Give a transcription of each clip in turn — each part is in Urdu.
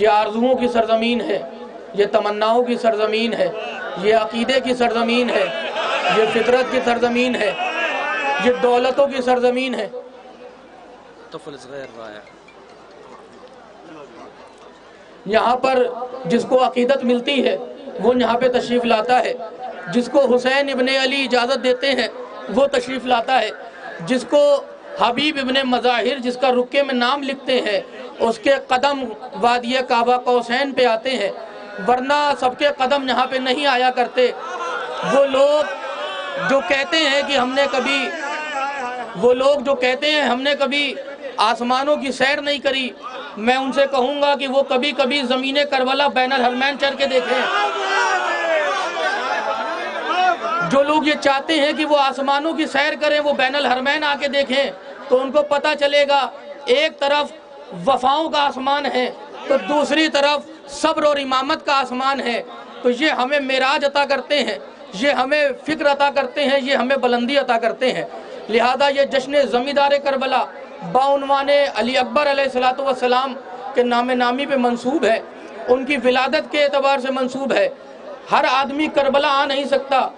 یہ آرزوؤں کی سرزمین ہے، یہ تمناؤں کی سرزمین ہے، یہ عقیدے کی سرزمین ہے، یہ فطرت کی سرزمین ہے، یہ دولتوں کی سرزمین ہے۔ طفل صغير رائع۔ یہاں پر جس کو عقیدت ملتی ہے وہ یہاں پہ تشریف لاتا ہے، جس کو حسین ابن علی اجازت دیتے ہیں وہ تشریف لاتا ہے، جس کو حبیب ابن مظاہر جس کا رکے میں نام لکھتے ہیں اس کے قدم وادی کعبہ قوسین پہ آتے ہیں، ورنہ سب کے قدم یہاں پہ نہیں آیا کرتے۔ وہ لوگ جو کہتے ہیں کہ ہم نے کبھی آسمانوں کی سیر نہیں کری، میں ان سے کہوں گا کہ وہ کبھی کبھی زمین کربلا بین الحرمین چڑھ کے دیکھیں۔ جو لوگ یہ چاہتے ہیں کہ وہ آسمانوں کی سیر کریں، وہ بین الحرمین آ کے دیکھیں تو ان کو پتہ چلے گا ایک طرف وفاؤں کا آسمان ہے تو دوسری طرف صبر اور امامت کا آسمان ہے۔ تو یہ ہمیں معراج عطا کرتے ہیں، یہ ہمیں فکر عطا کرتے ہیں، یہ ہمیں بلندی عطا کرتے ہیں۔ لہذا یہ جشن زمیندار کربلا بعنوان علی اکبر علیہ السلام کے نام نامی پہ منسوب ہے، ان کی ولادت کے اعتبار سے منسوب ہے۔ ہر آدمی کربلا آ نہیں سکتا۔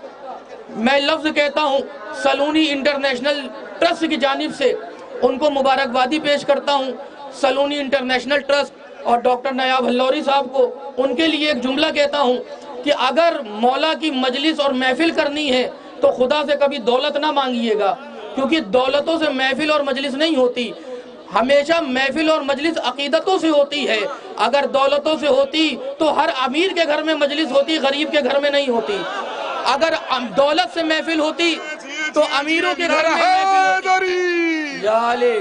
میں لفظ کہتا ہوں سلونی انٹرنیشنل ٹرسٹ کی جانب سے ان کو مبارکبادی پیش کرتا ہوں۔ سلونی انٹرنیشنل ٹرسٹ اور ڈاکٹر نیاب ہلوری صاحب کو ان کے لیے ایک جملہ کہتا ہوں کہ اگر مولا کی مجلس اور محفل کرنی ہے تو خدا سے کبھی دولت نہ مانگیے گا، کیونکہ دولتوں سے محفل اور مجلس نہیں ہوتی، ہمیشہ محفل اور مجلس عقیدتوں سے ہوتی ہے۔ اگر دولتوں سے ہوتی تو ہر امیر کے گھر میں مجلس ہوتی، غریب کے گھر میں نہیں ہوتی۔ اگر دولت سے محفل ہوتی تو امیروں کے گھر میں محفل ہوتی، یا علی،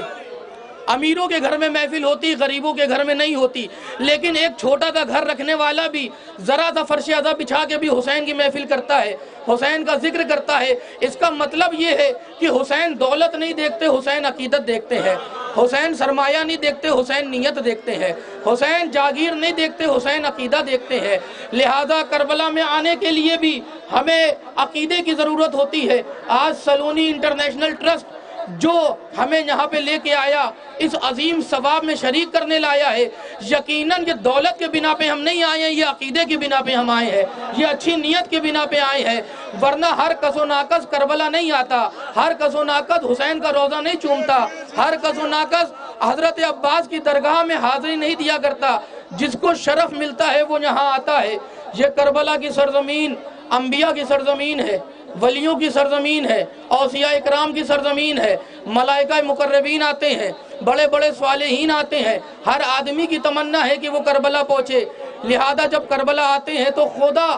امیروں کے گھر میں محفل ہوتی، غریبوں کے گھر میں نہیں ہوتی۔ لیکن ایک چھوٹا سا گھر رکھنے والا بھی ذرا سا فرش ازا بچھا کے بھی حسین کی محفل کرتا ہے، حسین کا ذکر کرتا ہے۔ اس کا مطلب یہ ہے کہ حسین دولت نہیں دیکھتے، حسین عقیدت دیکھتے ہیں۔ حسین سرمایہ نہیں دیکھتے، حسین نیت دیکھتے ہیں۔ حسین جاگیر نہیں دیکھتے، حسین عقیدہ دیکھتے ہیں۔ لہذا کربلا میں آنے کے لیے بھی ہمیں عقیدے کی ضرورت ہوتی ہے۔ آج سلونی انٹرنیشنل ٹرسٹ جو ہمیں یہاں پہ لے کے آیا، اس عظیم ثواب میں شریک کرنے لایا ہے، یقیناً یہ دولت کے بنا پہ ہم نہیں آئے ہیں، یہ عقیدے کی بنا پہ ہم آئے ہیں، یہ اچھی نیت کے بنا پہ آئے ہیں۔ ورنہ ہر کس و ناکس کربلا نہیں آتا، ہر کس و ناکس حسین کا روزہ نہیں چومتا، ہر کس و ناکس حضرت عباس کی درگاہ میں حاضری نہیں دیا کرتا۔ جس کو شرف ملتا ہے وہ یہاں آتا ہے۔ یہ کربلا کی سرزمین انبیاء کی سرزمین ہے، ولیوں کی سرزمین ہے، اوصیاء اکرام کی سرزمین ہے۔ ملائکہ مقربین آتے ہیں، بڑے بڑے صالحین آتے ہیں۔ ہر آدمی کی تمنا ہے کہ وہ کربلا پہنچے۔ لہذا جب کربلا آتے ہیں تو خدا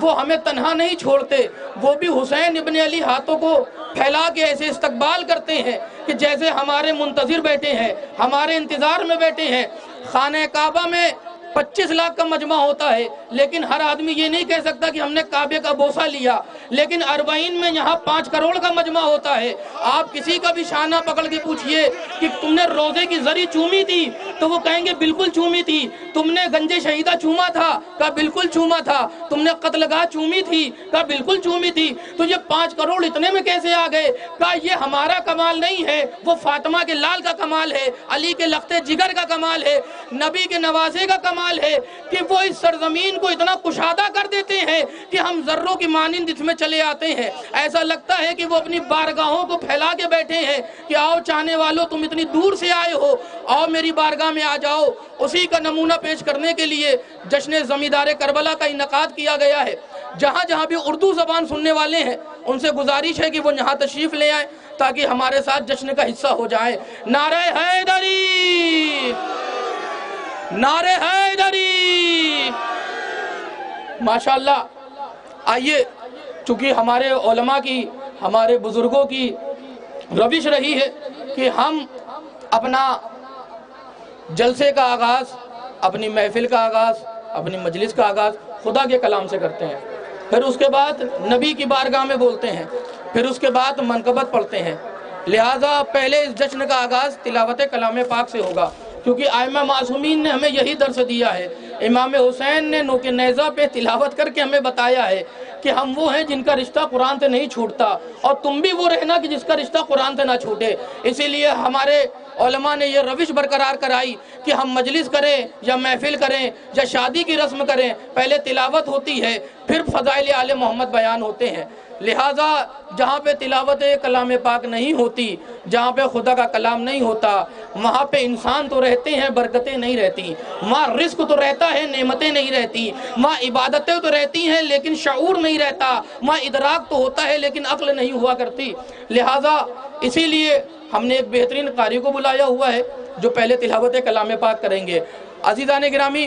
وہ ہمیں تنہا نہیں چھوڑتے، وہ بھی حسین ابن علی ہاتھوں کو پھیلا کے ایسے استقبال کرتے ہیں کہ جیسے ہمارے منتظر بیٹھے ہیں، ہمارے انتظار میں بیٹھے ہیں۔ خانہ کعبہ میں 25 لاکھ کا مجمع ہوتا ہے، لیکن ہر آدمی یہ نہیں کہہ سکتا کہ ہم نے کعبے کا بوسہ لیا۔ لیکن اربعین میں یہاں 5 کروڑ کا مجمع ہوتا ہے۔ آپ کسی کا بھی شانہ پکڑ کے پوچھئے کہ تم نے روزے کی زری چومی تھی تو وہ کہیں گے بالکل چومی تھی۔ تم نے گنج شہیدہ چوما تھا؟ کہا بالکل چوما تھا۔ تم نے قتل گاہ چومی تھی؟ کہا بالکل چومی تھی۔ تو یہ 5 کروڑ اتنے میں کیسے آ گئے؟ کہا یہ ہمارا کمال نہیں ہے، وہ فاطمہ کے لال کا کمال ہے، علی کے لخت جگر کا کمال ہے، نبی کے نوازے کا کمال ہے کہ وہ اس سرزمین کو اتنا کشادہ کر دیتے ہیں کہ ہم ذروں کی مانند اس میں چلے آتے ہیں۔ ایسا لگتا ہے کہ وہ اپنی بارگاہوں کو پھیلا کے بیٹھے ہیں کہ آؤ چاہنے والوں، تم اتنی دور سے آئے ہو، آؤ میری بارگاہ میں آ جاؤ۔ اسی کا نمونہ پیش کرنے کے لیے جشن زمیندار کربلا کا انعقاد کیا گیا ہے۔ جہاں جہاں بھی اردو زبان سننے والے ہیں ان سے گزارش ہے کہ وہ یہاں تشریف لے آئیں تاکہ ہمارے ساتھ جشن کا حصہ ہو جائیں۔ نعرہ حیدری، نعرہ حیدری، ماشاءاللہ۔ آئیے، چونکہ ہمارے علماء کی، ہمارے بزرگوں کی روش رہی ہے کہ ہم اپنا جلسے کا آغاز، اپنی محفل کا آغاز، اپنی مجلس کا آغاز خدا کے کلام سے کرتے ہیں، پھر اس کے بعد نبی کی بارگاہ میں بولتے ہیں، پھر اس کے بعد منقبت پڑھتے ہیں۔ لہٰذا پہلے اس جشن کا آغاز تلاوت کلام پاک سے ہوگا، کیونکہ ائمہ معصومین نے ہمیں یہی درس دیا ہے۔ امام حسین نے نوک نیزہ پہ تلاوت کر کے ہمیں بتایا ہے کہ ہم وہ ہیں جن کا رشتہ قرآن سے نہیں چھوٹتا، اور تم بھی وہ رہنا کہ جس کا رشتہ قرآن سے نہ چھوٹے۔ اسی لیے ہمارے علماء نے یہ روش برقرار کرائی کہ ہم مجلس کریں یا محفل کریں یا شادی کی رسم کریں، پہلے تلاوت ہوتی ہے پھر فضائل آل محمد بیان ہوتے ہیں۔ لہٰذا جہاں پہ تلاوت کلام پاک نہیں ہوتی، جہاں پہ خدا کا کلام نہیں ہوتا، وہاں پہ انسان تو رہتے ہیں، برکتیں نہیں رہتی، وہاں رزق تو رہتا ہے، نعمتیں نہیں رہتی، وہاں عبادتیں تو رہتی ہیں لیکن شعور نہیں رہتا، وہاں ادراک تو ہوتا ہے لیکن عقل نہیں ہوا کرتی۔ لہٰذا اسی لیے ہم نے ایک بہترین قاری کو بلایا ہوا ہے جو پہلے تلاوت کلام پاک کریں گے۔ عزیزان گرامی،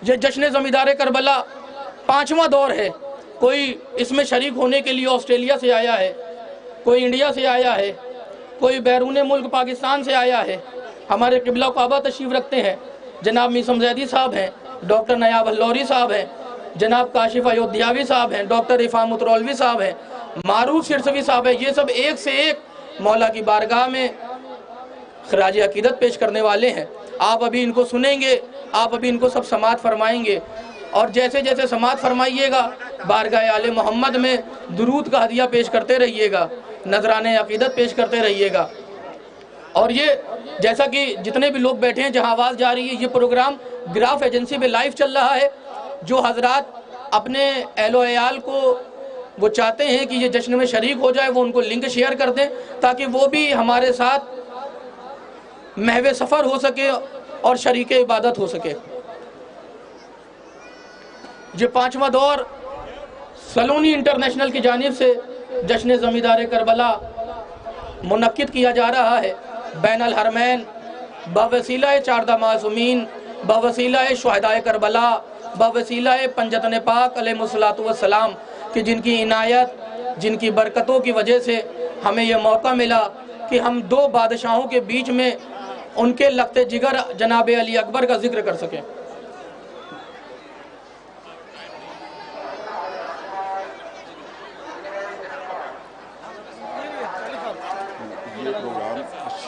یہ جشن زمیندار کربلا 5واں دور ہے۔ کوئی اس میں شریک ہونے کے لیے آسٹریلیا سے آیا ہے، کوئی انڈیا سے آیا ہے، کوئی بیرون ملک پاکستان سے آیا ہے۔ ہمارے قبلہ کعبہ تشریف رکھتے ہیں جناب میسم زیدی صاحب ہیں، ڈاکٹر نیاب اللوری صاحب ہیں، جناب کاشف ایودھیاوی صاحب ہیں، ڈاکٹر عفام مترولوی صاحب ہیں، معروف سرسوی صاحب ہیں۔ یہ سب ایک سے ایک مولا کی بارگاہ میں خراج عقیدت پیش کرنے والے ہیں۔ آپ ابھی ان کو سنیں گے، آپ ابھی ان کو سب سماعت فرمائیں گے، اور جیسے جیسے سماعت فرمائیے گا بارگاہ آل محمد میں درود کا ہدیہ پیش کرتے رہیے گا، نذرانِ عقیدت پیش کرتے رہیے گا۔ اور یہ جیسا کہ جتنے بھی لوگ بیٹھے ہیں جہاں آواز جا رہی ہے، یہ پروگرام گراف ایجنسی پہ لائیو چل رہا ہے۔ جو حضرات اپنے اہل و عیال کو وہ چاہتے ہیں کہ یہ جشن میں شریک ہو جائے، وہ ان کو لنک شیئر کر دیں تاکہ وہ بھی ہمارے ساتھ محو سفر ہو سکے اور شریک عبادت ہو سکے۔ یہ 5واں دور سلونی انٹرنیشنل کی جانب سے جشن زمیندار کربلا منعقد کیا جا رہا ہے بین الحرمین، بوسیلہ 14 معصومین، بوسیلہ شہدائے کربلا، بوسیلہ پنجتن پاک علیہ السلام کہ جن کی عنایت، جن کی برکتوں کی وجہ سے ہمیں یہ موقع ملا کہ ہم 2 بادشاہوں کے بیچ میں ان کے لگتے جگر جناب علی اکبر کا ذکر کر سکیں۔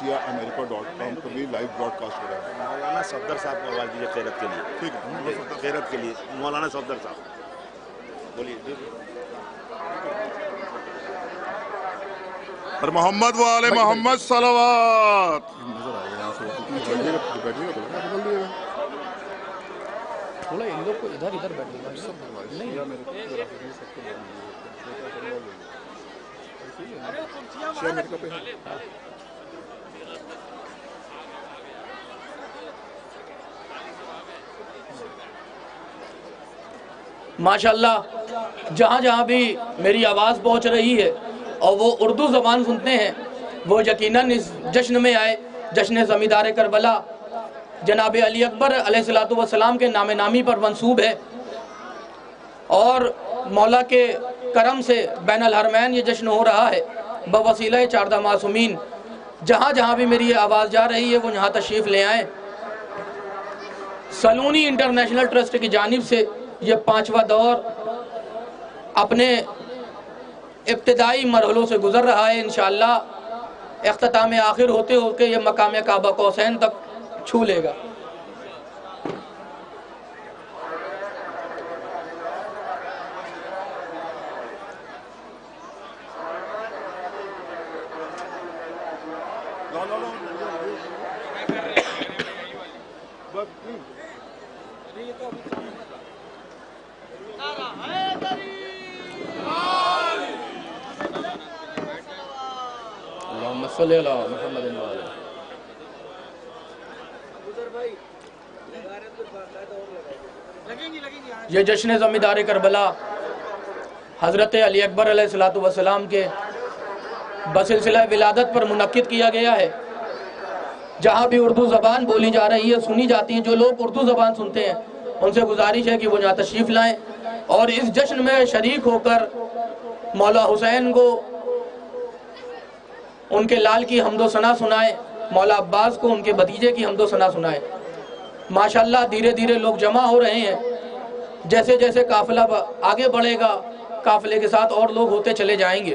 America.com پر بھی لائیو براڈ کاسٹ ہو رہا ہے۔ مولانا صفدر صاحب کو آواز دیجیے خیرت کے لیے۔ ٹھیک ہے، خیرت کے لیے مولانا صفدر صاحب بولیے۔ اور محمد و آل محمد صلوات۔ تھوڑا ان لوگ کو ادھر ادھر بیٹھنے ماشاءاللہ جہاں جہاں بھی میری آواز پہنچ رہی ہے اور وہ اردو زبان سنتے ہیں وہ یقیناً اس جشن میں آئے۔ جشن زمیندار کربلا جناب علی اکبر علیہ السلام کے نام نامی پر منسوب ہے، اور مولا کے کرم سے بین الحرمین یہ جشن ہو رہا ہے بوسیلہ 14 معصومین۔ جہاں جہاں بھی میری آواز جا رہی ہے وہ یہاں تشریف لے آئیں۔ سلونی انٹرنیشنل ٹرسٹ کی جانب سے یہ 5واں دور اپنے ابتدائی مرحلوں سے گزر رہا ہے۔ انشاءاللہ اختتام آخر ہوتے ہوتے یہ مقام کعبہ قوسین تک چھو لے گا۔ اللہم صلی علی محمد و علی۔ یہ جشن زمیندار کربلا حضرت علی اکبر علیہ السلام کے بسلسلہ ولادت پر منعقد کیا گیا ہے۔ جہاں بھی اردو زبان بولی جا رہی ہے، سنی جاتی ہے، جو لوگ اردو زبان سنتے ہیں ان سے گزارش ہے کہ وہ یہاں تشریف لائیں اور اس جشن میں شریک ہو کر مولا حسین کو ان کے لال کی حمد و ثنا سنائیں، مولا عباس کو ان کے بھتیجے کی حمد و ثنا سنائیں۔ ماشاءاللہ دھیرے دھیرے لوگ جمع ہو رہے ہیں۔ جیسے جیسے قافلہ آگے بڑھے گا قافلے کے ساتھ اور لوگ ہوتے چلے جائیں گے۔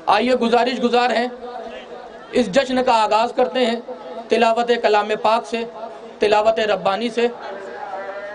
آئیے گزارش گزار ہیں، اس جشن کا آغاز کرتے ہیں تلاوت کلام پاک سے، تلاوت ربانی سے۔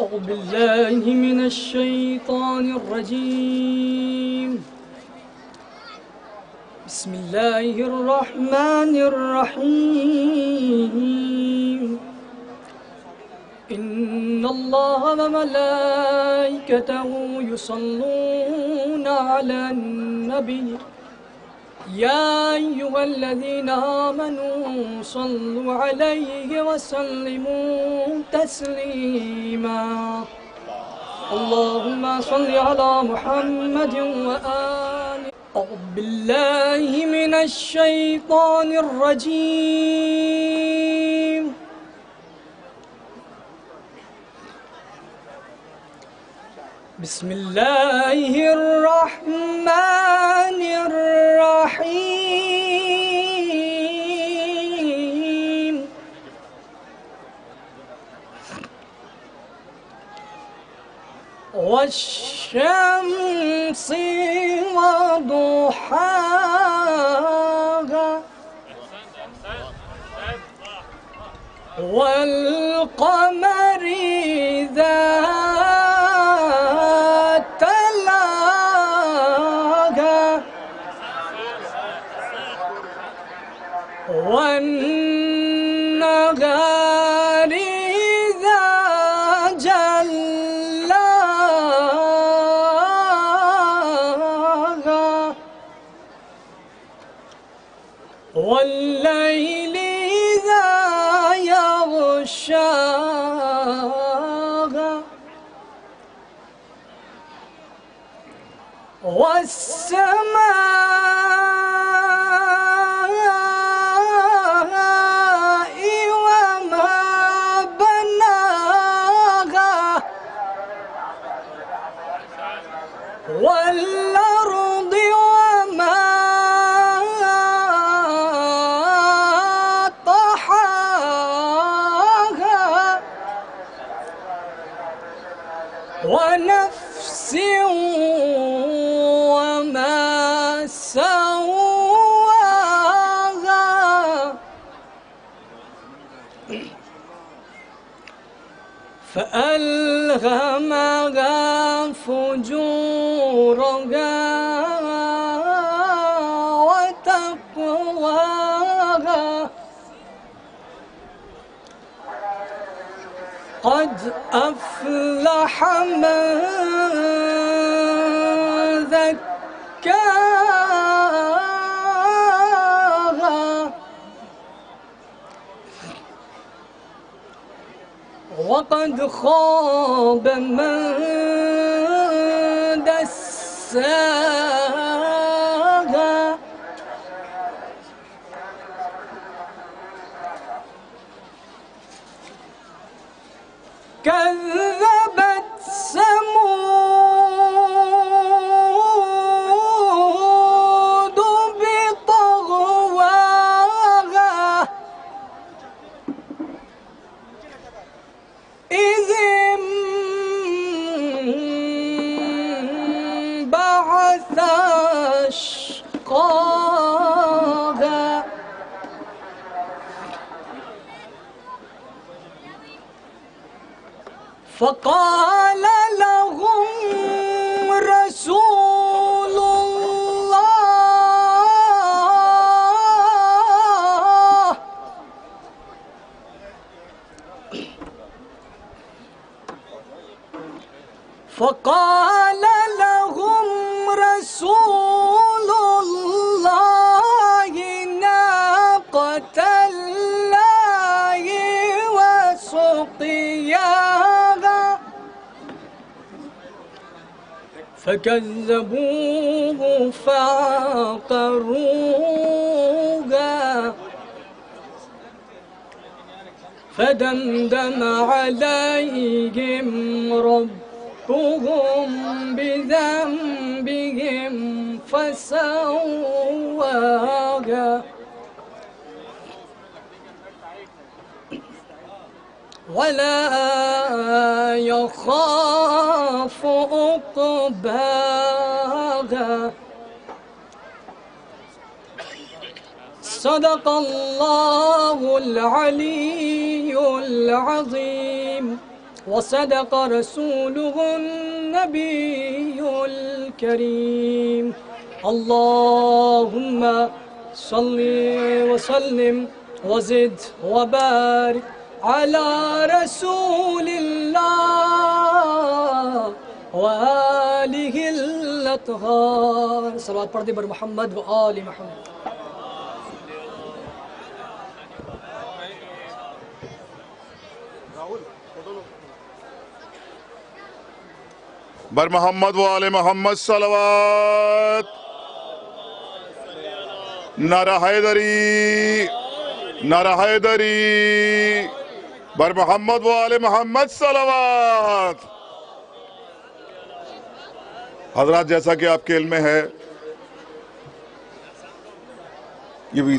أعوذ بالله من الشيطان الرجيم. بسم الله الرحمن الرحيم. إن الله وملائكته يصلون على النبي يا أيها الذين آمنوا صلوا عليه وسلموا تسليما. اللهم صل على محمد وآله. أعوذ بالله من الشيطان الرجيم. بسم الله الرحمن الرحيم. والشمس وضحاها والقمر إذا والنهار إذا جلاها والليل إذا يغشاها والسماء وما بناها والأرض وما طحاها ونفس وما سواها فألهمها فجورها وتقواها. قد أفلح من زكاها وقد خاب من دساها. كذبت ثمود بطغواها إذ انبعث أشقاها فقال لهم رسول الله فقال لهم رسول الله ناقة الله وسقياها فكذبوه فعقروها فدمدم عليهم ربهم بذنبهم فسواها ولا يخاف عقباها صدق الله العلي العظيم وصدق رسوله النبي الكريم اللهم صل وسلم وزد وبارك على رسول الله وآله الأطهار صلوات پڑھ دے بر محمد و آل محمد بر محمد و آل محمد صلوات نعرہ حیدری نعرہ حیدری بر محمد و آل محمد صلوات حضرات جیسا کہ آپ کے علم میں ہے یہ بھی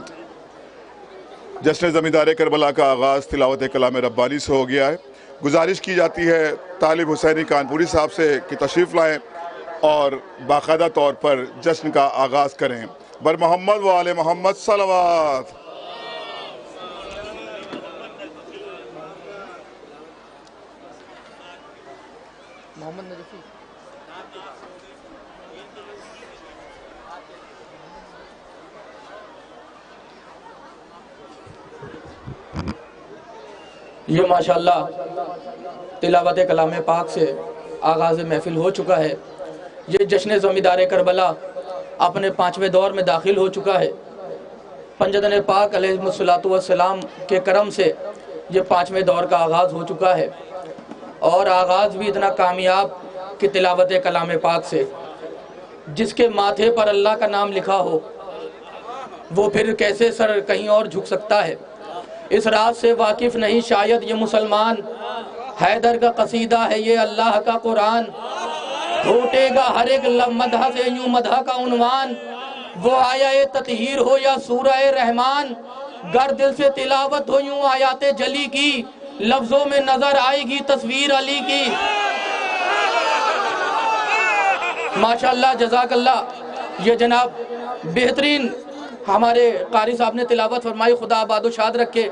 جشن زمیندار کربلا کا آغاز تلاوت کلام ربانی سے ہو گیا ہے گزارش کی جاتی ہے طالب حسینی کانپوری صاحب سے کہ تشریف لائیں اور باقاعدہ طور پر جشن کا آغاز کریں بر محمد و آل محمد صلوات محمد نجفی یہ ماشاءاللہ تلاوت کلام پاک سے آغاز محفل ہو چکا ہے یہ جشن زمیندار کربلا اپنے 5ویں دور میں داخل ہو چکا ہے پنجدن پاک علیہ السلام کے کرم سے یہ 5ویں دور کا آغاز ہو چکا ہے اور آغاز بھی اتنا کامیاب کہ تلاوت کلام پاک سے جس کے ماتھے پر اللہ کا نام لکھا ہو وہ پھر کیسے سر کہیں اور جھک سکتا ہے اس راز سے واقف نہیں شاید یہ مسلمان حیدر کا قصیدہ ہے یہ اللہ کا قرآن ٹوٹے گا ہر ایک مدح سے یوں مدح کا عنوان وہ آیا تطہیر ہو یا سورہ رحمان گر دل سے تلاوت ہو یوں آیات جلی کی لفظوں میں نظر آئے گی تصویر علی کی ماشاءاللہ جزاک اللہ یہ جناب بہترین ہمارے قاری صاحب نے تلاوت فرمائی خدا آباد و شاد رکھے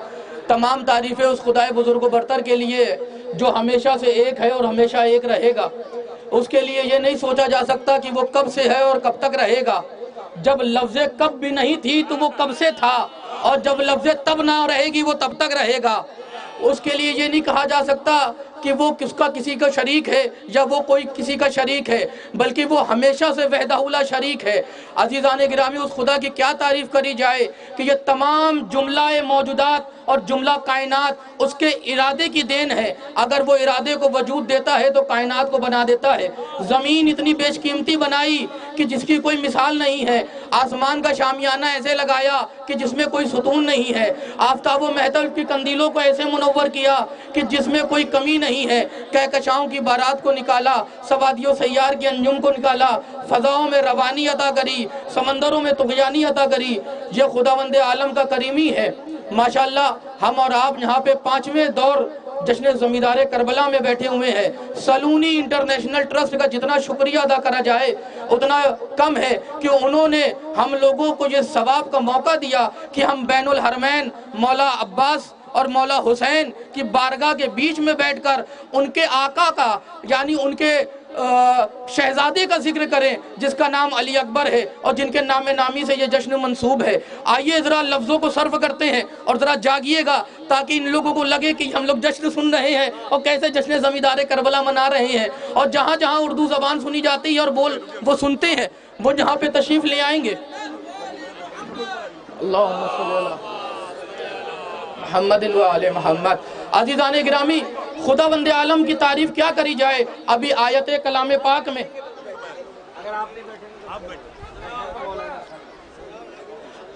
تمام تعریفیں اس خدائے بزرگ و برتر کے لیے جو ہمیشہ سے ایک ہے اور ہمیشہ ایک رہے گا اس کے لیے یہ نہیں سوچا جا سکتا کہ وہ کب سے ہے اور کب تک رہے گا جب لفظ کب بھی نہیں تھی تو وہ کب سے تھا اور جب لفظ تب نہ رہے گی وہ تب تک رہے گا اس کے لیے یہ نہیں کہا جا سکتا کہ وہ کسی کا شریک ہے یا وہ کوئی کسی کا شریک ہے بلکہ وہ ہمیشہ سے وحدہ لا شریک ہے عزیزان گرامی اس خدا کی کیا تعریف کری جائے کہ یہ تمام جملہ موجودات اور جملہ کائنات اس کے ارادے کی دین ہے اگر وہ ارادے کو وجود دیتا ہے تو کائنات کو بنا دیتا ہے زمین اتنی بیش قیمتی بنائی کہ جس کی کوئی مثال نہیں ہے آسمان کا شامیانہ ایسے لگایا کہ جس میں کوئی ستون نہیں ہے آفتاب و مہتاب کی کندیلوں کو ایسے منور کیا کہ جس میں کوئی کمی نہیں ہے کہکشاؤں کی بارات کو نکالا سوادی و سیار کی انجم کو نکالا فضاؤں میں روانی عطا کری سمندروں میں طغیانی عطا کری یہ خداوند عالم کا کریمی ہے ماشاءاللہ ہم اور آپ یہاں پہ 5ویں دور جشن زمیندار کربلا میں بیٹھے ہوئے ہیں سلونی انٹرنیشنل ٹرسٹ کا جتنا شکریہ ادا کرا جائے اتنا کم ہے کہ انہوں نے ہم لوگوں کو یہ ثواب کا موقع دیا کہ ہم بین الحرمین مولا عباس اور مولا حسین کی بارگاہ کے بیچ میں بیٹھ کر ان کے آقا کا یعنی ان کے شہزادے کا ذکر کریں جس کا نام علی اکبر ہے اور جن کے نام نامی سے یہ جشن منسوب ہے آئیے ذرا لفظوں کو صرف کرتے ہیں اور ذرا جاگیے گا تاکہ ان لوگوں کو لگے کہ ہم لوگ جشن سن رہے ہیں اور کیسے جشن زمیندار کربلا منا رہے ہیں اور جہاں جہاں اردو زبان سنی جاتی ہے اور وہ سنتے ہیں وہ جہاں پہ تشریف لے آئیں گے اللہم صلی اللہ محمد و آل محمد عزیزان گرامی خداوند عالم کی تعریف کیا کری جائے ابھی آیت کلام پاک میں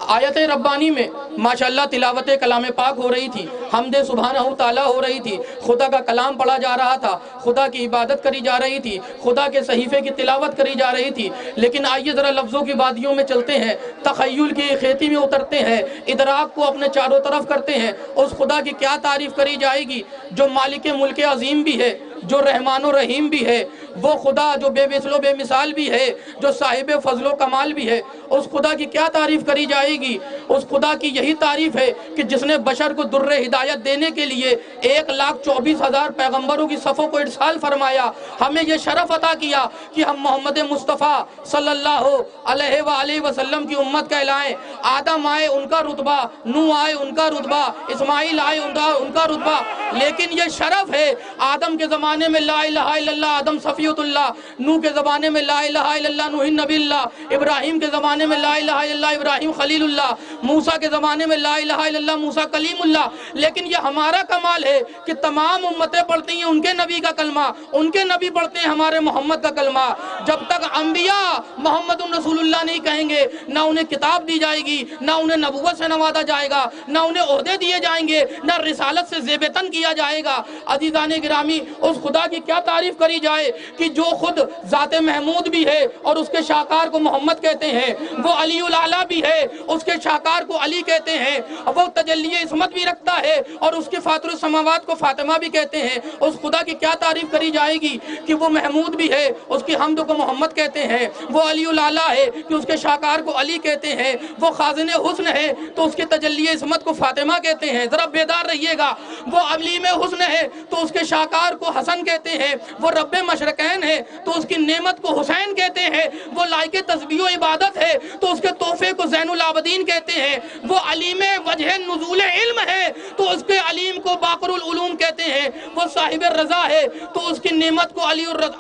آیت ربانی میں ماشاءاللہ تلاوت کلام پاک ہو رہی تھی، حمد سبحانہ تعالیٰ ہو رہی تھی، خدا کا کلام پڑھا جا رہا تھا، خدا کی عبادت کری جا رہی تھی، خدا کے صحیفے کی تلاوت کری جا رہی تھی. لیکن آئیے ذرا لفظوں کی وادیوں میں چلتے ہیں، تخیل کی کھیتی میں اترتے ہیں، ادراک کو اپنے چاروں طرف کرتے ہیں. اس خدا کی کیا تعریف کری جائے گی جو مالک ملک عظیم بھی ہے، جو رحمان و رحیم بھی ہے، وہ خدا جو بے مثل و بے مثال بھی ہے، جو صاحب فضل و کمال بھی ہے. اس خدا کی کیا تعریف کری جائے گی؟ اس خدا کی یہی تعریف ہے کہ جس نے بشر کو در ہدایت دینے کے لیے 1,24,000 پیغمبروں کی صفوں کو ارسال فرمایا. ہمیں یہ شرف عطا کیا کہ ہم محمد مصطفیٰ صلی اللہ علیہ وآلہ وسلم کی امت کہلائیں. آدم آئے ان کا رتبہ، نوح آئے ان کا رتبہ، اسماعیل آئے ان کا رتبہ. لیکن یہ شرف ہے آدم کے زمانے میں لا الہ الا اللہ آدم صفیۃ اللہ، نوح کے زمانے میں لا الہ الا اللہ نوح نبی اللہ، ابراہیم کے زمانے میں لا الہ الا اللہ ابراہیم خلیل اللہ، موسیٰ کے زمانے میں لا الہ الا اللہ موسیٰ کلیم اللہ. لیکن یہ ہمارا کمال ہے کہ تمام امتیں پڑھتی ہیں ان کے نبی کا کلمہ، ان کے نبی پڑھتے ہیں ہمارے محمد کا کلمہ. جب تک انبیاء محمد رسول اللہ نہیں کہیں گے، نہ انہیں کتاب دی جائے گی، نہ انہیں نبوت سے نوازا جائے گا، نہ انہیں عہدے دیے جائیں گے، نہ رسالت سے زیبتن کیا جائے گا. عزیزان گرامی، اس خدا کی کیا تعریف کری جائے کہ جو خود ذات محمود بھی ہے اور اس کے شاہکار کو محمد کہتے ہیں، وہ علی الاعلیٰ بھی ہے، اس کے شاہکار کو علی کہتے ہیں، وہ تجلی عصمت بھی رکھتا ہے اور اس کے فاطر السماوات کو فاطمہ بھی کہتے ہیں. اس خدا کی کیا تعریف کری جائے گی کہ وہ محمود بھی ہے، اس کی حمد کو محمد کہتے ہیں، وہ علی الاعلیٰ ہے کہ اس کے شاہکار کو علی کہتے ہیں، وہ خازن حسن ہے تو اس کے تجلی عصمت کو فاطمہ کہتے ہیں. ذرا بیدار رہیے گا. وہ علیم حسن ہے تو اس کے شاہکار کو حسن کہتے ہیں، وہ رب مشرقین ہے تو اس کی نعمت کو حسین کہتے ہیں، وہ لائق تسبیح و عبادت ہے تو اس کے تحفے کو زین العابدین کہتے ہیں، وہ علیم وجہ نزول علم ہے تو اس کے علیم کو باقر العلوم کہتے ہیں، وہ صاحب رضا ہے تو اس کی نعمت کو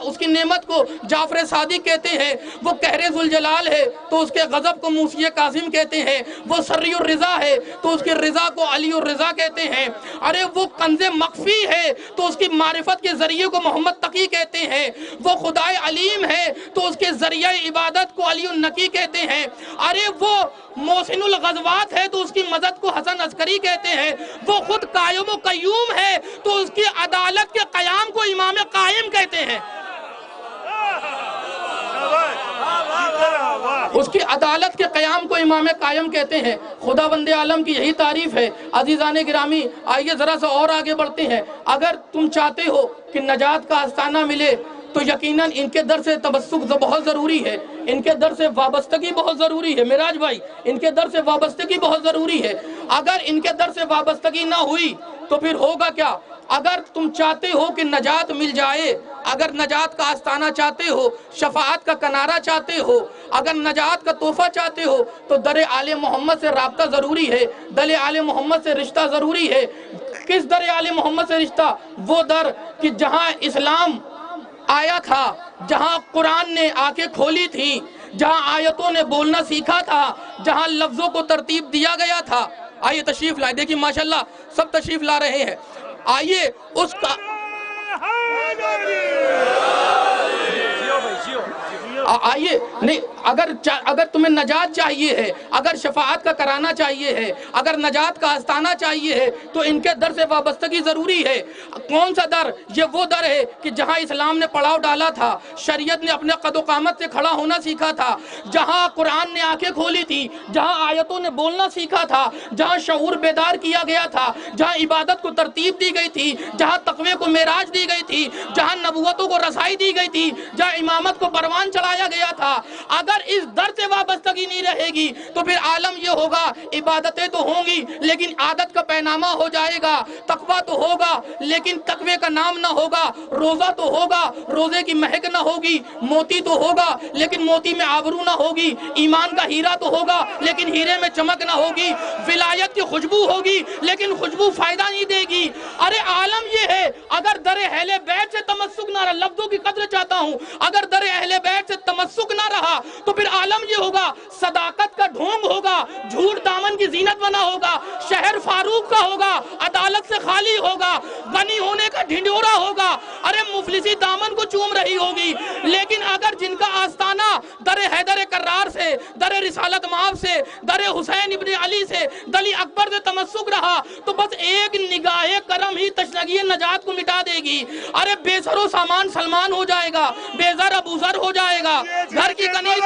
اس کی نعمت کو جعفر صادق کہتے ہیں، وہ قہر ذوالجلال ہے تو اس کے غضب کو موسی کاظم کہتے ہیں، وہ سری الرضا ہے تو اس کے رضا کو علی الرضا کہتے ہیں. ارے وہ کنز مخفی ہے تو اس کی معرفت کے ذریعے کو محمد تقی کہتے ہیں، وہ خدائے علیم ہے تو اس کے ذریعہ عبادت کو علی النقی کہتے ہیں. ارے وہ محسن الغزوات ہے تو اس کی مدد کو حسن عسکری کہتے ہیں، وہ خود قائم و قیوم ہے تو اس کی عدالت کے قیام کو امام قائم کہتے ہیں. اس کی عدالت کے قیام کو امام قائم کہتے ہیں. خدا بند عالم کی یہی تعریف ہے. عزیزان گرامی، آئیے ذرا سا اور آگے بڑھتے ہیں. اگر تم چاہتے ہو کہ نجات کا آستانہ ملے تو یقیناً ان کے در سے تمسک بہت ضروری ہے، ان کے در سے وابستگی بہت ضروری ہے. معراج بھائی، ان کے در سے وابستگی بہت ضروری ہے. اگر ان کے در سے وابستگی نہ ہوئی تو پھر ہوگا کیا؟ اگر تم چاہتے ہو کہ نجات مل جائے، اگر نجات کا آستانہ چاہتے ہو، شفاعت کا کنارہ چاہتے ہو، اگر نجات کا تحفہ چاہتے ہو تو در آل محمد سے رابطہ ضروری ہے، در آل محمد سے رشتہ ضروری ہے. کس در آل محمد سے رشتہ؟ وہ در کہ جہاں اسلام آیا تھا، جہاں قرآن نے آنکھیں کھولی تھی، جہاں آیتوں نے بولنا سیکھا تھا، جہاں لفظوں کو ترتیب دیا گیا تھا. آئیے تشریف لائیں. دیکھیں ماشاءاللہ سب تشریف لا رہے ہیں. آئیے اس کا آئیے نہیں، اگر تمہیں نجات چاہیے ہے، اگر شفاعت کا کرانا چاہیے ہے، اگر نجات کا آستانہ چاہیے ہے تو ان کے در سے وابستگی ضروری ہے. کون سا در؟ یہ وہ در ہے کہ جہاں اسلام نے پڑاؤ ڈالا تھا، شریعت نے اپنے قد و قامت سے کھڑا ہونا سیکھا تھا، جہاں قرآن نے آنکھیں کھولی تھی، جہاں آیتوں نے بولنا سیکھا تھا، جہاں شعور بیدار کیا گیا تھا، جہاں عبادت کو ترتیب دی گئی تھی، جہاں تقوی کو معراج دی گئی تھی، جہاں نبوتوں کو رسائی دی گئی تھی، جہاں امامت کو پروان چڑھایا گیا تھا. اگر اس در سے وابستگی نہیں رہے گی تو پھر عالم یہ ہوگا، عبادتیں تو ہوں گی لیکن عادت کا پینامہ ہو جائے گا، تقوی تو ہوگا لیکن تقوی کا نام نہ ہوگا، روزہ تو ہوگا روزے کی مہک نہ ہوگی، موتی تو ہوگا لیکن موتی میں آبرو نہ ہوگی، ایمان کا ہیرا تو ہوگا لیکن ہیرے میں چمک نہ ہوگی، ولایت کی خوشبو ہوگی لیکن خوشبو فائدہ نہیں دے گی. ارے عالم یہ ہے اگر در اہل بیت سے تمسک نہ رہا, لفظوں کی قدر چاہتا ہوں, اگر در اہل بیت سے تمسک نہ رہا تو پھر عالم یہ ہوگا صداقت کا ڈھونگ ہوگا, جھوٹ دامن کی زینت بنا ہوگا, شہر فاروق کا ہوگا, عدالت سے خالی ہوگا, غنی ہونے کا ڈھنڈورا ہوگا, ارے مفلسی دامن کو چوم رہی ہوگی. لیکن اگر جن کا آستانہ در حیدر کرار سے, در رسالت مآب سے, در حسین ابن علی سے, دلی اکبر سے تمسک رہا تو بس ایک نگاہ کرم ہی تشنگی نجات کو مٹا دے گی. ارے بے سر و سامان سلمان ہو جائے گا, بے زر ابو ذر ہو جائے گا, گھر کی کنیز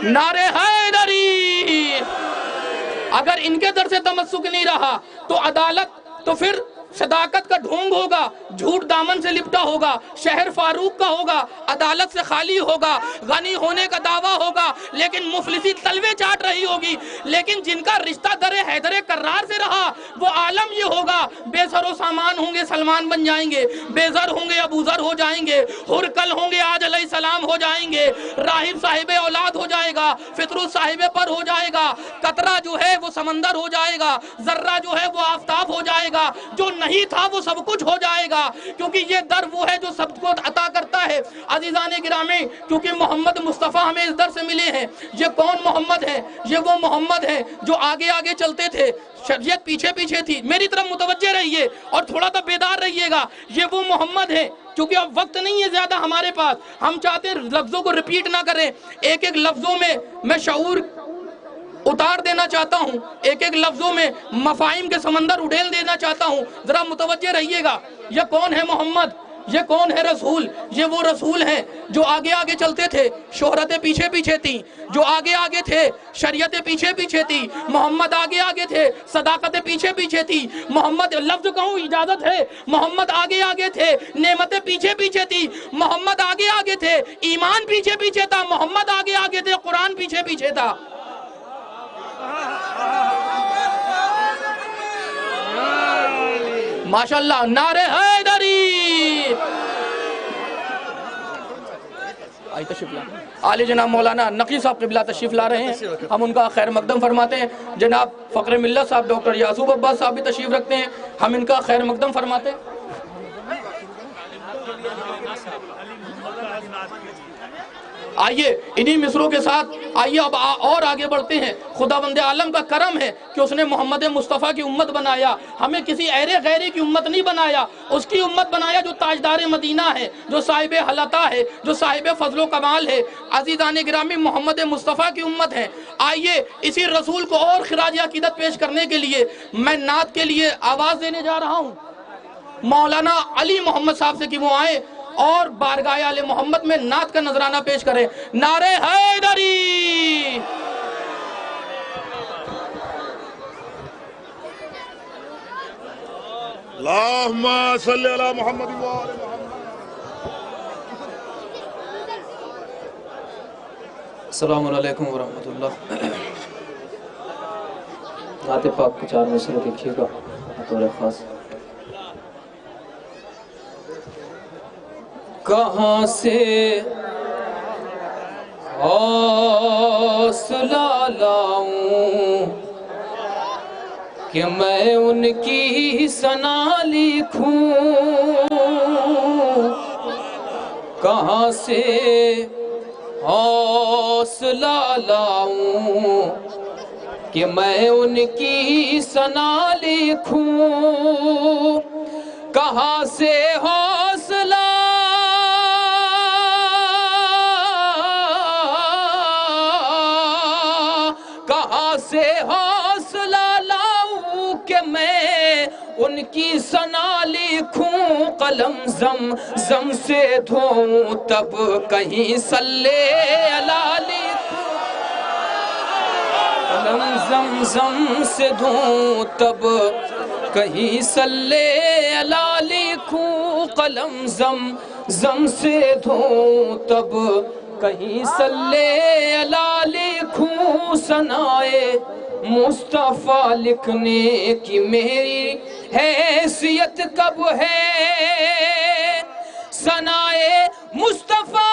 نعرہ حیدری. اگر ان کے در سے تمسک نہیں رہا تو عدالت, تو پھر صداقت کا ڈھونگ ہوگا, جھوٹ دامن سے لپٹا ہوگا, شہر فاروق کا ہوگا, عدالت سے خالی ہوگا, غنی ہونے کا دعویٰ ہوگا, لیکن مفلسی تلوے چاٹ رہی ہوگی. لیکن جن کا رشتہ در حیدر کرار سے رہا وہ عالم یہ ہوگا بے سر و سامان ہوں گے سلمان بن جائیں گے, بے زر ہوں گے ابو ذر ہو جائیں گے, ہرکل ہوں گے آج علیہ السلام ہو جائیں گے, راہب صاحب اولاد ہو جائے گا, فطر صاحب پر ہو جائے گا, قطرہ جو ہے وہ سمندر ہو جائے گا, ذرہ جو ہے وہ آفتاب ہو جائے گا, جو نہیں تھا وہ سب کچھ ہو جائے گا. کیونکہ یہ در وہ ہے جو سب کو عطا کرتا ہے. عزیزان گرامی, کیونکہ محمد مصطفیٰ ہمیں اس در سے ملے ہیں. یہ کون محمد ہے؟ یہ وہ محمد ہے جو آگے آگے چلتے تھے, شریعت پیچھے پیچھے تھی. میری طرف متوجہ رہیے اور تھوڑا سا بیدار رہیے گا. یہ وہ محمد ہے. کیونکہ اب وقت نہیں ہے زیادہ ہمارے پاس, ہم چاہتے ہیں لفظوں کو ریپیٹ نہ کریں, ایک ایک لفظوں میں شعور اتار دینا چاہتا ہوں, ایک ایک لفظوں میں مفاہیم کے سمندر اڈیل دینا چاہتا ہوں. ذرا متوجہ رہیے گا. یہ کون ہے محمد؟ یہ کون ہے رسول؟ یہ وہ رسول ہیں جو آگے آگے چلتے تھے, شہرتیں پیچھے پیچھے تھیں, جو آگے آگے تھے, شریعتیں پیچھے پیچھے تھی, محمد آگے آگے تھے, صداقتیں پیچھے پیچھے تھی, محمد لفظ کہوں اجازت ہے, محمد آگے آگے تھے, نعمتیں پیچھے پیچھے تھی, محمد آگے آگے تھے, ایمان پیچھے پیچھے تھا, محمد آگے آگے تھے, قرآن پیچھے پیچھے تھا. ماشاءاللہ, نعرہ حیدری. آئی تشریف لا عالی جناب مولانا نقی صاحب قبلہ تشریف لا رہے ہیں, ہم ان کا خیر مقدم فرماتے ہیں. جناب فخر ملت صاحب ڈاکٹر یعقوب عباس صاحب بھی تشریف رکھتے ہیں, ہم ان کا خیر مقدم فرماتے ہیں. آئیے انہی مصروں کے ساتھ آئیے اب اور آگے بڑھتے ہیں. خداوند عالم کا کرم ہے کہ اس نے محمد مصطفیٰ کی امت بنایا, ہمیں کسی ایرے غیری کی امت نہیں بنایا, اس کی امت بنایا جو تاجدار مدینہ ہے, جو صاحب حلطہ ہے, جو صاحب فضل و کمال ہے. عزیزان گرامی, محمد مصطفیٰ کی امت ہے. آئیے اسی رسول کو اور خراج عقیدت پیش کرنے کے لیے میں نعت کے لیے آواز دینے جا رہا ہوں. مولانا علی محمد صاحب سے کہ وہ آئیں اور بارگاہ آل محمد میں نعت کا نذرانہ پیش کریں. نعرہ حیدری. اللہم صلی علی محمد و آل محمد. السلام علیکم ورحمۃ اللہ. نعت پاک کے 4 مصرے دیکھیے گا بطور خاص. کہاں سے حوصلہ لاؤں کہ میں ان کی ثنا لکھوں, کہاں سے حوصلہ لاؤں کہ میں ان کی ثنا لکھوں, کہاں سے حوصلہ سے حوصلہ لاؤں کہ میں ان کی ثنا لکھوں, قلم زم سے دھوؤں تب کہیں صلی علی لکھوں, قلم زم سے دھوؤں تب کہیں صلی علی لکھوں, قلم زم سے دھوؤں تب کہیں صلی علی لکھوں. ثنائے مصطفیٰ لکھنے کی میری حیثیت کب ہے, ثنائے مصطفیٰ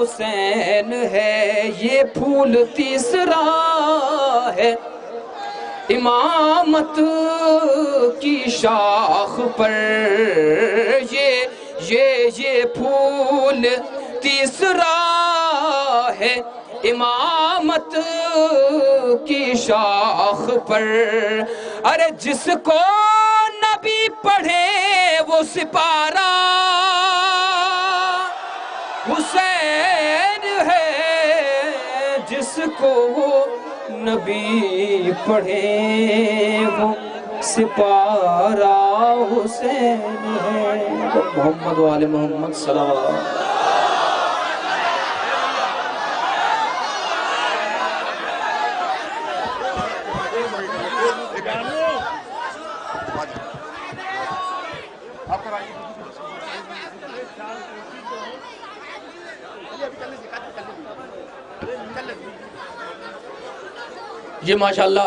حسین ہے، یہ پھول تیسرا ہے، امامت کی شاخ پر یہ پھول تیسرا ہے، امامت کی شاخ پر۔ ارے جس کو نبی پڑھے وہ سپارہ حسین ہے، جس کو نبی پڑھے وہ سپارہ حسین ہے۔ محمد و آل محمد صلی اللہ علیہ وسلم۔ یہ ماشاءاللہ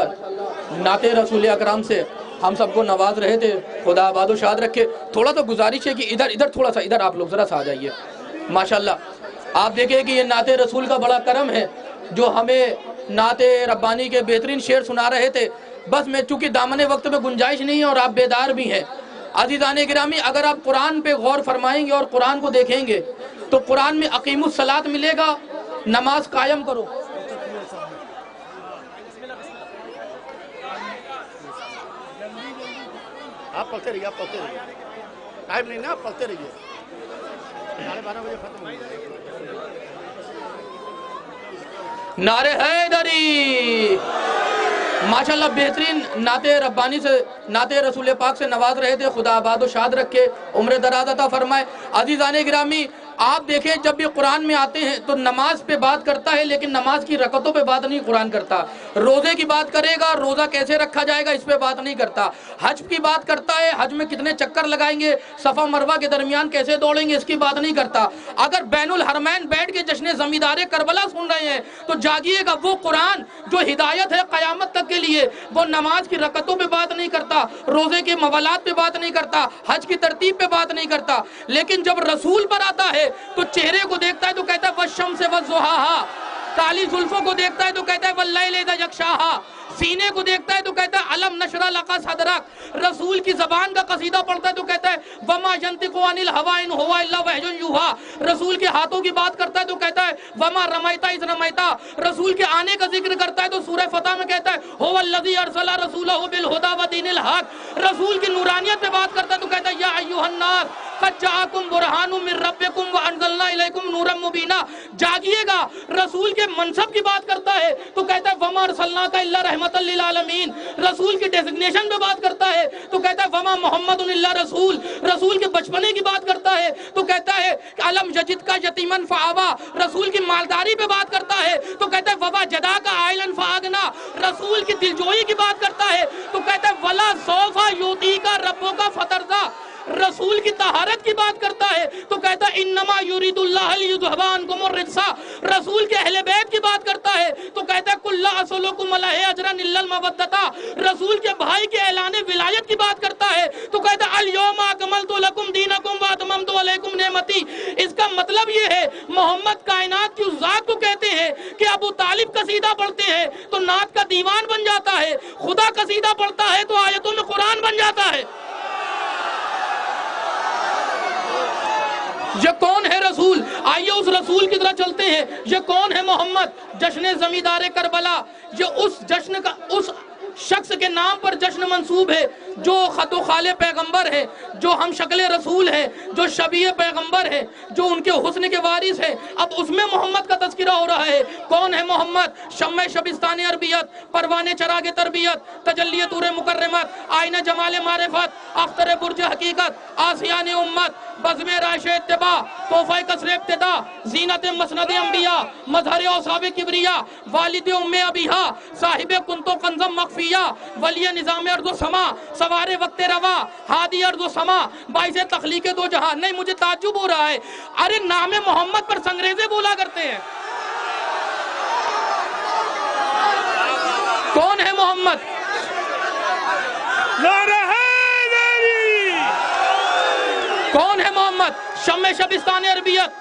نعت رسول اکرام سے ہم سب کو نواز رہے تھے، خدا آباد و شاد رکھے۔ تھوڑا تو گزارش ہے کہ ادھر تھوڑا سا ادھر آپ لوگ ذرا سا آ جائیے۔ ماشاءاللہ آپ دیکھیں کہ یہ نعت رسول کا بڑا کرم ہے جو ہمیں نعت ربانی کے بہترین شعر سنا رہے تھے۔ بس میں چونکہ دامن وقت میں گنجائش نہیں ہے اور آپ بیدار بھی ہیں، عزیزان گرامی، اگر آپ قرآن پہ غور فرمائیں گے اور قرآن کو دیکھیں گے تو قرآن میں اقیم الصلاۃ ملے گا، نماز قائم کرو۔ آپ پڑھتے رہیے، ٹائم نہیں نا، آپ پڑھتے رہیے، 12:30 بجے ختم ہو جائے۔ نعرہ حیدری، ماشاءاللہ بہترین نعت ربانی سے، نعت رسول پاک سے نواز رہے تھے، خدا آباد و شاد رکھے، عمر دراز عطا فرمائے۔ عزیزان گرامی آپ دیکھیں جب بھی قرآن میں آتے ہیں تو نماز پہ بات کرتا ہے لیکن نماز کی رکعتوں پہ بات نہیں قرآن کرتا، روزے کی بات کرے گا، روزہ کیسے رکھا جائے گا اس پہ بات نہیں کرتا، حج کی بات کرتا ہے، حج میں کتنے چکر لگائیں گے، صفا مروہ کے درمیان کیسے دوڑیں گے اس کی بات نہیں کرتا۔ اگر بین الحرمین بیٹھ کے جشن زمیندار کربلا سن رہے ہیں تو جاگیے گا، وہ قرآن جو ہدایت ہے قیامت تک کے لیے، وہ نماز کی رکعتوں پہ بات نہیں کرتا، روزے کے موالات پہ بات نہیں کرتا، حج کی ترتیب پہ بات نہیں کرتا، لیکن جب رسول پر آتا ہے تو چہرے کو دیکھتا ہے تو کہتا ہے وَالشَّمْسِ وَالضُّحَاهَا، کالی زلفوں کو دیکھتا ہے تو کہتا ہے وَاللَّيْلِ إِذَا يَغْشَاهَا، سینے کو دیکھتا ہے تو کہتا ہے أَلَمْ نَشْرَحْ لَكَ صَدْرَكَ، رسول کی زبان کا قصیدہ پڑھتا ہے تو کہتا ہے وَمَا يَنطِقُ عَنِ الْهَوَىٰ إِنْ هُوَ إِلَّا وَحْيٌ يُوحَىٰ، رسول کے ہاتھوں کی بات کرتا ہے تو کہتا ہے وَمَا رَمَيْتَ إِذْ رَمَيْتَ، رسول کے آنے کا ذکر کرتا ہے تو سورہ فتح میں کہتا ہے هُوَ الَّذِي أَرْسَلَ رَسُولَهُ بِالْهُدَىٰ وَدِينِ الْحَقِّ، رسول کی نورانیت پہ بات کرتا ہے تو کہتا ہے یا ایھا الناس قد جاءکم برہان من ربکم وانزلنا الیکم نورا مبینا، جاگیے گا، رسول کے منصب کی بات کرتا ہے تو کہتا ہے وما ارسلناک الا رحمتا للعالمین، رسول کی ڈیزگنیشن پہ بات کرتا ہے تو کہتا ہے وما محمد الا رسول، رسول کے بچپنے کی بات کرتا ہے تو کہتا ہے علم یجدک یتیما فآویٰ، رسول کی مالداری پہ بات کرتا ہے تو کہتا ہے ووجداک عائلا فاغنیٰ، رسول کی دلجوئی کی بات کرتا ہے تو کہتا ہے ولا سوف یعطیک ربک فترضیٰ، رسول کی طہارت کی بات کرتا ہے تو کہتا ہے انما یرید اللہ لیذھب عنکم الرجس، رسول کے اہل بیت کی بات کرتا ہے تو کہتا ہے قل لا اسألکم علیہ اجرا الا المودۃ، رسول کے بھائی کے اعلان ولایت کی بات کرتا ہے تو کہتا ہے الیوم اکملت لکم دینکم واتممت علیکم نعمتی، اس کا مطلب یہ ہے محمد کائنات کی اس ذات کو کہتے ہیں کہ ابو طالب قصیدہ پڑھتے ہیں تو نعت کا دیوان بن جاتا ہے، خدا قصیدہ پڑھتا ہے تو آیت القرآن بن جاتا ہے۔ یہ کون ہے رسول؟ آئیے اس رسول کی طرح چلتے ہیں۔ یہ کون ہے محمد؟ جشن زمیندار کربلا، یہ اس جشن کا اس شخص کے نام پر جشن منسوب ہے جو خط و خال پیغمبر ہے، جو ہم شکل رسول ہے، جو شبیہ پیغمبر ہے، جو ان کے حسن کے وارث ہے۔ اب اس میں محمد کا تذکرہ ہو رہا ہے۔ کون ہے محمد؟ شمع شبستان عربیت، پروانے چراغ تربیت، تجلی طور مکرمت، آئینہ جمال معرفت، اختر برج حقیقت، آسیان امت، بزم رائش اتباع، تحفہ قصر ابتدا، زینت مسند انبیاء، مظہر اوصاف کبریا، والد ام ابیہا، صاحب کنت و کنزم مخفیہ، ولی نظام ارض و سما، سوار وقت روا، ہادی ارض و سما، باعث تخلیق دو جہاں۔ نہیں، مجھے تعجب ہو رہا ہے، ارے نام محمد پر سنگریزے بولا کرتے ہیں۔ کون ہے محمد؟ کون ہے محمد؟ شمع شبستان عربیت،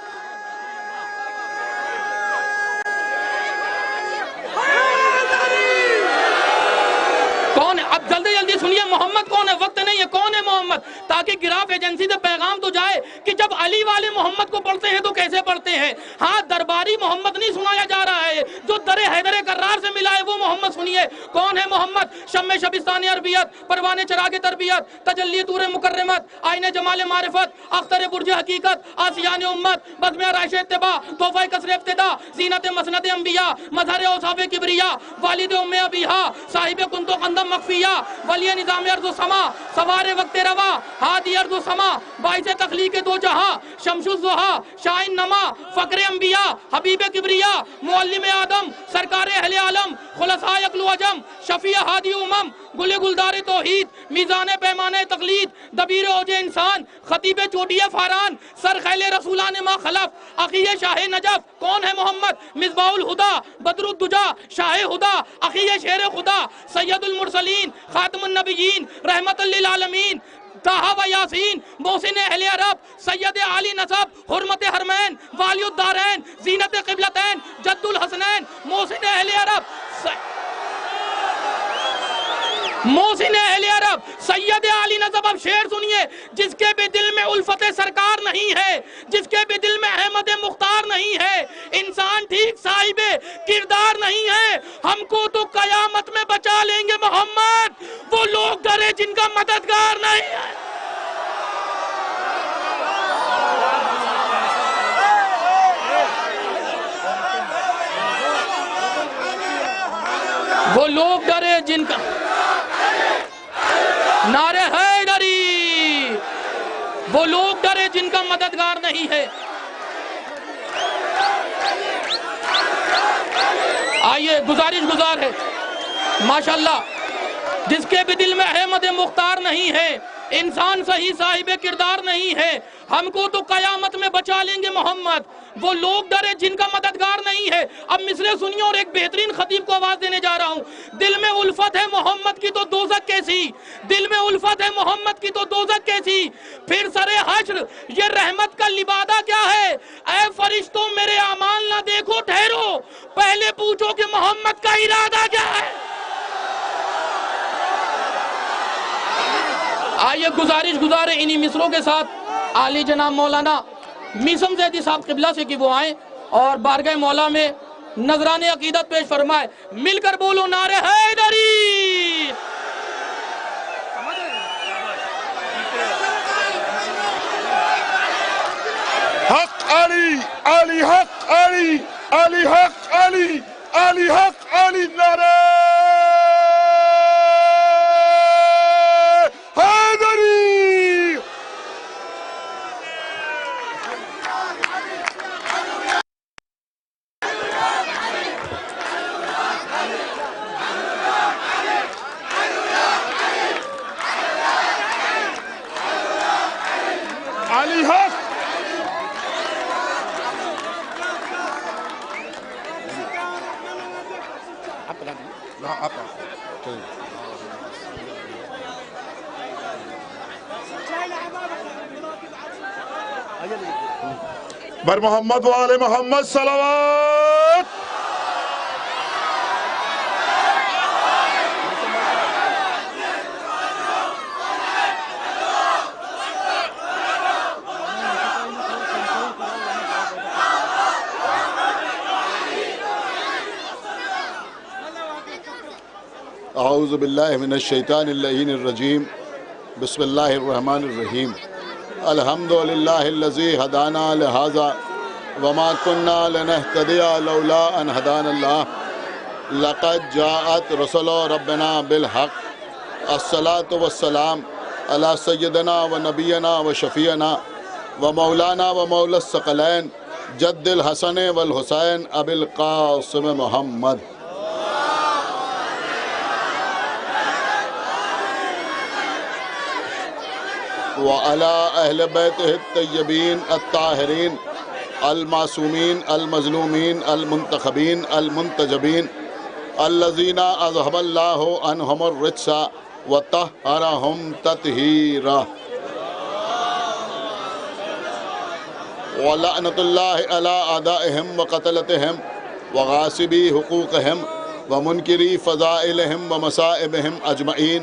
تاکہ گراف ایجنسی سے پیغام تو جائے کہ جب علی والے محمد کو پڑھتے ہیں تو کیسے پڑھتے ہیں. ہاں درباری محمد نہیں سنایا جا رہا ہے, جو در حیدر کرار سے ملا ہے وہ محمد سنیے. کون ہے محمد؟ شم شبستان عربیت, پروان چراغ تربیت, تجلی طور مکرمت, آئین جمال معرفت, اختر برج حقیقت, آسیان امت, بزم آرائش اتباع, تحفہ کسر ابتدا, زینت مسند انبیاء, مظہر اوصاف کبریا, والد ام ابیہا, صاحب کنت و قندم مخفیہ, ولی نظام ارض و سما, سوار وقت روا, ہادی ارض و سما, باعث تخلیق دو جہاں, شمس الضحا, شاہین نما, فقر انبیاء, حبیب کبریا, معلم آدم, سرکار اہل عالم, خلصاء اقل و عجم, شفیع ہادی امم, گل گلدار توحید, میزان پیمانے تقلید, دبیر اوج انسان, خطیب چوٹی فاران, سر خیل رسولان ما خلف, اخی شاہ نجف. کون ہے محمد؟ مصباح الہدا, بدر الدجا, شاہ خدا, اخی شیر خدا, سید المرسلین, خاتم النبیین, رحمت للعالمین, طٰہٰ و یاسین, محسن اہل عرب, سید عالی نسب, حرمت حرمین, والی الدارین, زینت قبلتین, جد الحسنین, محسن اہل عرب, محسن اہل عرب, سید عالی نسب. اب شعر سنیے. جس کے بھی دل میں الفت سرکار نہیں ہے, جس کے بھی دل میں احمد مختار نہیں ہے, انسان ٹھیک صاحب کردار نہیں ہے, ہم کو تو قیامت میں بچا لیں گے محمد, وہ لوگ ڈرے جن کا مددگار نہیں ہے. وہ لوگ ڈرے جن کا نعرہ حیدری, وہ لوگ ڈرے جن کا مددگار نہیں ہے. آئیے گزار ہے ماشاءاللہ. جس کے بھی دل میں احمد مختار نہیں ہے, انسان صحیح صاحب کردار نہیں ہے, ہم کو تو قیامت میں بچا لیں گے محمد, وہ لوگ ڈرے جن کا مددگار نہیں ہے. اب مصرع سنیے اور ایک بہترین خطیب کو آواز دینے جا رہا ہوں. دل میں الفت ہے محمد کی تو دوزخ کیسی, دل میں الفت ہے محمد کی تو دوزخ کیسی, پھر سر حشر یہ رحمت کا لبادہ کیا ہے. اے فرشتوں میرے اعمال نہ دیکھو ٹھہرو, پہلے پوچھو کہ محمد کا ارادہ کیا ہے. آئیے گزارے انہی مصروں کے ساتھ عالی جناب مولانا میثم زیدی صاحب قبلہ سے کہ وہ آئیں اور بارگاہ مولا میں نذران عقیدت پیش فرمائے. مل کر بولو نعرہ حیدری. حق علی, علی حق علی, علی حق علی, علی حق علی, نعرہ حیدری. علی حق. بر محمد و آل محمد صلوات. اعوذ باللہ من الشیطان اللعین الرجیم. بسم اللہ الرحمن الرحیم. الحمدللہ الذی ہدانا لہذا وما كنا لنهتدی لولا ان ہدانا اللہ. لقد جاءت رسل ربنا بالحق. الصلاة والسلام علی سیدنا و نبینا و شفیعنا و مولانا و مولا الثقلین جد الحسن والحسین ابی القاسم محمد. وعلى أهل بيته الطيبين الطاهرين المعصومين المظلومين المنتخبين المنتجبين الذين أذهب الله عنهم الرجس وطهرهم تطهيرا. ولعنة الله على أعدائهم وقتلتهم وغاصبي حقوقهم ومنكري فضائلهم ومصائبهم أجمعين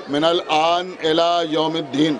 من الآن إلى يوم الدين.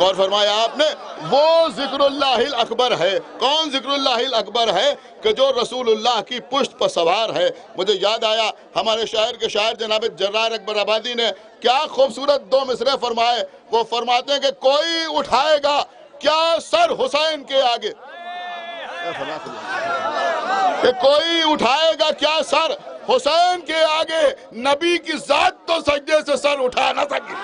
اور فرمایا آپ نے وہ ذکر اللہ اکبر ہے. کون ذکر اللہ اکبر ہے؟ کہ جو رسول اللہ کی پشت پر سوار ہے. مجھے یاد آیا ہمارے شاعر کے شاعر جناب جرار اکبر آبادی نے کیا خوبصورت 2 مصرعے فرمائے. وہ فرماتے ہیں کہ کوئی اٹھائے گا کیا سر حسین کے آگے، کہ کوئی اٹھائے گا کیا سر حسین کے آگے، نبی کی ذات تو سجدے سے سر اٹھا نہ سکی.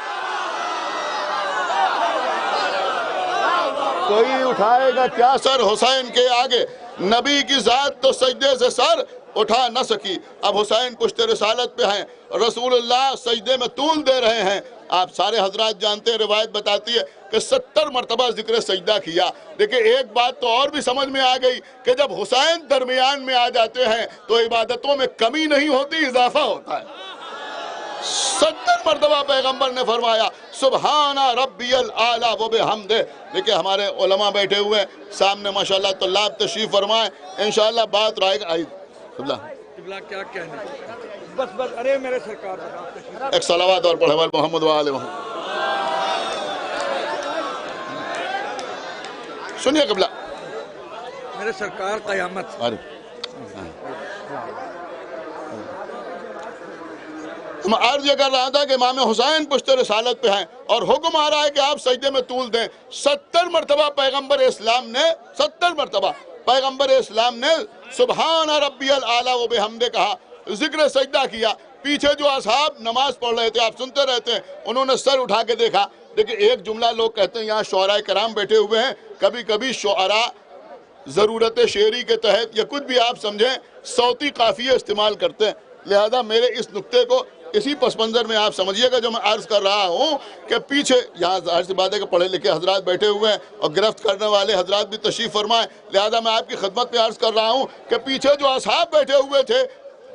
کوئی اٹھائے گا کیا سر حسین کے آگے، نبی کی ذات تو سجدے سے سر اٹھا نہ سکی. اب حسین پشت رسالت پہ ہیں، رسول اللہ سجدے میں طول دے رہے ہیں. آپ سارے حضرات جانتے ہیں، روایت بتاتی ہے کہ 70 مرتبہ ذکر سجدہ کیا. دیکھیں ایک بات تو اور بھی سمجھ میں آ گئی کہ جب حسین درمیان میں آ جاتے ہیں تو عبادتوں میں کمی نہیں ہوتی، اضافہ ہوتا ہے. 70 مرتبہ پیغمبر نے فرمایا سبحان ربی الاعلیٰ و بحمدہ. دیکھیں ہمارے علماء بیٹھے ہوئے سامنے ماشاءاللہ طلاب تشریف فرمائیں، انشاءاللہ بات رائے گا. کیا کہنے بس ارے میرے سرکار ایک صلوات اور پڑھے وال محمد و آل محمد. سنیے قبلہ میرے سرکار قیامت. میں عرض یہ کر رہا تھا کہ امام حسین پشت رسالت پہ ہیں اور حکم آ رہا ہے کہ آپ سجدے میں طول دیں. 70 مرتبہ پیغمبر اسلام نے 70 مرتبہ پیغمبر اسلام نے سبحان ربی الاعلیٰ و بحمدہ کہا، ذکر سجدہ کیا. پیچھے جو اصحاب نماز پڑھ رہے تھے، آپ سنتے رہتے ہیں، انہوں نے سر اٹھا کے دیکھا. دیکھیں ایک جملہ لوگ کہتے ہیں، یہاں شعراء کرام بیٹھے ہوئے ہیں، کبھی کبھی شعراء ضرورت شعری کے تحت یا کچھ بھی آپ سمجھیں صوتی قافیے استعمال کرتے ہیں. لہذا میرے اس نقطے کو اسی پس منظر میں آپ سمجھیے گا جو میں عرض کر رہا ہوں کہ پیچھے یہاں ظاہر سی بات ہے کہ پڑھے لکھے حضرات بیٹھے ہوئے ہیں اور گرفت کرنے والے حضرات بھی تشریف فرمائیں. لہذا میں آپ کی خدمت میں عرض کر رہا ہوں کہ پیچھے جو اصحاب بیٹھے ہوئے تھے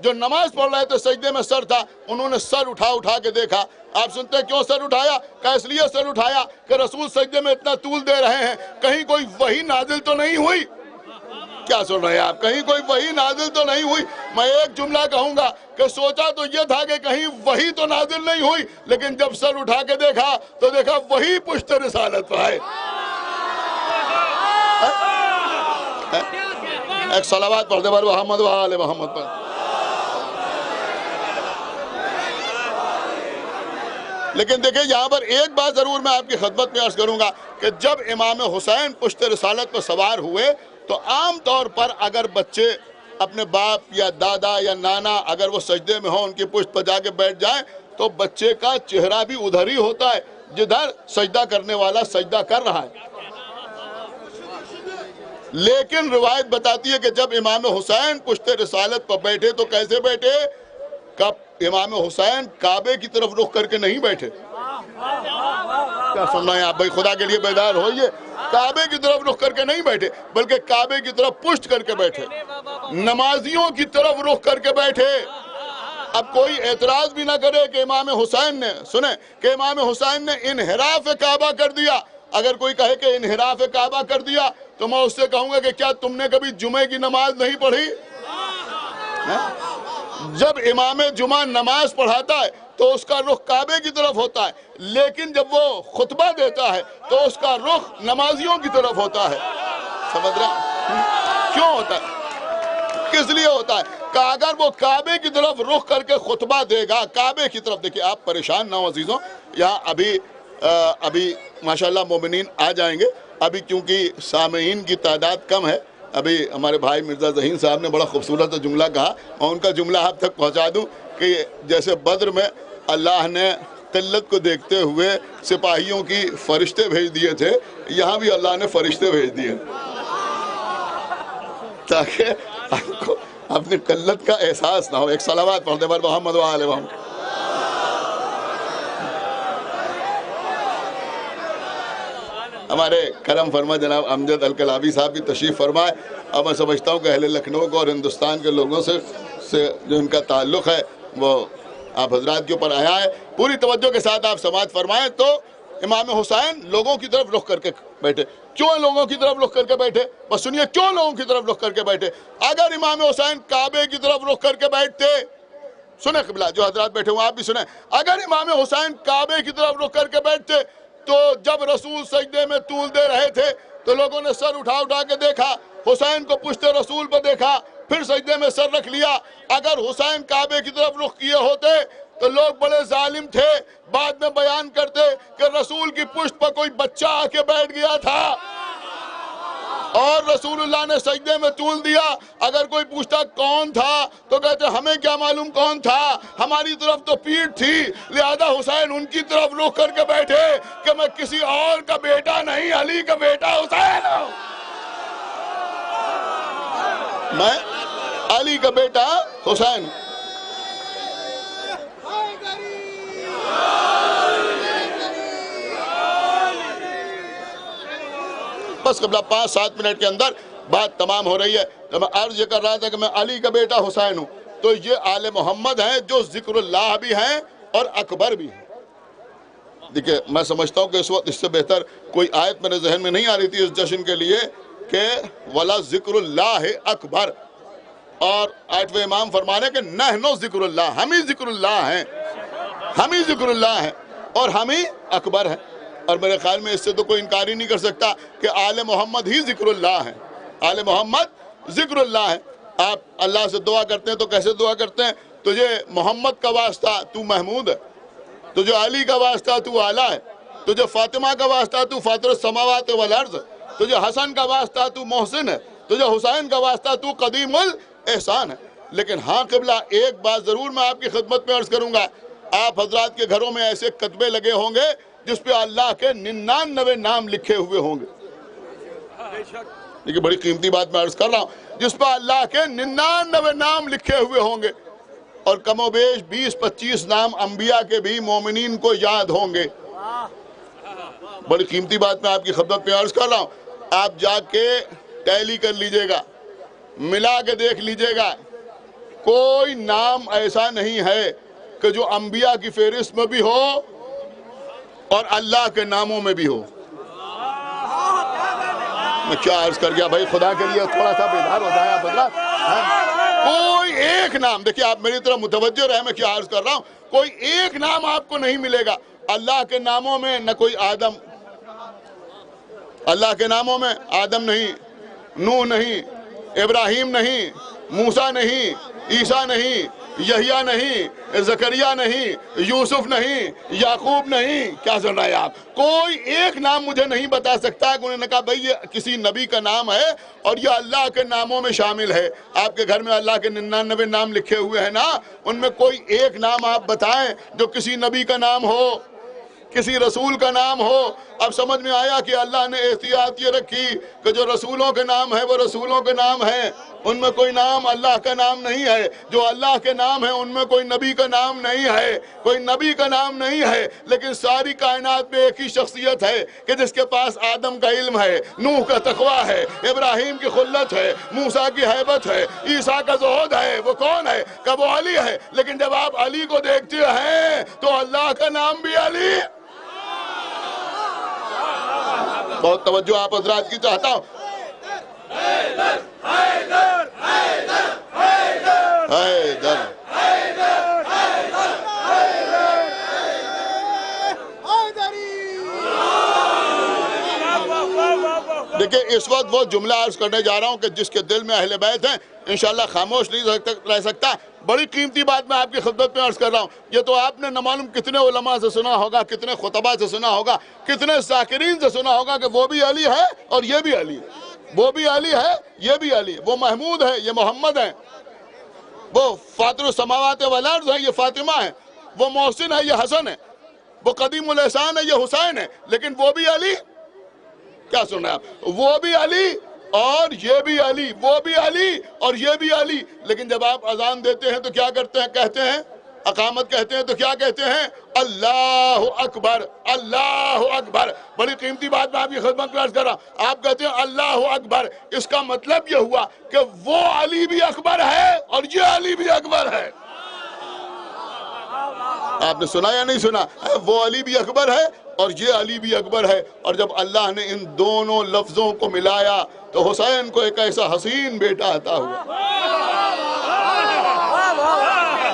جو نماز پڑھ رہے تھے، سجدے میں سر تھا، انہوں نے سر اٹھا کے دیکھا. آپ سنتے ہیں کیوں سر اٹھایا؟ کہ اس لیے سر اٹھایا کہ رسول سجدے میں اتنا طول دے رہے ہیں، کہیں کوئی وحی نازل تو نہیں ہوئی. کیا سن رہے ہیں آپ؟ کہیں کوئی وحی نازل تو نہیں ہوئی. میں ایک جملہ کہوں گا کہ سوچا تو یہ تھا کہ کہیں وحی تو نازل نہیں ہوئی، لیکن جب سر اٹھا کے دیکھا تو دیکھا وحی پشت رسالت پر ہے. ایک صلوات پڑھ دے بر محمد و آل محمد پر. لیکن دیکھیں یہاں پر ایک بات ضرور میں آپ کی خدمت میں عرض کروں گا کہ جب امام حسین پشت رسالت پر سوار ہوئے تو عام طور پر اگر بچے اپنے باپ یا دادا یا نانا اگر وہ سجدے میں ہوں، ان کی پشت پر جا کے بیٹھ جائیں تو بچے کا چہرہ بھی ادھر ہی ہوتا ہے جدھر سجدہ کرنے والا سجدہ کر رہا ہے. لیکن روایت بتاتی ہے کہ جب امام حسین پشت رسالت پر بیٹھے تو کیسے بیٹھے؟ امام حسین کعبے کی طرف رخ کر کے نہیں بیٹھے. کیا سننا ہے آپ بھائی؟ خدا کے لیے بیدار ہوئیے. کعبے کی طرف رخ کر کے نہیں بیٹھے بلکہ کعبے کی طرف پشت کر کے بیٹھے، نمازیوں کی طرف رخ کر کے بیٹھے. اب کوئی اعتراض بھی نہ کرے کہ امام حسین نے سنیں کہ امام حسین نے انحراف کعبہ کر دیا. اگر کوئی کہے کہ انحراف کعبہ کر دیا تو میں اس سے کہوں گا کہ کیا تم نے کبھی جمعے کی نماز نہیں پڑھی؟ جب امام جمعہ نماز پڑھاتا ہے تو اس کا رخ کعبے کی طرف ہوتا ہے، لیکن جب وہ خطبہ دیتا ہے تو اس کا رخ نمازیوں کی طرف ہوتا ہے. سمجھ رہے کیوں ہوتا ہے؟ کس لیے ہوتا ہے؟ کہ اگر وہ کعبے کی طرف رخ کر کے خطبہ دے گا، کعبے کی طرف، دیکھیں آپ پریشان نہ ہو عزیزوں، یہاں ابھی ماشاءاللہ مومنین آ جائیں گے. ابھی کیونکہ سامعین کی تعداد کم ہے، ابھی ہمارے بھائی مرزا ذہین صاحب نے بڑا خوبصورت جملہ کہا، میں ان کا جملہ آپ تک پہنچا دوں کہ جیسے بدر میں اللہ نے قلت کو دیکھتے ہوئے سپاہیوں کی فرشتے بھیج دیے تھے، یہاں بھی اللہ نے فرشتے بھیج دیے تاکہ آپ کو اپنی قلت کا احساس نہ ہو. ایک صلوات پڑھ دے بر محمد و آل محمد. ہمارے کرم فرما جناب امجد الکلابی صاحب کی تشریف فرمائے. اب میں سمجھتا ہوں کہ اہل لکھنؤ کو اور ہندوستان کے لوگوں سے جو ان کا تعلق ہے وہ آپ حضرات کے اوپر آیا ہے. پوری توجہ کے ساتھ آپ سماعت فرمائیں. تو امام حسین لوگوں کی طرف رخ کر کے بیٹھے. کیوں لوگوں کی طرف رخ کر کے بیٹھے؟ بس سنیے کیوں لوگوں کی طرف رخ کر کے بیٹھے. اگر امام حسین کعبے کی طرف رخ کر کے بیٹھتے، سنیں قبلہ جو حضرات بیٹھے ہوئے آپ بھی سنیں، اگر امام حسین کعبے کی طرف رخ کر کے بیٹھتے تو جب رسول سجدے میں طول دے رہے تھے تو لوگوں نے سر اٹھا اٹھا کے دیکھا، حسین کو پشت رسول پر دیکھا، پھر سجدے میں سر رکھ لیا۔ اگر حسین کعبے کی طرف رخ کیے ہوتے تو لوگ بڑے ظالم تھے، بعد میں بیان کرتے کہ رسول کی پشت پر کوئی بچہ آ کے بیٹھ گیا تھا اور رسول اللہ نے سجدے میں طول دیا۔ اگر کوئی پوچھتا کون تھا تو کہتے ہمیں کیا معلوم کون تھا، ہماری طرف تو پیٹھ تھی، لہذا حسین ان کی طرف رخ کر کے بیٹھے کہ میں کسی اور کا بیٹا نہیں، علی کا بیٹا حسین ہوں، میں علی کا بیٹا حسین ہوں۔ بس قبلہ 5-7 منٹ کے اندر بات تمام ہو رہی ہے۔ تو میں عرض یہ کر رہا تھا کہ میں علی کا بیٹا حسین ہوں، تو یہ آل محمد ہیں جو ذکر اللہ بھی ہیں اور اکبر بھی ہیں۔ دیکھیں میں سمجھتا ہوں کہ اس وقت اس سے بہتر کوئی آیت میرے ذہن میں نہیں آ رہی تھی اس جشن کے لیے کہ وَلَا ذِكْرُ اللَّهِ اکبر، اور آیت و امام فرمانے کہ نحنو ذکر اللہ، ہم ہی ذکر اللہ ہیں، ہم ہی ذکر اللہ ہیں اور ہم ہی اکبر ہیں۔ اور میرے خیال میں اس سے تو کوئی انکار ہی نہیں کر سکتا کہ آل محمد ہی ذکر اللہ ہیں، آل محمد ذکر اللہ ہیں۔ آپ اللہ سے دعا کرتے ہیں تو کیسے دعا کرتے ہیں؟ تجھے محمد کا واسطہ تو محمود ہے، تجھے علی کا واسطہ تو اعلیٰ ہے، تجھے فاطمہ کا واسطہ تو فاطر السماوات والارض ہے، تجھے حسن کا واسطہ تو محسن ہے، تجھے حسین کا واسطہ تو قدیم الاحسان ہے۔ لیکن ہاں قبلہ ایک بات ضرور میں آپ کی خدمت میں عرض کروں گا، آپ حضرات کے گھروں میں ایسے کتبے لگے ہوں گے جس پہ اللہ کے 99 نام لکھے ہوئے ہوں گے۔ لیکن بڑی قیمتی بات میں عرض کر رہا ہوں، جس پہ اللہ کے 99 نام لکھے ہوئے ہوں گے، اور کم و بیش 20-25 نام انبیاء کے بھی مومنین کو یاد ہوں گے۔ بڑی قیمتی بات میں آپ کی خدمت میں عرض کر رہا ہوں، آپ جا کے ٹیلی کر لیجئے گا، ملا کے دیکھ لیجئے گا، کوئی نام ایسا نہیں ہے کہ جو انبیاء کی فہرست میں بھی ہو اور اللہ کے ناموں میں بھی ہو۔ میں کیا عرض کر گیا بھائی، خدا کے لیے تھوڑا سا بیدار ہو جائے آپ حضرات۔ کوئی ایک نام، دیکھیں آپ میری طرف متوجہ رہے، میں کیا عرض کر رہا ہوں، کوئی ایک نام آپ کو نہیں ملے گا اللہ کے ناموں میں۔ نہ کوئی آدم، اللہ کے ناموں میں آدم نہیں، نوح نہیں، ابراہیم نہیں، موسیٰ نہیں، عیسیٰ نہیں، یحییٰ نہیں، زکریا نہیں، یوسف نہیں، یعقوب نہیں۔ کیا سن رہے ہیں آپ؟ کوئی ایک نام مجھے نہیں بتا سکتا کہ انہوں نے کہا بھئی یہ کسی نبی کا نام ہے اور یہ اللہ کے ناموں میں شامل ہے۔ آپ کے گھر میں اللہ کے 99 نام لکھے ہوئے ہیں نا، ان میں کوئی ایک نام آپ بتائیں جو کسی نبی کا نام ہو، کسی رسول کا نام ہو۔ اب سمجھ میں آیا کہ اللہ نے احتیاط یہ رکھی کہ جو رسولوں کے نام ہیں وہ رسولوں کے نام ہیں، ان میں کوئی نام اللہ کا نام نہیں ہے۔ جو اللہ کے نام ہیں ان میں کوئی نبی کا نام نہیں ہے، کوئی نبی کا نام نہیں ہے۔ لیکن ساری کائنات میں ایک ہی شخصیت ہے کہ جس کے پاس آدم کا علم ہے، نوح کا تقویٰ ہے، ابراہیم کی خلت ہے، موسیٰ کی ہیبت ہے، عیسیٰ کا زہد ہے۔ وہ کون ہے؟ کہ وہ علی ہے۔ لیکن جب آپ علی کو دیکھتے ہیں تو اللہ کا نام بھی علی۔ بہت توجہ آپ حضرات کی چاہتا ہوں۔ حیدر حیدر حیدر حیدر حیدر دیکھیں اس وقت وہ جملہ عرض کرنے جا رہا ہوں کہ جس کے دل میں اہل بیت ہیں انشاءاللہ خاموش نہیں رہ سکتا۔ بڑی قیمتی بات میں آپ کی خدمت میں عرض کر رہا ہوں۔ یہ تو آپ نے نہ معلوم کتنے علماء سے سنا ہوگا، کتنے خطبہ سے سنا ہوگا، کتنے ذاکرین سے سنا ہوگا کہ وہ بھی علی ہے اور یہ بھی علی ہے، وہ بھی علی ہے یہ بھی علی ہے، وہ محمود ہے یہ محمد ہے، وہ فاطر السماوات والارض ہے یہ فاطمہ ہے، وہ محسن ہے یہ حسن ہے، وہ قدیم الاحسان ہے یہ حسین ہے۔ لیکن وہ بھی علی، کیا سن رہے ہیں آپ؟ وہ بھی علی اور یہ بھی علی، وہ بھی علی اور یہ بھی علی۔ لیکن جب آپ اذان دیتے ہیں تو کیا کرتے ہیں؟ کہتے ہیں اقامت کہتے ہیں تو کیا کہتے ہیں؟ اللہ اکبر، اللہ اکبر۔ بڑی قیمتی بات میں آپ کی خدمت میں عرض کر رہا ہوں، آپ کہتے ہیں اللہ اکبر، اس کا مطلب یہ ہوا کہ وہ علی بھی اکبر ہے اور یہ علی بھی اکبر ہے۔ آپ نے سنا یا نہیں سنا؟ وہ علی بھی اکبر ہے اور یہ علی بھی اکبر ہے۔ اور جب اللہ نے ان دونوں لفظوں کو ملایا تو حسین کو ایک ایسا حسین بیٹا عطا ہوا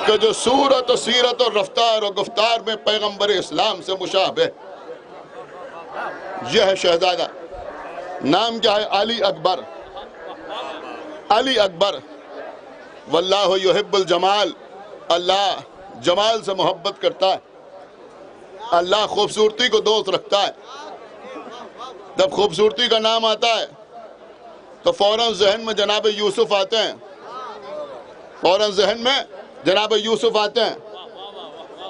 کہ جو صورت و سیرت اور رفتار و گفتار میں پیغمبر اسلام سے مشابہ۔ یہ ہے شہزادہ، نام کیا ہے؟ علی اکبر۔ علی اکبر، واللہ یحب الجمال، اللہ جمال سے محبت کرتا ہے، اللہ خوبصورتی کو دوست رکھتا ہے۔ جب خوبصورتی کا نام آتا ہے تو فوراً ذہن میں جناب یوسف آتے ہیں، فوراً ذہن میں جناب یوسف آتے ہیں۔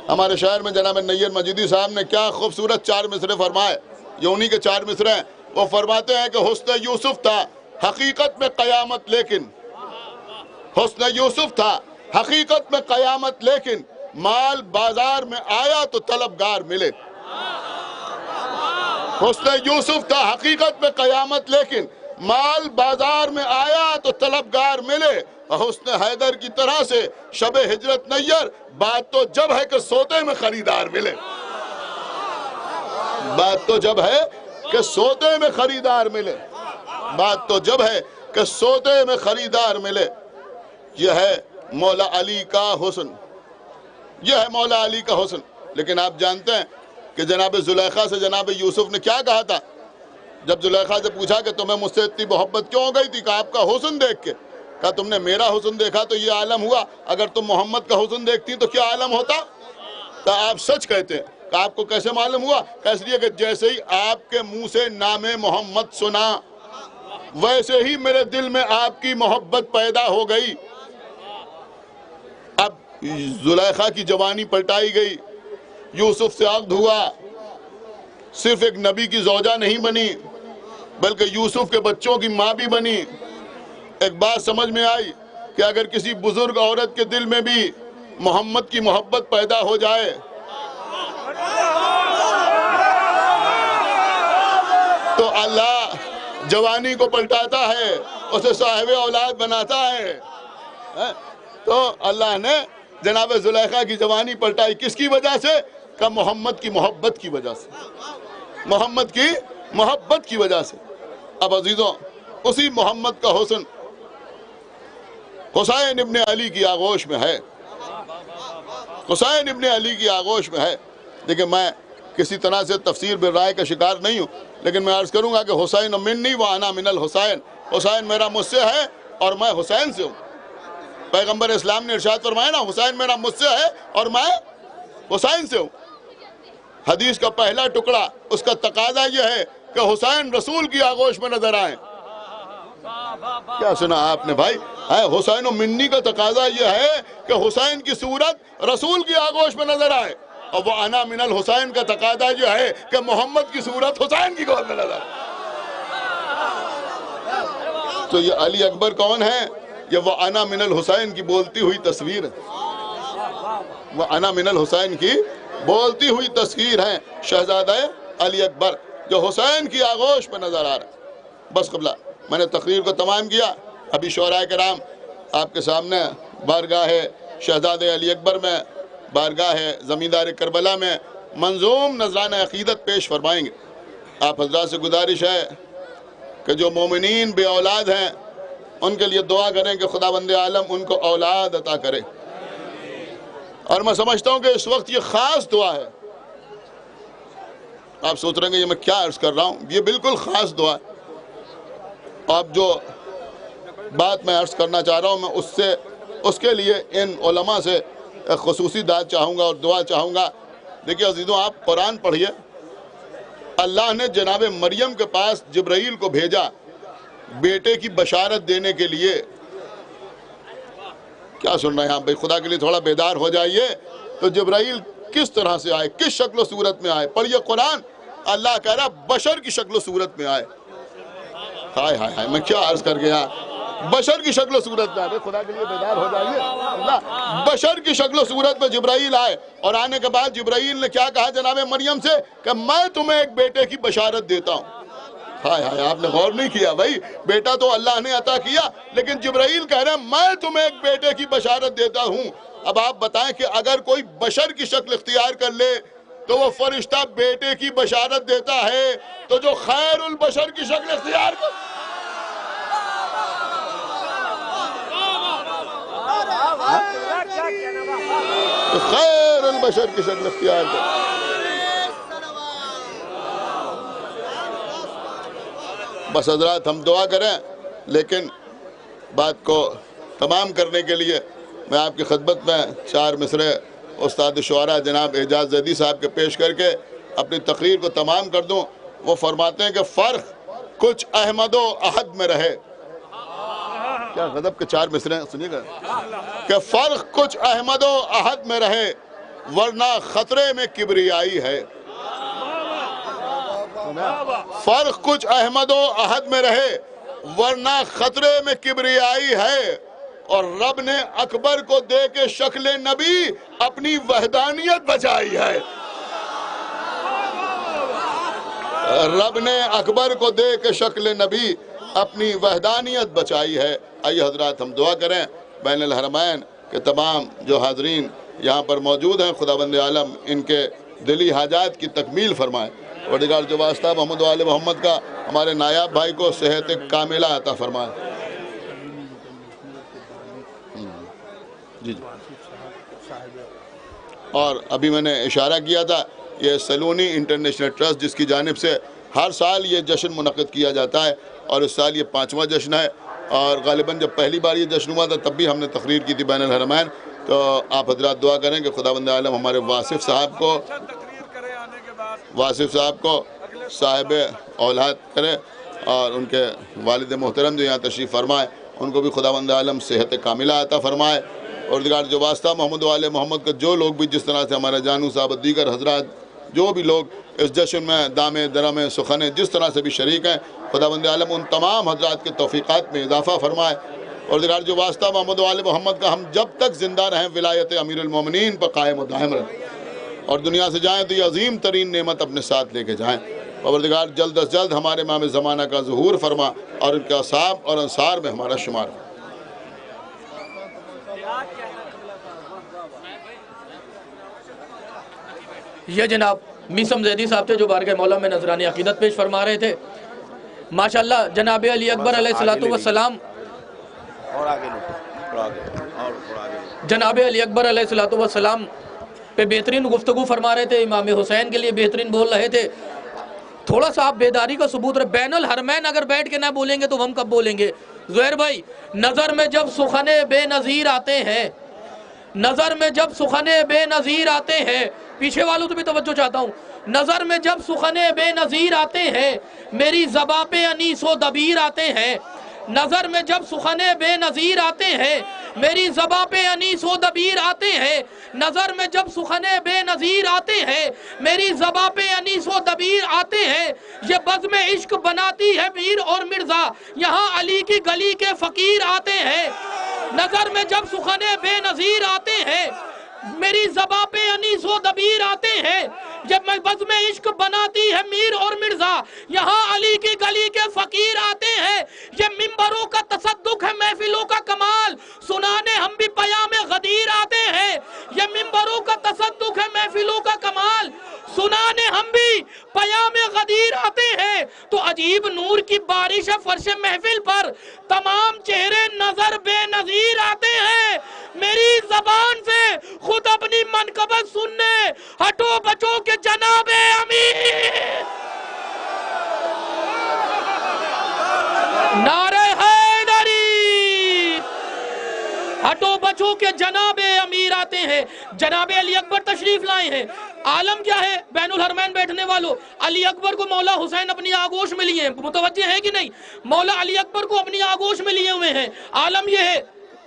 ہمارے شہر میں جناب نیر مجیدی صاحب نے کیا خوبصورت 4 مصرے فرمائے، یہ انہی کے 4 مصرے ہیں۔ وہ فرماتے ہیں کہ حسن یوسف تھا حقیقت میں قیامت، لیکن حسن یوسف تھا حقیقت میں قیامت، لیکن مال بازار میں آیا تو طلبگار ملے۔ حسن یوسف تھا حقیقت میں قیامت، لیکن مال بازار میں آیا تو طلبگار ملے۔ حسن حیدر کی طرح سے شب ہجرت نیر، بات تو جب ہے کہ سوتے میں خریدار ملے۔ بات تو جب ہے کہ سوتے میں خریدار ملے، بات تو جب ہے کہ سوتے میں خریدار ملے۔ یہ ہے مولا علی کا حسن، یہ ہے مولا علی کا حسن۔ لیکن آپ جانتے ہیں کہ جناب زلیخا سے جناب یوسف نے کیا کہا تھا؟ جب زلیخا سے پوچھا کہ تمہیں مجھ سے اتنی محبت کیوں ہو گئی تھی؟ کہا آپ کا حسن دیکھ کے۔ کہا تم نے میرا حسن دیکھا تو یہ عالم ہوا، اگر تم محمد کا حسن دیکھتی تو کیا عالم ہوتا؟ کہا آپ سچ کہتے ہیں۔ کہا آپ کو کیسے معلوم ہوا؟ کہا اس لیے کہ جیسے ہی آپ کے منہ سے نام محمد سنا، ویسے ہی میرے دل میں آپ کی محبت پیدا ہو گئی۔ اب زلیخا کی جوانی پلٹائی گئی، یوسف سے عقد ہوا، صرف ایک نبی کی زوجہ نہیں بنی بلکہ یوسف کے بچوں کی ماں بھی بنی۔ ایک بات سمجھ میں آئی کہ اگر کسی بزرگ عورت کے دل میں بھی محمد کی محبت پیدا ہو جائے تو اللہ جوانی کو پلٹاتا ہے، اسے صاحب اولاد بناتا ہے۔ تو اللہ نے جناب زلیخا کی جوانی پلٹائی، کس کی وجہ سے؟ کہ محمد کی محبت کی وجہ سے، محمد کی محبت کی وجہ سے۔ اب عزیزوں، اسی محمد کا حسن حسین ابن علی کی آغوش میں ہے، حسین ابن علی کی آغوش میں ہے۔ دیکھیں میں کسی طرح سے تفسیر بالرائے کا شکار نہیں ہوں، لیکن میں عرض کروں گا کہ حسین منی و انا من الحسین، حسین میرا مجھ سے ہے اور میں حسین سے ہوں۔ پیغمبر اسلام نے ارشاد فرمایا نا، حسین میرا مجھ سے ہے اور میں حسین سے ہوں۔ حدیث کا پہلا ٹکڑا اس کا تقاضا یہ ہے کہ حسین رسول کی آغوش میں نظر آئیں۔ کیا سنا آپ نے بھائی؟ حسین و منی کا تقاضا یہ ہے کہ حسین کی صورت رسول کی آغوش میں نظر آئے، اور وہ انا من الحسین کا تقاضا یہ ہے کہ محمد کی صورت حسین کی گود میں نظر آئے۔ تو یہ علی اکبر کون ہے؟ یہ وہ انا من الحسین کی بولتی ہوئی تصویر ہے، وہ انا من الحسین کی بولتی ہوئی تصویر ہے، شہزادہ علی اکبر جو حسین کی آغوش میں نظر آ رہا ہے۔ بس قبلہ میں نے تقریر کو تمام کیا، ابھی شعراء کرام آپ کے سامنے بارگاہ شہزادہ علی اکبر میں، بارگاہ زمیندار کربلا میں منظوم نذرانہ عقیدت پیش فرمائیں گے۔ آپ حضرات سے گزارش ہے کہ جو مومنین بے اولاد ہیں ان کے لیے دعا کریں کہ خداوند عالم ان کو اولاد عطا کرے، اور میں سمجھتا ہوں کہ اس وقت یہ خاص دعا ہے۔ آپ سوچ رہے ہیں کہ یہ میں کیا عرض کر رہا ہوں، یہ بالکل خاص دعا ہے۔ آپ جو بات میں عرض کرنا چاہ رہا ہوں، میں اس کے لیے ان علماء سے خصوصی دعا چاہوں گا اور دعا چاہوں گا۔ دیکھیں عزیزوں، آپ قرآن پڑھیے، اللہ نے جناب مریم کے پاس جبرائیل کو بھیجا بیٹے کی بشارت دینے کے لیے۔ کیا سن رہے ہیں آپ بھائی؟ خدا کے لیے تھوڑا بیدار ہو جائیے۔ تو جبرائیل کس طرح سے آئے، کس شکل و صورت میں آئے؟ پڑھیے قرآن، اللہ کہہ رہا بشر کی شکل و صورت میں آئے۔ ہائے ہائے ہائے، میں کیا عرض کر گیا؟ بشر کی شکل و صورت میں آئے، خدا کے لیے بیدار ہو جائیے۔ اللہ بشر کی شکل و صورت میں جبرائیل آئے، اور آنے کے بعد جبرائیل نے کیا کہا جناب مریم سے کہ میں تمہیں ایک بیٹے کی بشارت دیتا ہوں۔ ہائے ہائے، آپ نے غور نہیں کیا بھائی، بیٹا تو اللہ نے عطا کیا، لیکن جبرائیل کہہ رہے ہیں میں تمہیں ایک بیٹے کی بشارت دیتا ہوں۔ اب آپ بتائیں کہ اگر کوئی بشر کی شکل اختیار کر لے تو وہ فرشتہ بیٹے کی بشارت دیتا ہے، تو جو خیر البشر کی شکل اختیار کر خیر البشر کی شکل اختیار کر بس حضرات ہم دعا کریں، لیکن بات کو تمام کرنے کے لیے میں آپ کی خدمت میں 4 مصرے استاد شعراء جناب اعجاز زیدی صاحب کے پیش کر کے اپنی تقریر کو تمام کر دوں۔ وہ فرماتے ہیں کہ فرق کچھ احمد و احد میں رہے، کیا غضب کے 4 مصرے ہیں، سنیے گا، کہ فرق کچھ احمد و احد میں رہے ورنہ خطرے میں کبریائی ہے۔ فرق کچھ احمد و احد میں رہے ورنہ خطرے میں کبریائی ہے، اور رب نے اکبر کو دے کے شکل نبی اپنی وحدانیت بچائی ہے۔ رب نے اکبر کو دے کے شکل نبی اپنی وحدانیت بچائی ہے۔ آئیے حضرات ہم دعا کریں بین الحرمین کہ تمام جو حاضرین یہاں پر موجود ہیں خداوند عالم ان کے دلی حاجات کی تکمیل فرمائے۔ پروردگار جو واسطہ محمد و آل محمد کا ہمارے نایاب بھائی کو صحت کاملہ عطا فرمائے۔ جی اور ابھی میں نے اشارہ کیا تھا، یہ سلونی انٹرنیشنل ٹرسٹ جس کی جانب سے ہر سال یہ جشن منعقد کیا جاتا ہے، اور اس سال یہ 5واں جشن ہے، اور غالباً جب پہلی بار یہ جشن ہوا تھا تب بھی ہم نے تقریر کی تھی بین الحرمین۔ تو آپ حضرات دعا کریں کہ خداوند عالم ہمارے واصف صاحب کو صاحب اولاد کرے، اور ان کے والد محترم جو یہاں تشریف فرمائے ان کو بھی خداوند عالم صحت کاملہ عطا فرمائے۔ اور دیگر جو واسطہ محمد و آل محمد کا جو لوگ بھی جس طرح سے ہمارے جانو صاحب دیگر حضرات جو بھی لوگ اس جشن میں دامے درمے سخنے جس طرح سے بھی شریک ہیں، خداوند عالم ان تمام حضرات کے توفیقات میں اضافہ فرمائے۔ اور دیگر جو واسطہ محمد و آل محمد کا ہم جب تک زندہ رہیں ولایت امیر المومنین پر قائم و دائم رہیں، اور دنیا سے جائیں تو یہ عظیم ترین نعمت اپنے ساتھ لے کے جائیں۔ پروردگار جلد از جلد ہمارے امام زمانہ کا ظہور فرما، اور ان کے اصحاب اور انصار میں ہمارا شمار فرما۔ یہ جناب میسم زیدی صاحب تھے جو بارگاہ مولا میں نذرانی عقیدت پیش فرما رہے تھے۔ ماشاءاللہ جناب علی اکبر علیہ السلام جناب علی اکبر علیہ السلام پہ بہترین گفتگو فرما رہے تھے، امام حسین کے لیے بہترین بول رہے تھے۔ تھوڑا سا آپ بیداری کا ثبوت رہے، بین الحرمین اگر بیٹھ کے نہ بولیں گے تو ہم کب بولیں گے؟ زہیر بھائی، نظر میں جب سخن بے نظیر آتے ہیں، نظر میں جب سخن بے نظیر آتے ہیں، پیچھے والوں تو بھی توجہ چاہتا ہوں، نظر میں جب سخن بے نظیر آتے ہیں میری زباں پہ انیس و دبیر آتے ہیں، نظر میں جب سخن بے نظیر آتے ہیں میری زباں پہ انیس و دبیر آتے ہیں، نظر میں جب سخن بے نظیر آتے ہیں میری زباں پہ انیس و دبیر آتے ہیں، یہ بزم عشق بناتی ہے میر اور مرزا، یہاں علی کی گلی کے فقیر آتے ہیں، نظر میں جب سخن بے نظیر آتے ہیں میری زباں پہ انیس و دبیر آتے ہیں، جب میں بزم عشق بناتی ہے میر اور مرزا، یہاں علی کی گلی کے فقیر آتے ہیں، یہ منبروں کا تصدق ہے محفلوں کا کمال، سنانے ہم بھی پیام غدیر آتے ہیں، یہ منبروں کا تصدق ہے محفلوں کا کمال، سنانے ہم بھی پیام غدیر آتے ہیں، تو عجیب نور کی بارش ہے فرش محفل پر، تمام چہرے نظر بے نظیر آتے ہیں، میری زبان سے خود اپنی منقبت سننے ہٹو بچو کے جناب امیر، نعرہ حیدری، ہٹو بچو کے جناب امیر آتے ہیں، جناب علی اکبر تشریف لائے ہیں۔ عالم کیا ہے بین الحرمین بیٹھنے والوں؟ علی اکبر کو مولا حسین اپنی آغوش میں لیے ہیں، متوجہ ہیں کہ نہیں؟ مولا علی اکبر کو اپنی آغوش میں لیے ہوئے ہیں۔ عالم یہ ہے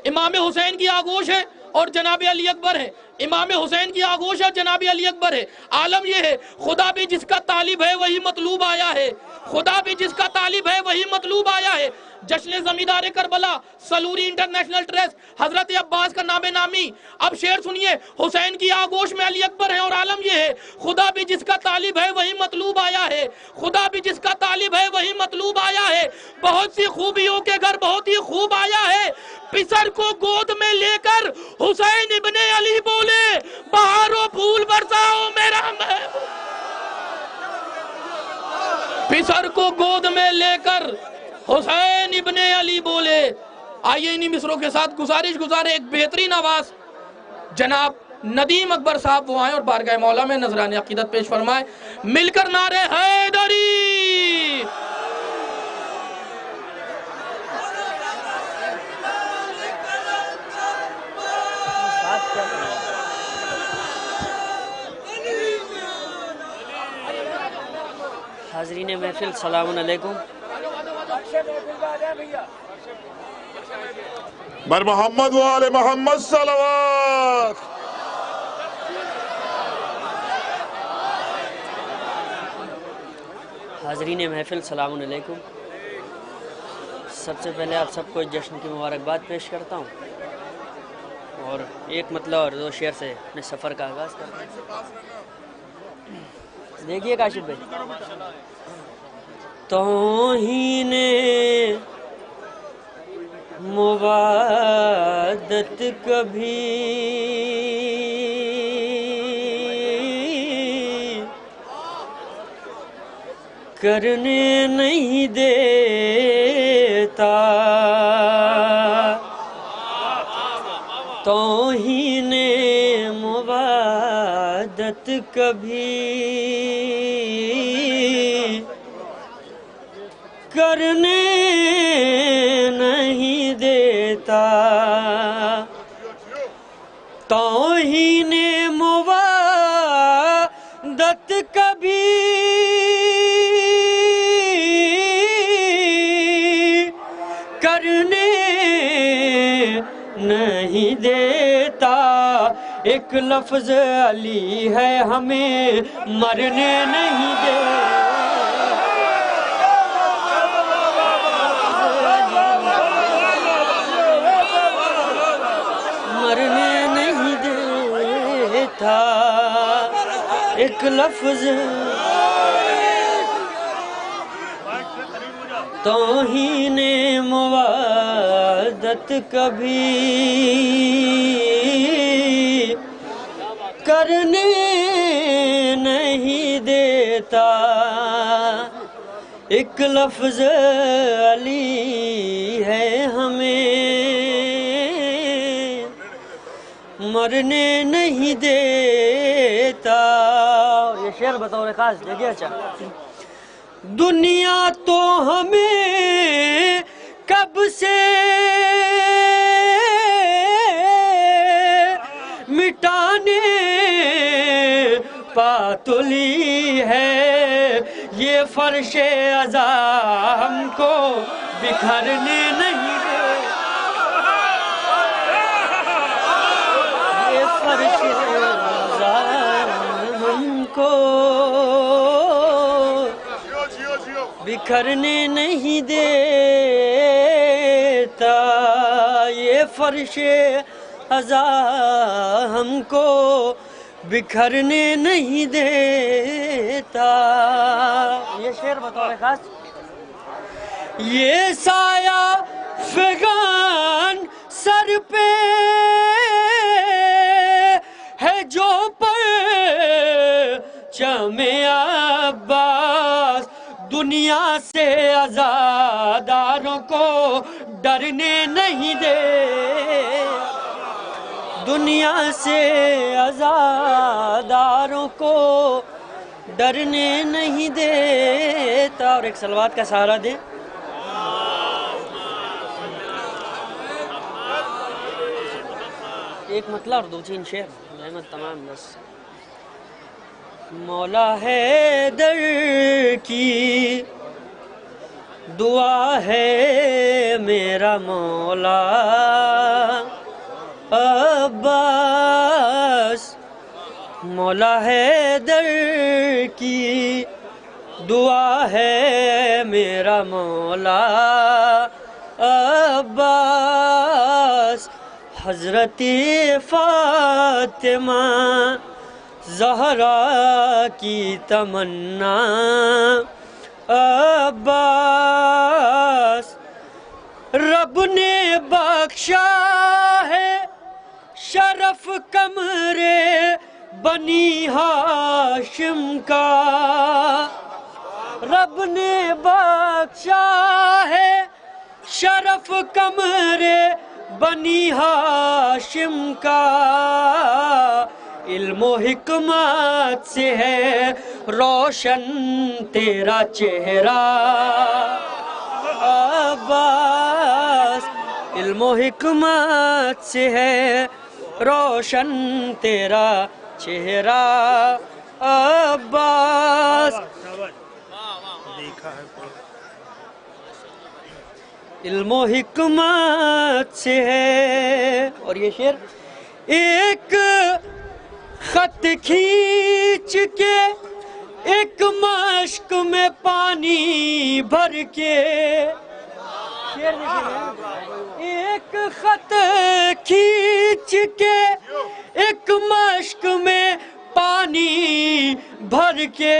امام حسین کی آغوش ہے اور جناب علی اکبر ہے، امام حسین کی آغوش ہے جناب علی اکبر ہے۔ عالم یہ ہے خدا بھی جس کا طالب ہے وہی مطلوب آیا ہے، خدا بھی جس کا طالب ہے وہی مطلوب آیا ہے۔ جشن زمیندار کربلا سلوری انٹرنیشنل ٹرسٹ حضرت عباس کا نام نامی، اب شعر سنیے، حسین کی آغوش میں علی اکبر ہے، اور عالم یہ ہے خدا بھی جس کا طالب ہے وہی مطلوب آیا ہے، خدا بھی جس کا طالب ہے وہی مطلوب آیا ہے، بہت سی خوبیوں کے گھر بہت ہی خوب آیا ہے، پسر کو گود میں لے کر حسین ابن علی بولے بہاروں پھول برساؤ میرا محبوب، پسر کو گود میں لے کر حسین ابن علی بولے۔ آئیے انہی مصروں کے ساتھ گزارش گزارے ایک بہترین آواز جناب ندیم اکبر صاحب وہ آئیں اور بارگاہ مولا میں نذرانی عقیدت پیش فرمائے، مل کر نعرہ حیدری، حاضرین محفل سلام علیکم. بر محمد و آل محمد صلوات. حاضرین محفل سلام علیکم. سب سے پہلے آپ سب کو جشن کی مبارکباد پیش کرتا ہوں اور ایک مطلب اور دو شعر سے اپنے سفر کا آغاز کرتا ہوں. دیکھیے کاشف بھائی. توہین موادت کبھی کرنے نہیں دیتا. توہین موادت کبھی کرنے نہیں دیتا. توہین موادت کبھی کرنے نہیں دیتا. ایک لفظ علی ہے ہمیں مرنے نہیں دیتا. مرنے نہیں دیتا. ایک لفظ توہین موادت کبھی کرنے نہیں دیتا. ایک لفظ علی ہے ہمیں مرنے نہیں دیتا. یہ شعر بطور خاص دیکھیے. اچھا دنیا تو ہمیں کب سے مٹانے پاتلی ہے. یہ فرش عزا ہم کو بکھرنے نہیں دے. یہ فرش عزا ہم کو بکھرنے نہیں دیتا. یہ فرش عزا ہم کو بکھرنے نہیں دیتا. یہ شعر بطور خاص. یہ سایہ فغان سر پہ ہے جو پر چم عباس. دنیا سے عزاداروں کو ڈرنے نہیں دے. دنیا سے عزاداروں کو ڈرنے نہیں دیتا. اور ایک صلوات کا سہارا دیں. ایک مطلب اور دو تین شعر رحمت تمام بس. مولا حیدر کی دعا ہے میرا مولا عباس. مولا حیدر کی دعا ہے میرا مولا عباس. حضرت فاطمہ زہرا کی تمنا عباس. رب نے بخشا ہے شرف کمرے بنی ہاشم کا. رب نے بخشا ہے شرف کمرے بنی ہاشم کا. علم و حکمت سے ہے روشن تیرا چہرہ عباس. علم و حکمت سے ہے روشن تیرا چہرہ عباس. علم و حکمت سے ہے. اور یہ شعر: ایک خط کھینچ کے ایک مشک میں پانی بھر کے. ایک خط کھینچ کے ایک مشک میں پانی بھر کے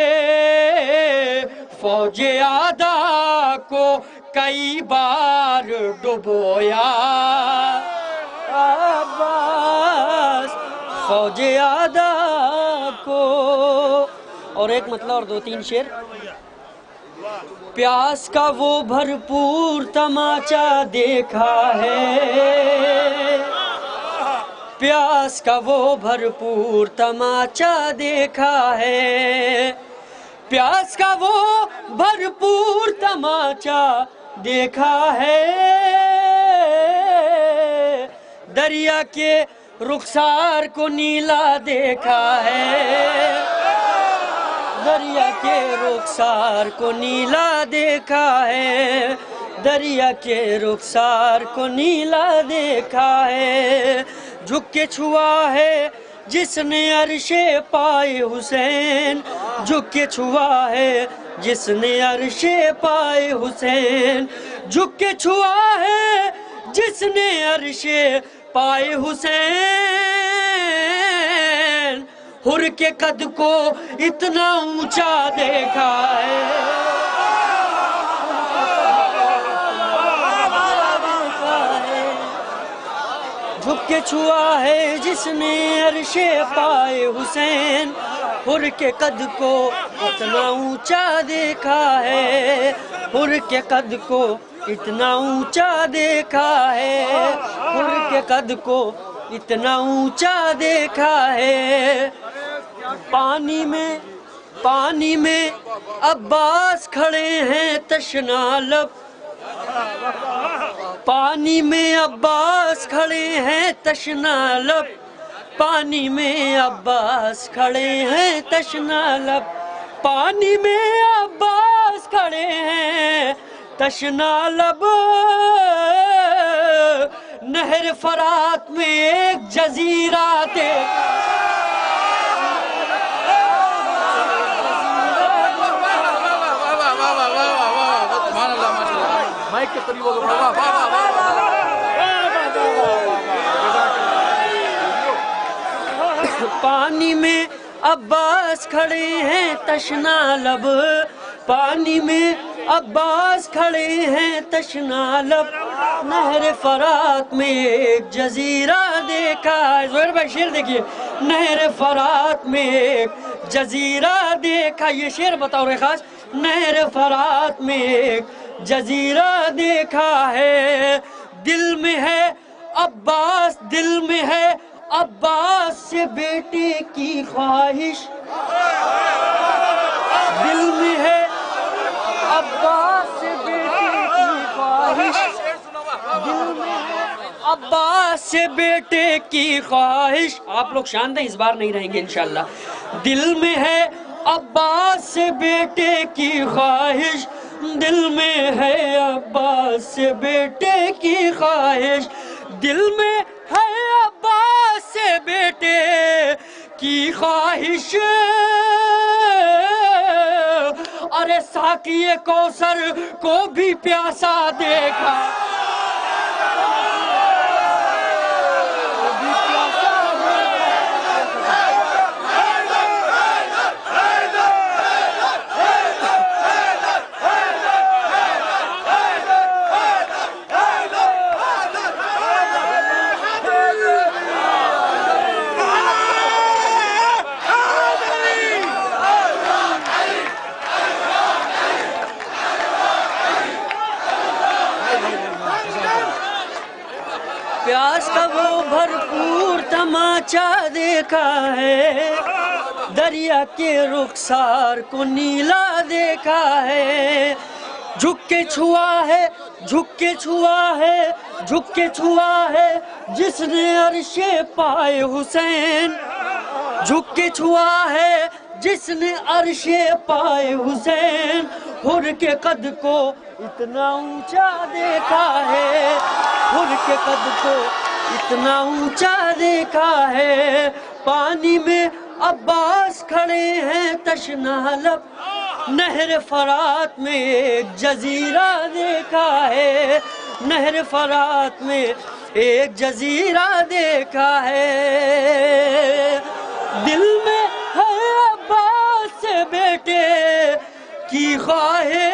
فوج اعداء کو کئی بار ڈبویا. عباس فوج اعداء کو. اور ایک مطلب اور 2-3 شعر: پیاس کا وہ بھرپور تماچا دیکھا ہے. پیاس کا وہ بھرپور تماچا دیکھا ہے. پیاس کا وہ بھرپور تماچا دیکھا ہے. دریا کے رخسار کو نیلا دیکھا ہے. دریا کے رخسار کو نیلا دیکھا ہے. دریا کے رخسار کو نیلا دیکھا ہے. جھک کے چھوا ہے جس نے عرش پائے حسین. جھک کے چھوا ہے جس نے عرش پائے حسین. جھک کے چھوا ہے جس نے عرش پائے حسین. حر کے قد کو اتنا اونچا دیکھا ہے. جھک کے چھوا ہے جس نے عرش پائے حسین. حر کے قد کو اتنا اونچا دیکھا ہے. حر کے قد کو اتنا اونچا دیکھا ہے. حر کے قد کو اتنا اونچا دیکھا ہے. پانی میں عباس کھڑے ہیں تشنا لب. پانی میں عباس کھڑے ہیں تشنا لب. پانی میں عباس کھڑے ہیں تشنا لب. پانی میں عباس کھڑے ہیں تشنا لب. نہر فرات میں ایک جزیرہ دیکھا. پانی میں عباس کھڑے ہیں تشنا لب. پانی میں عباس کھڑے ہیں تشنا لب. نہر فرات میں ایک جزیرہ دیکھا. زہیر بھائی شعر دیکھیے: نہر فرات میں ایک جزیرہ دیکھا. یہ شعر بطور خاص: نہر فرات میں ایک جزیرہ دیکھا ہے. دل میں ہے عباس، دل میں ہے عباس سے بیٹے کی خواہش. دل میں ہے عباس سے بیٹے کی خواہش. دل میں ہے عباس سے بیٹے کی خواہش. آپ لوگ شان دیں، اس بار نہیں رہیں گے انشاءاللہ. دل میں ہے عباس سے بیٹے کی خواہش. دل میں ہے عباس سے بیٹے کی خواہش. دل میں ہے عباس سے بیٹے کی خواہش. ارے ساقی کوثر کو بھی پیاسا دیکھا. پیاس کا وہ بھرپور تماچا دیکھا ہے. دریا کے رخسار کو نیلا دیکھا ہے. جھک کے چھوا ہے، جھک کے چھوا ہے، جھک کے چھوا ہے جس نے عرش پائے حسین. جھک کے چھوا ہے جس نے عرش پائے حسین حر کے قد کو اتنا اونچا دیکھا ہے، حر کے قد کو اتنا اونچا دیکھا ہے، پانی میں عباس کھڑے ہیں تشنا لب، نہر فرات میں ایک جزیرہ دیکھا ہے، نہر فرات میں ایک جزیرہ دیکھا ہے، دل میں ہے عباس سے بیٹے کی خواہش،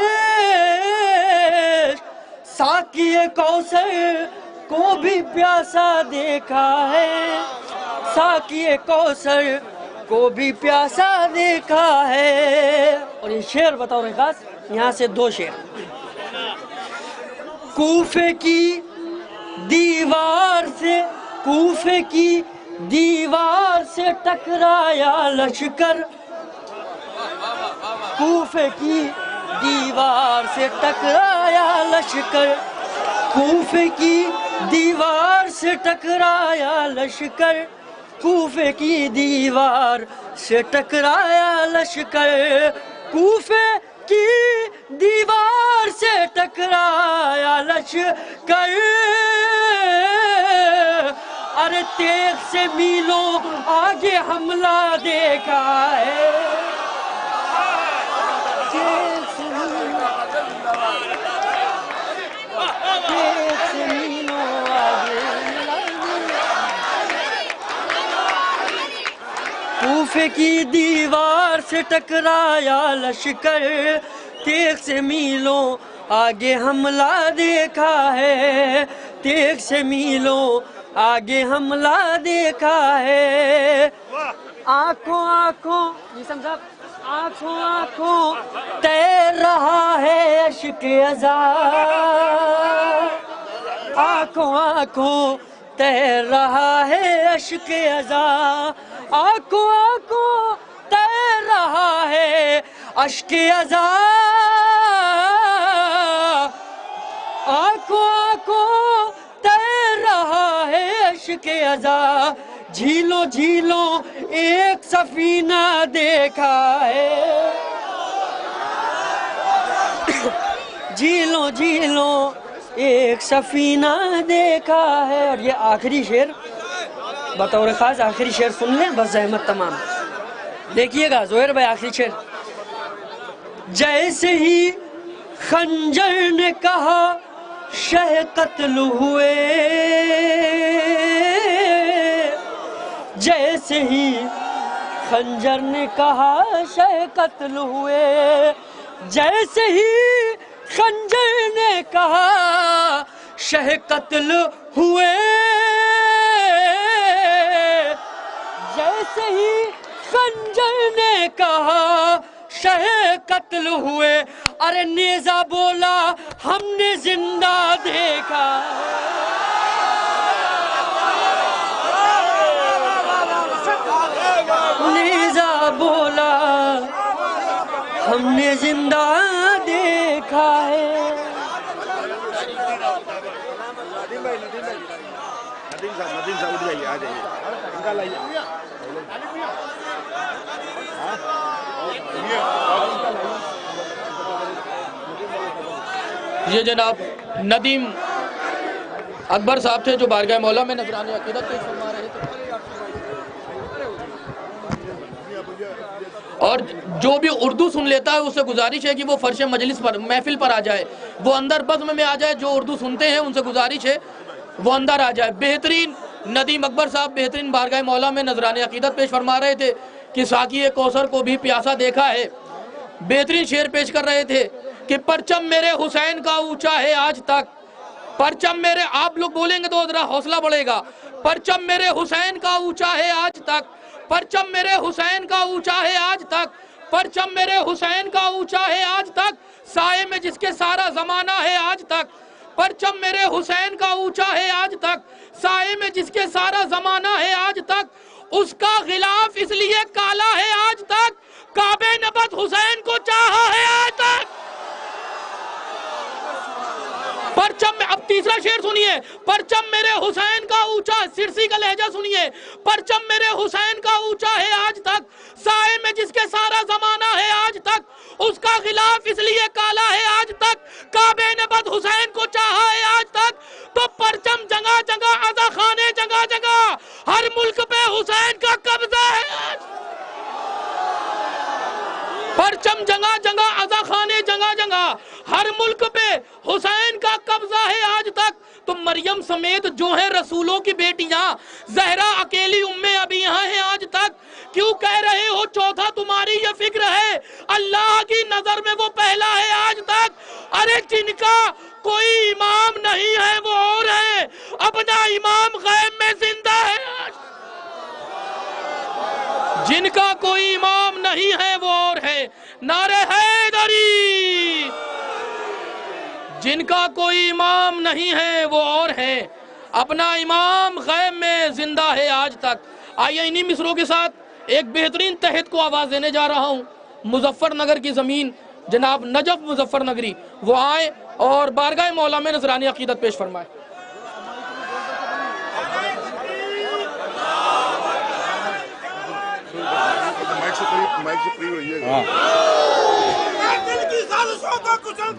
ساقی کوثر کو بھی پیاسا دیکھا ہے، ساقی کوثر کو بھی پیاسا دیکھا ہے۔ اور یہ شعر بتاؤ خاص، یہاں سے دو شعر۔ کوفے کی دیوار سے، کوفے کی دیوار سے ٹکرایا لشکر، کوفے کی دیوار سے ٹکرایا لشکر، کوفے کی دیوار سے ٹکرایا لشکر، کوفے کی دیوار سے ٹکرایا لشکر، کوفے کی دیوار سے ٹکرایا لشکر، ارے تیغ سے میلوں آگے حملہ دیکھا ہے، تیغ سے میلوں آگے کوفے کی دیوار سے ٹکرایا لشکر، تیغ سے میلوں آگے حملہ دیکھا ہے، تیغ سے میلوں آگے حملہ دیکھا ہے، آنکھوں آنکھوں آنکھوں آنکھوں تیر رہا ہے عشق ازاں، آنکھوں آنکھوں تیر رہا ہے عشق ازاں، آنکھوں آنکھوں تیر رہا ہے عشق ازاں، آنکھوں آنکھوں تیر رہا ہے عشق ازاں، جھیلوں جھیلوں ایک سفینہ دیکھا ہے، جھیلوں جھیلوں ایک سفینہ دیکھا ہے۔ اور یہ آخری شعر بطور خاص، آخری شعر سن لیں بس زحمت تمام، دیکھیے گا زہیر بھائی آخری شعر۔ جیسے ہی خنجر نے کہا شہ قتل ہوئے، جیسے ہی خنجر نے کہا شہ قتل ہوئے، جیسے ہی خنجر نے کہا شہ قتل ہوئے، جیسے ہی خنجر نے کہا شہ قتل ہوئے، ارے نیزہ بولا ہم نے زندہ دیکھا، نیزہ بولا ہم نے زندہ دیکھا ہے۔ ندیم صاحب اٹھ جائیے، آ جائیے، ان کا لائیے۔ یہ جناب ندیم اکبر صاحب تھے جو بارگاہ مولا میں نذرانِ عقیدت پیش فرما رہے تھے، اور جو بھی اردو سن لیتا ہے اس سے گزارش ہے کہ وہ فرش مجلس پر محفل پر آ جائے، وہ اندر بزم میں آ جائے، جو اردو سنتے ہیں ان سے گزارش ہے وہ اندر آ جائے۔ بہترین ندیم اکبر صاحب بہترین بارگاہ مولا میں نذرانِ عقیدت پیش فرما رہے تھے کہ ساقی کوثر کو بھی پیاسا دیکھا ہے، بہترین شعر پیش کر رہے تھے کہ پرچم میرے حسین کا اونچا ہے آج تک، پرچم میرے، آپ لوگ بولیں گے تو ذرا حوصلہ بڑھے گا، پرچم میرے حسین کا اونچا ہے آج تک، پرچم میرے حسین کا اونچا ہے آج تک، پرچم میرے حسین کا اونچا ہے آج تک، سائے میں جس کے سارا زمانہ ہے آج تک، پرچم میرے حسین کا اونچا ہے آج تک، سائے میں جس کے سارا زمانہ ہے آج تک، اس کا غلاف اس لیے کالا ہے آج تک، کعبہ نبت حسین کو چاہا ہے آج تک، پرچم میں، اب تیسرا شعر سنیے، پرچم میرے حسین کا اونچا، سرسی کا لہجہ سنیے، پرچم میرے حسین کا اونچا ہے آج تک، سائے میں جس کے سارا زمانہ ہے آج تک، اس کا غلاف اس لیے کالا ہے آج تک، کعبے نے بد حسین کو چاہا ہے آج تک، تو پرچم جگہ جگہ، عزا خانے جگہ جگہ، ہر ملک پہ حسین کا قبضہ ہے آج، پرچم جگہ جگہ، عزا خانے جگہ جگہ، ہر ملک پہ حسین کا قبضہ ہے آج تک، تو مریم سمیت جو ہیں رسولوں کی بیٹیاں، زہرا اکیلی ابھی یہاں ہیں آج تک، کیوں کہہ رہے ہو چوتھا تمہاری یہ فکر ہے، اللہ کی نظر میں وہ پہلا ہے آج تک، ارے جن کا کوئی امام نہیں ہے وہ اور ہے، اپنا امام غیب میں زندہ ہے آج، جن کا کوئی امام نہیں ہے وہ اور ہے، نعرہ حیدری، جن کا کوئی امام نہیں ہے وہ اور ہے، اپنا امام غیب میں زندہ ہے آج تک۔ آئیے انہی مصروں کے ساتھ ایک بہترین تحت کو آواز دینے جا رہا ہوں، مظفر نگر کی زمین جناب نجف مظفر نگری وہ آئیں اور بارگاہ مولا میں نذرانی عقیدت پیش فرمائیں۔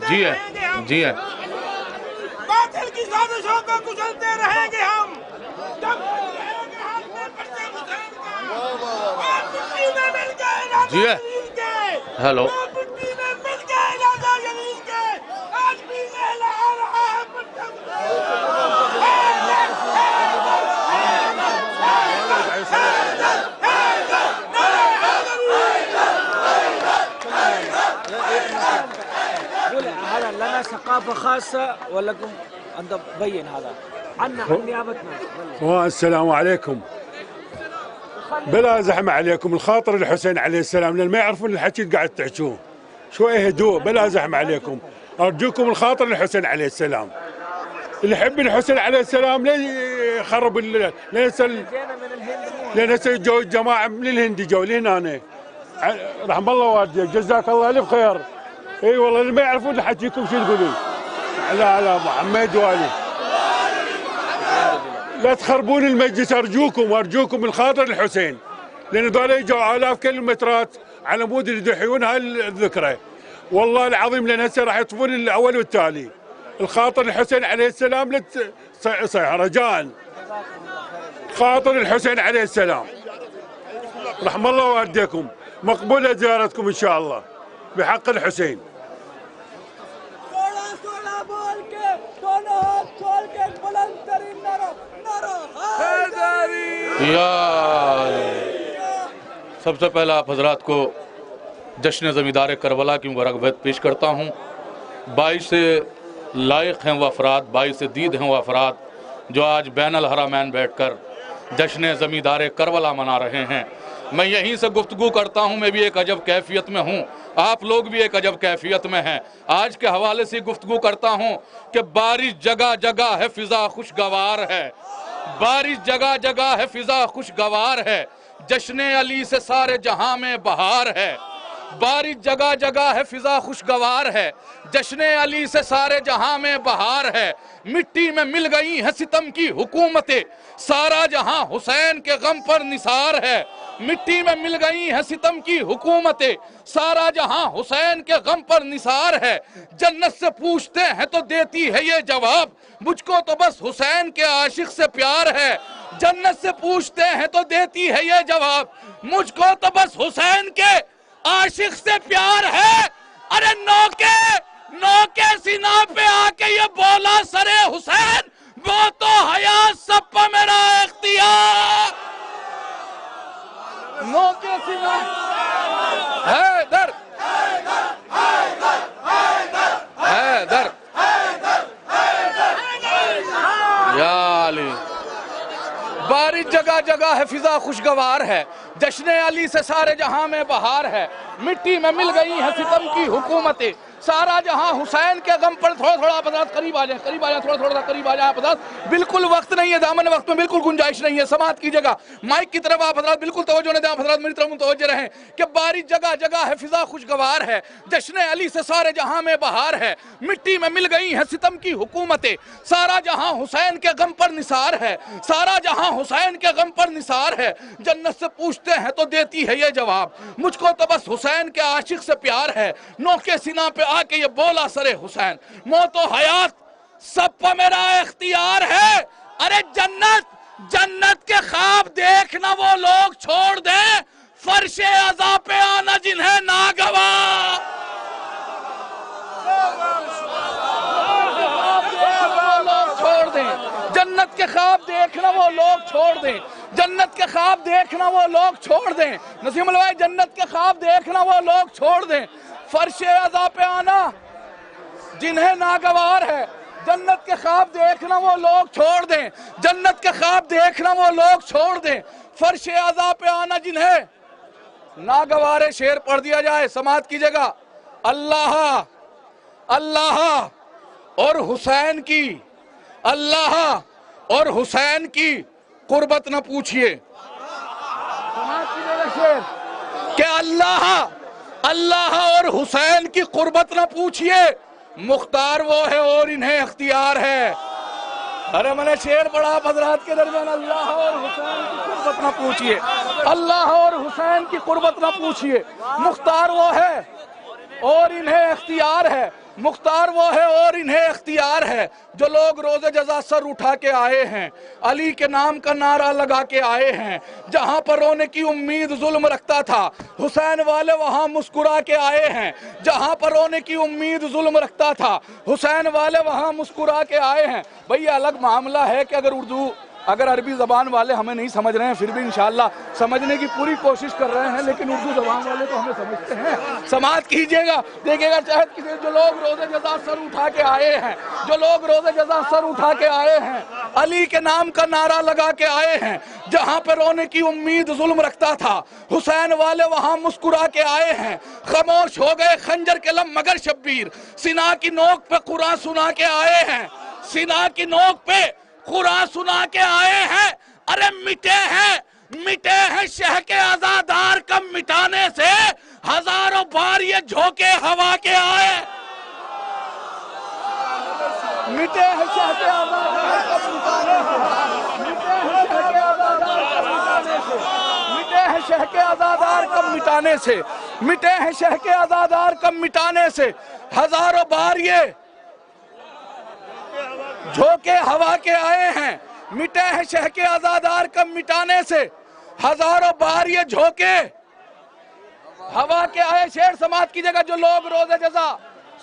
جی ہے، جی ہے، باطل کی سازشوں کو کچلتے رہیں گے ہم، جی ہے، ہیلو، هذا لنا ثقافة خاصة ولكم أن تبين هذا عن نيابتنا. السلام عليكم. بلا زحمة عليكم، الخاطر الحسين عليه السلام لأن ما يعرفون الحكي اللي قاعد تحكوه، شوية هدوء، بلا زحمة عليكم، أرجوكم الخاطر الحسين عليه السلام، اللي يحب الحسين عليه السلام لا يخرب، لا ينسى جو الجماعة من الهند جو لهنا، رحم الله والديك، جزاك الله ألف خير. اي والله اللي ما يعرفون حكيكم شو تقولون على محمد والي، لا تخربون المجلس ارجوكم، ارجوكم الخاطر الحسين، لان ذولا يجوا آلاف كيلومترات على مود اللي يحيون هالذكرى، والله العظيم لان هسه راح يطفون الاول والتالي، الخاطر الحسين عليه السلام رجاء، خاطر الحسين عليه السلام، رحم الله والديكم، مقبولة زيارتكم ان شاء الله بحق الحسين. سب سے پہلا آپ حضرات کو جشن زمیندار کربلا کی مبارکباد پیش کرتا ہوں۔ 22 سے لائق ہیں وہ افراد، 22 سے دید ہیں وہ افراد جو آج بین الحرمین بیٹھ کر جشن زمیندار کربلا منا رہے ہیں۔ میں یہیں سے گفتگو کرتا ہوں، میں بھی ایک عجب کیفیت میں ہوں، آپ لوگ بھی ایک عجب کیفیت میں ہیں۔ آج کے حوالے سے گفتگو کرتا ہوں کہ بارش جگہ جگہ ہے، فضا خوشگوار ہے، بارش جگہ جگہ ہے، فضا خوشگوار ہے، جشن علی سے سارے جہاں میں بہار ہے، بارش جگہ جگہ ہے، فضا خوشگوار ہے، جشن علی سے سارے جہاں میں بہار ہے، مٹی میں مل گئی ہیں ستم کی حکومتیں، سارا جہاں حسین کے غم پر نثار ہے، مٹی میں مل گئی ہیں ستم کی حکومتیں، سارا جہاں حسین کے غم پر نثار ہے، جنت سے پوچھتے ہیں تو دیتی ہے یہ جواب، مجھ کو تو بس حسین کے عاشق سے پیار ہے، جنت سے پوچھتے ہیں تو دیتی ہے یہ جواب، مجھ کو تو بس حسین کے عاشق سے پیار ہے، ارے نو کے سینہ پہ آ کے یہ بولا سرے حسین، وہ تو حیات سب پہ میرا اختیار، نو کے سینہ حیدر حیدر یا علی، بارش جگہ جگہ ہے، فضا خوشگوار ہے، جشن علی سے سارے جہاں میں بہار ہے، مٹی میں مل گئی ہیں ستم کی حکومتیں، سارا جہاں حسین کے غم پر تھوڑا تھوڑا حضرات قریب آ جائیں تھوڑا تھوڑا قریب آ جائیں حضرات. بالکل وقت نہیں ہے، دامن وقت میں بالکل گنجائش نہیں ہے. سماعت کیجئے گا مائک کی طرف آپ حضرات بالکل توجہ نہ دیں. آپ حضرات میری طرف متوجہ رہیں کہ باری جگہ جگہ ہے، فضا خوشگوار ہے، جشن علی سے سارے جہاں میں بہار ہے. مٹی میں مل گئی ہیں ستم کی حکومتیں، سارا جہاں حسین کے غم پر نثار ہے، سارا جہاں حسین کے غم پر نثار ہے. جنت سے پوچھتے ہیں تو دیتی ہے یہ جواب، مجھ کو تو بس حسین کے عاشق سے پیار ہے. نوکے سینہ پہ آ کے یہ بولا سرے حسین، موت و حیات سب پہ میرا اختیار ہے. ارے جنت کے خواب دیکھنا وہ لوگ چھوڑ دیں، فرش عزا پہ آنا جنہیں ناگواہ. چھوڑ دیں جنت کے خواب دیکھنا وہ لوگ چھوڑ دیں، جنت کے خواب دیکھنا وہ لوگ چھوڑ دیں. نسیم البھائی جنت کے خواب دیکھنا وہ لوگ چھوڑ دیں، فرش عزا پہ آنا جنہیں ناگوار ہے. جنت کے خواب دیکھنا وہ لوگ چھوڑ دیں، جنت کے خواب دیکھنا وہ لوگ چھوڑ دیں، فرش عزا پہ آنا جنہیں ناگوار ہے. شعر پڑھ دیا جائے، سماعت کیجئے گا. اللہ اللہ اور حسین کی، اللہ اور حسین کی قربت نہ پوچھئے. سماعت کیجئے گا شعر کہ اللہ اور حسین کی قربت نہ پوچھئے، مختار وہ ہے اور انہیں اختیار ہے. ارے میں نے شعر پڑھا حضرات کے درمیان، اللہ اور حسین کی قربت نہ پوچھئے، اللہ اور حسین کی قربت نہ پوچھئے، مختار وہ ہے اور انہیں اختیار ہے، مختار وہ ہے اور انہیں اختیار ہے. جو لوگ روز جزا سر اٹھا کے آئے ہیں، علی کے نام کا نعرہ لگا کے آئے ہیں، جہاں پر رونے کی امید ظلم رکھتا تھا حسین والے وہاں مسکرا کے آئے ہیں، جہاں پر رونے کی امید ظلم رکھتا تھا حسین والے وہاں مسکرا کے آئے ہیں. بھئی الگ معاملہ ہے کہ اگر عربی زبان والے ہمیں نہیں سمجھ رہے ہیں، پھر بھی انشاءاللہ سمجھنے کی پوری کوشش کر رہے ہیں، لیکن اردو زبان والے تو ہمیں سمجھتے ہیں. سماعت کیجئے گا، دیکھیں گا چاہت کسی جو لوگ روز جزا سر اٹھا کے آئے ہیں، جو لوگ روز جزا سر اٹھا کے آئے ہیں، علی کے نام کا نعرہ لگا کے آئے ہیں، جہاں پہ رونے کی امید ظلم رکھتا تھا حسین والے وہاں مسکرا کے آئے ہیں. خاموش ہو گئے خنجر کے لب مگر شبیر، سنا کی نوک پہ قرآن سنا کے آئے ہیں، سنا کی نوک پہ قرآن سنا کے آئے ہیں. ارے مٹے ہیں شہ کے عزادار کم مٹانے سے، ہزاروں بار یہ جھوکے ہوا کے آئے. مٹے ہیں شہ کے عزادار کم مٹانے سے، مٹے ہیں شہ کے عزادار کم مٹانے سے، ہزاروں بار یہ جھوکے ہوا کے آئے ہیں. مٹے ہیں شہ کے عزادار کم مٹانے سے، ہزاروں بار یہ جھوکے ہوا کے آئے. شعر سماعت کیجئے گا. جو لوگ روز جزا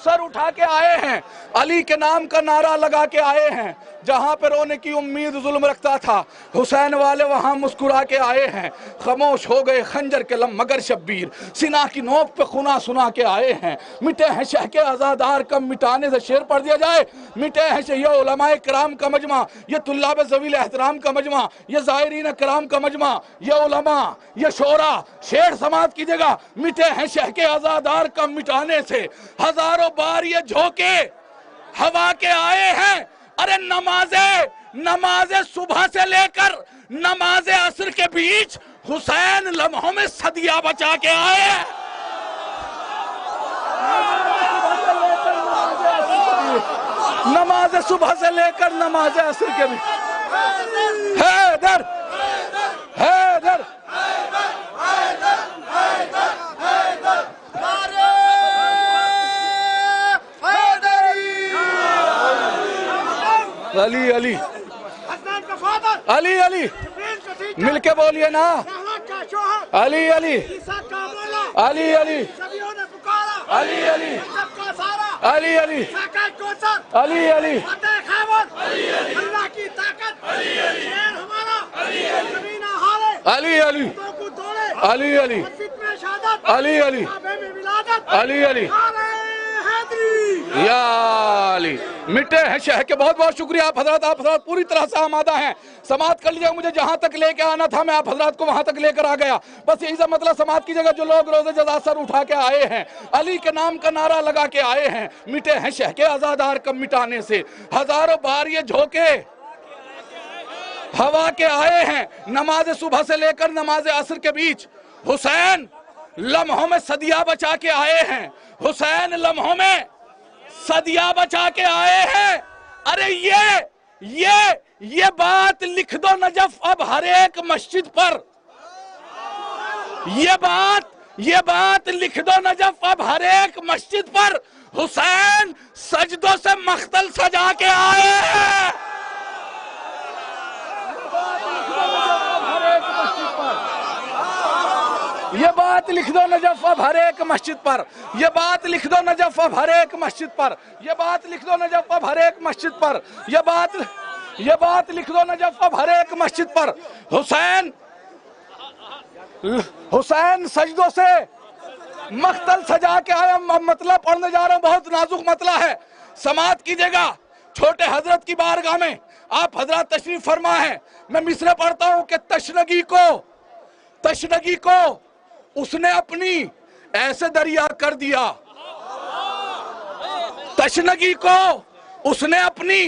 سر اٹھا کے آئے ہیں، علی کے نام کا نعرہ لگا کے آئے ہیں، جہاں پہ رونے کی امید ظلم رکھتا تھا حسین والے وہاں مسکرا کے آئے ہیں. خاموش ہو گئے خنجر کے لم مگر شبیر، سنا کی نوک پہ خنا سنا کے آئے ہیں. مٹے ہیں شہ کے عزادار کم مٹانے سے. شعر پڑھ دیا جائے. مٹے ہیں یہ علماء کرام کا مجمع، یہ طلاب ذویل احترام کا مجمع، یہ زائرین کرام کا مجمع، یہ علماء، یہ شورا. شعر سماعت کیجئے گا. مٹے ہیں شہ کے عزادار کم مٹانے سے، ہزاروں بار یہ جھوکے ہوا کے آئے ہیں. ارے نماز صبح سے لے کر نماز عصر کے بیچ حسین لمحوں میں صدیہ بچا کے آئے ہیں. نماز صبح سے لے کر نماز عصر کے بیچ. حیدر حیدر علی علی علی علی مل کے بولیے نا. علی علی علی علی علی علی علی علی علی علی علی علی علی علی علی علی علی علی یا علی. مٹے ہیں شہر کے. بہت بہت شکریہ آپ حضرات پوری طرح سے آمادہ ہیں. سماعت کر لیجیے. مجھے جہاں تک لے کے آنا تھا میں آپ حضرات کو وہاں تک لے کر آ گیا. بس یہی سا مطلب سماعت کیجیے گا. جو لوگ روزے جزا سر اٹھا کے آئے ہیں, علی کے نام کا نعرہ لگا کے آئے ہیں, مٹے ہیں شہ کے عزادار کم مٹانے سے, ہزاروں بار یہ جھوکے ہوا کے آئے ہیں. نماز صبح سے لے کر نماز عصر کے بیچ حسین لمحوں میں صدیہ بچا کے آئے ہیں. حسین لمحوں میں صدیہ بچا کے آئے ہیں. ارے یہ بات لکھ دو نجف اب ہر ایک مسجد پر. یہ بات لکھ دو نجف اب ہر ایک مسجد پر. حسین سجدوں سے مختل سجا کے آئے ہیں. یہ بات لکھ دو نجف اب ہر ایک مسجد پر. یہ بات لکھ دو نجف اب ہر ایک مسجد پر. یہ بات لکھ دو نجف اب ہر ایک مسجد پر. یہ بات لکھ دو نجف اب ہر ایک مسجد پر. حسین سجدوں سے مختل سجا کے آئے. مطلب پڑھنے جا رہا ہوں, بہت نازک مطلب ہے, سماعت کیجئے گا. چھوٹے حضرت کی بارگاہ میں آپ حضرات تشریف فرما ہے. میں مصرع پڑھتا ہوں کہ تشنگی کو اس نے اپنی ایسے دریا کر دیا. تشنگی کو اس نے اپنی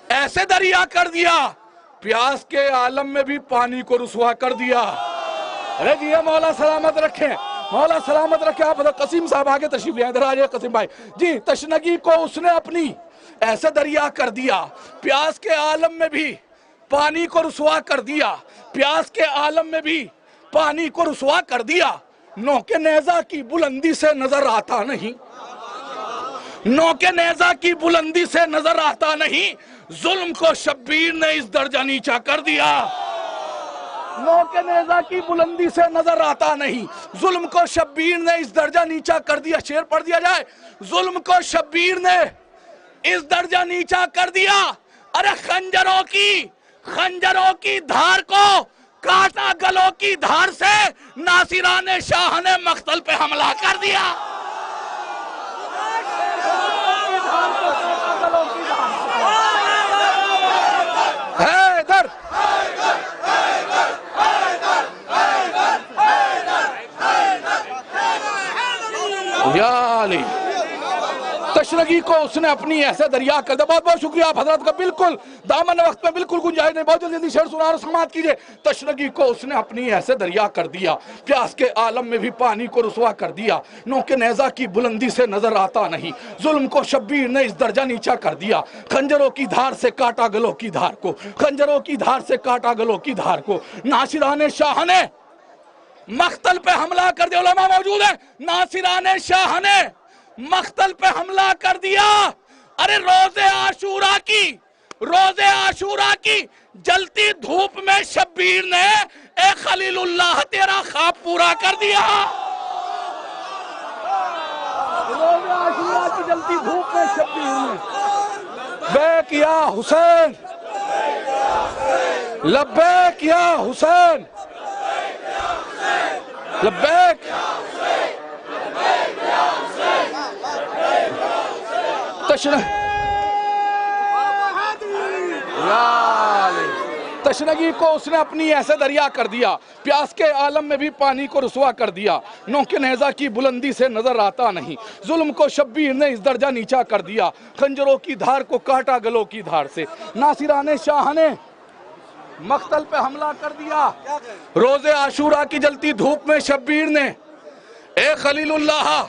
ایسے دریا کر دیا, پیاس کے عالم میں بھی پانی کو رسوا کر دیا. ارے جی مولا سلامت رکھیں, مولا سلامت رکھیں. آپ قسیم صاحب آگے تشریف لے آئیں, ادھر آجائے قسیم بھائی جی. تشنگی کو اس نے اپنی ایسے دریا کر دیا, پیاس کے عالم میں بھی پانی کو رسوا کر دیا. پیاس کے عالم میں بھی پانی کو رسوا کر دیا. نوک نیزہ کی بلندی سے نظر آتا نہیں, نوک نیزہ کی بلندی سے نظر آتا نہیں. ظلم کو شبیر نے اس درجہ نیچا کر دیا. نوک نیزہ کی بلندی سے نظر آتا نہیں, ظلم کو شبیر نے اس درجہ نیچا کر دیا. شعر پڑھ دیا جائے. ظلم کو شبیر نے اس درجہ نیچا کر دیا. ارے خنجروں کی دھار کو کاٹا گلوں کی دھار سے, ناصران شاہ نے مقتل پہ حملہ کر دیا. حیدر یا علی. تشنگی کو اس نے اپنی ایسے دریا کر دیا. بہت بہت شکریہ آپ حضرات کا. بالکل دامن وقت میں بالکل گنجائش نہیں, بہت جلدی شعر سنا رہا, سماعت کیجئے. تشنگی کو اس نے اپنی ایسے دریا کر دیا, پیاس کے عالم میں بھی پانی کو رسوا کر دیا. نوک نیزہ کی بلندی سے نظر آتا نہیں, ظلم کو شبیر نے اس درجہ نیچا کر دیا. خنجروں کی دھار سے کاٹا گلوں کی دھار کو, خنجروں کی دھار سے کاٹا گلوں کی دھار کو. ناصران شاہ نے مقتل پہ حملہ کر دیا. علماء موجود ہیں. ناصران شاہ نے مقتل پہ حملہ کر دیا. ارے روزے عاشورہ کی جلتی دھوپ میں شبیر نے اے خلیل اللہ تیرا خواب پورا کر دیا. روزے عاشورہ کی جلتی دھوپ میں شبیر نے لبیک یا حسین, لبیک یا حسین, لبیک تشنگی کو اس نے اپنی ایسے دریا کر دیا, پیاس کے عالم میں بھی پانی کو رسوا کر دیا. نوک نیزہ کی بلندی سے نظر آتا نہیں, ظلم کو شبیر نے اس درجہ نیچا کر دیا. خنجروں کی دھار کو کاٹا گلوں کی دھار سے, ناصران شاہ نے مقتل پہ حملہ کر دیا. روزے عاشورہ کی جلتی دھوپ میں شبیر نے اے خلیل اللہ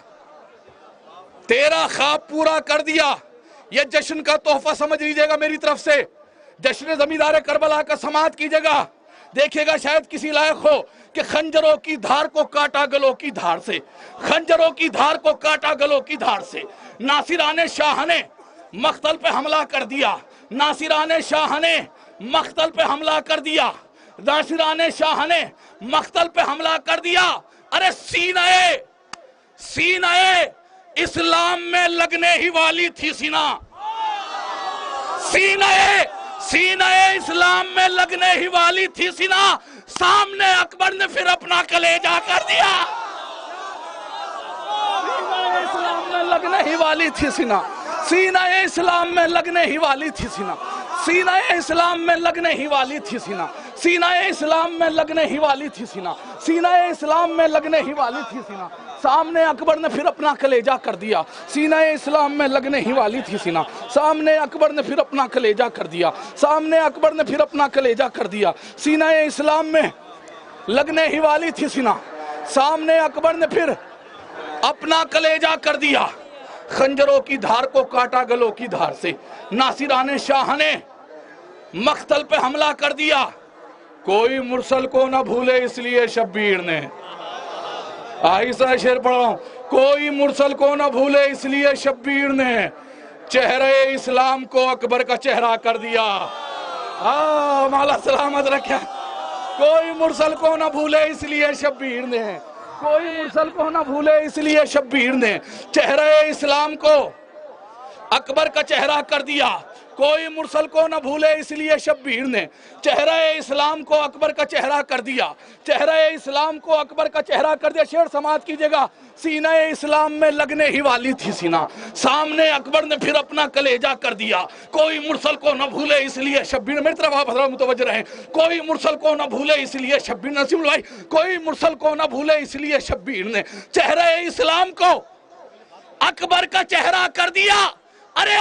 تیرا خواب پورا کر دیا. یہ جشن کا تحفہ سمجھ لیجئے گا میری طرف سے. جشن زمیندار کربلا کا سماعت کیجئے گا. دیکھیے گا شاید کسی لائق ہو کہ خنجروں کی دھار کو کاٹا گلوں کی دھار سے, خنجروں کی دھار کو کاٹا گلوں کی دھار سے. ناصران شاہ نے مقتل پہ حملہ کر دیا. ناصران شاہ نے مقتل پہ حملہ کر دیا. ناصران شاہ نے مقتل پہ حملہ کر دیا. ارے سینہ اسلام میں لگنے ہی والی تھی سینہ. سینہ اسلام میں لگنے ہی والی تھی سینہ. سامنے اکبر نے پھر اپنا کلیجہ کر دیا. سینہ اسلام میں لگنے ہی والی تھی سینہ. سینہ اسلام میں لگنے ہی والی تھی سینہ، سینہ اسلام میں لگنے ہی والی تھی سینہ، سینہ اسلام میں لگنے ہی والی تھی سینہ، سینہ اسلام میں لگنے ہی والی تھی سینہ، سامنے اکبر نے پھر اپنا کلیجہ کر دیا، سینہ اسلام میں لگنے ہی والی تھی سینہ، سامنے اکبر نے پھر اپنا کلیجہ کر دیا، سامنے اکبر نے پھر اپنا کلیجہ کر دیا، سینہ اسلام میں لگنے ہی والی تھی سینہ، سامنے اکبر نے پھر اپنا کلیجہ کر دیا، خنجروں کی دھار کو کاٹا گلوں کی دھار سے، ناصران شاہ نے مقتل پہ حملہ کر دیا، کوئی مرسل کو نہ بھولے اس لیے شبیر نے، آہستہ شعر پڑھ رہا ہوں، کوئی مرسل کو نہ بھولے اس لیے شبیر نے چہرے اسلام کو اکبر کا چہرہ کر دیا، مولا سلامت رکھے، کوئی مرسل کو نہ بھولے اس لیے شبیر نے، کوئی مرسل کو نہ بھولے اس لیے شبیر نے چہرے اسلام کو اکبر کا چہرہ کر دیا، کوئی مرسل کو نہ بھولے اس لیے شبیر نے چہرہ اسلام کو اکبر کا چہرہ کر دیا، چہرہ اسلام کو اکبر کا چہرہ کر دیا، شعر سماعت کیجئے گا، سینہ اسلام میں لگنے ہی والی تھی سینہ، سامنے اکبر نے پھر اپنا کلیجہ کر دیا، کوئی مرسل کو نہ بھولے اس لیے شبیر، میری طرف آپ حضرات متوجہ رہیں، کوئی مرسل کو نہ بھولے اس لیے شبیر، نسیم بھائی، کوئی مرسل کو نہ بھولے اس لیے شبیر نے چہرہ اسلام کو اکبر کا چہرہ کر دیا، ارے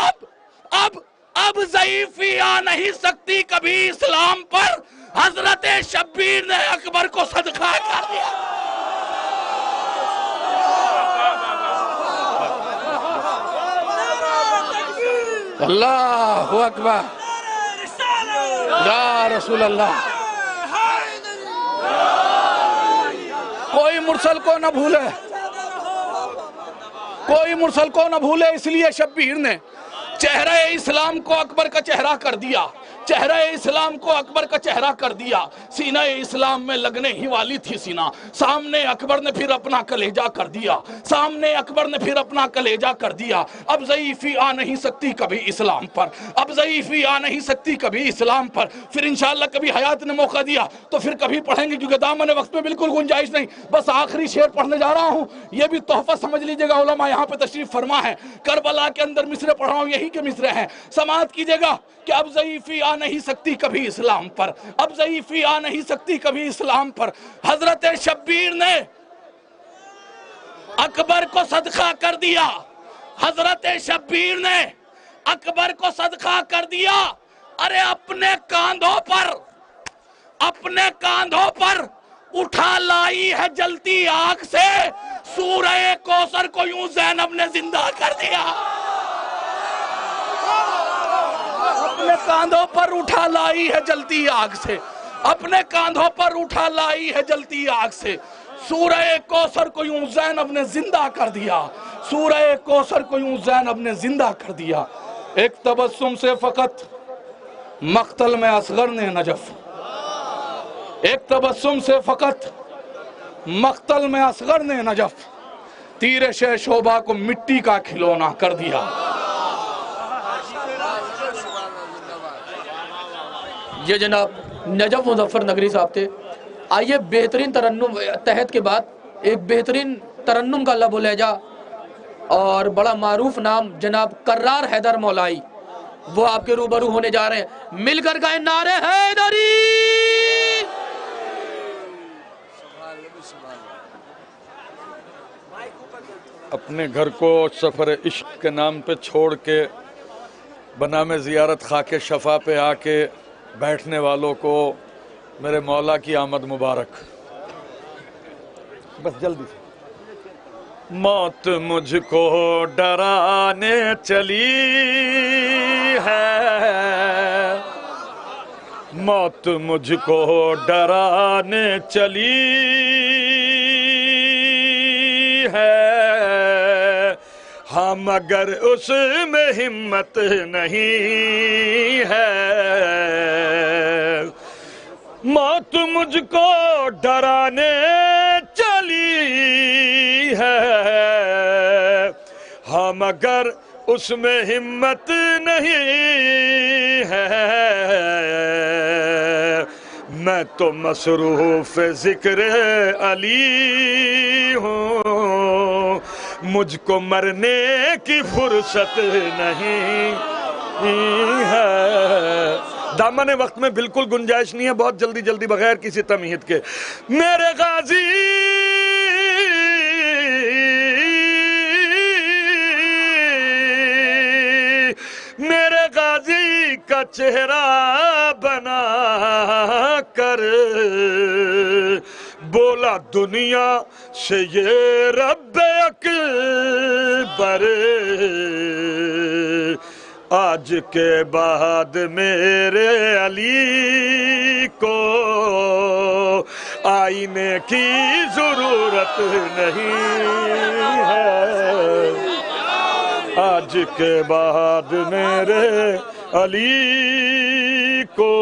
اب ضعیفی آ نہیں سکتی کبھی اسلام پر، حضرت شبیر نے اکبر کو صدقہ کر دیا، اللہ اکبر، یا رسول اللہ، کوئی مرسل کو نہ بھولے، کوئی مرسل کو نہ بھولے اس لیے شبیر نے چہرہ اسلام کو اکبر کا چہرہ کر دیا، چہرہ اسلام کو اکبر کا چہرہ کر دیا، سینہ اسلام میں لگنے ہی والی تھی سینہ، سامنے اکبر نے پھر اپنا کلیجہ کر دیا، سامنے اکبر نے پھر اپنا کلیجہ کر دیا، اب ضعیفی آ نہیں سکتی کبھی اسلام پر، اب ضعیفی آ نہیں سکتی کبھی اسلام پر، پھر انشاءاللہ کبھی حیات نے موقع دیا تو پھر کبھی پڑھیں گے، کیونکہ دامن وقت میں بالکل گنجائش نہیں، بس آخری شعر پڑھنے جا رہا ہوں، یہ بھی تحفہ سمجھ لیجئے گا، علماء یہاں پہ تشریف فرما ہے، کربلا کے اندر مصرے پڑھ رہا ہوں، یہی کے مصرے ہیں، سماعت کیجئے گا کہ اب ضعیفی آ نہیں سکتی کبھی اسلام پر، اب ضعیفی آ نہیں سکتی کبھی اسلام پر، حضرت شبیر نے اکبر کو صدقہ کر دیا، حضرت شبیر نے اکبر کو صدقہ کر دیا، ارے اپنے کاندھوں پر اٹھا لائی ہے جلتی آگ سے، سورہ کوثر کو یوں زینب نے زندہ کر دیا، اپنے کاندھوں پر اٹھا لائی ہے جلتی آگ سے، اپنے کاندھوں پر اٹھا لائی ہے جلتی آگ سے، سورہ کوثر کو یوں زینب نے زندہ کر دیا، سورہ کوثر کو یوں زینب نے زندہ کر دیا، ایک تبسم سے فقط مقتل میں اصغر نے نجف، ایک تبسم سے فقط مقتل میں اصغر نے نجف، تیر شہ شعبہ کو مٹی کا کھلونا کر دیا، یہ جناب نجف مظفر نگری صاحب تھے، آئیے بہترین ترنم تحت کے بعد ایک بہترین ترنم کا لب و لہجہ اور بڑا معروف نام جناب کرار حیدر مولائی، وہ آپ کے روبرو ہونے جا رہے ہیں، مل کر گائیں نعرے حیدری، اپنے گھر کو سفر عشق کے نام پہ چھوڑ کے بنام زیارت خاک شفا پہ آ کے بیٹھنے والوں کو میرے مولا کی آمد مبارک، بس جلدی سے، موت مجھ کو ڈرانے چلی ہے، موت مجھ کو ڈرانے چلی ہے، ہاں مگر اس میں ہمت نہیں ہے، موت مجھ کو ڈرانے چلی ہے، ہاں مگر اس میں ہمت نہیں ہے، میں تو مصروف ذکر علی ہوں، مجھ کو مرنے کی فرصت نہیں ہے. دامن وقت میں بالکل گنجائش نہیں ہے، بہت جلدی جلدی بغیر کسی تمہید کے. میرے غازی میرے غازی کا چہرہ بنا کر بولا دنیا سے یہ رب اکبر، آج کے بعد میرے علی کو آئینے کی ضرورت نہیں ہے. آج کے بعد میرے علی کو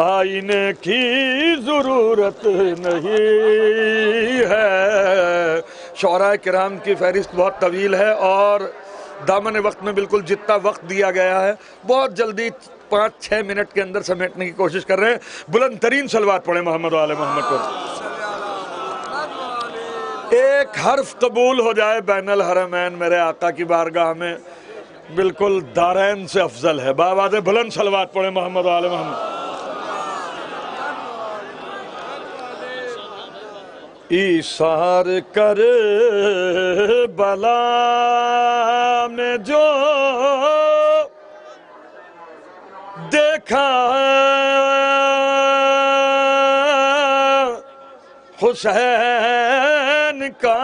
آئینے کی ضرورت نہیں ہے. شعراء کرام کی فہرست بہت طویل ہے اور دامن وقت میں بالکل جتنا وقت دیا گیا ہے بہت جلدی 5-6 منٹ کے اندر سمیٹنے کی کوشش کر رہے ہیں. بلند ترین صلوات پڑھیں محمد و آل محمد پر. ایک حرف قبول ہو جائے بین الحرمین میرے آقا کی بارگاہ میں بالکل دارین سے افضل ہے. بآواز بلند صلوات پڑھیں محمد و آل محمد. ایثار کر بلا میں جو دیکھا حسین کا،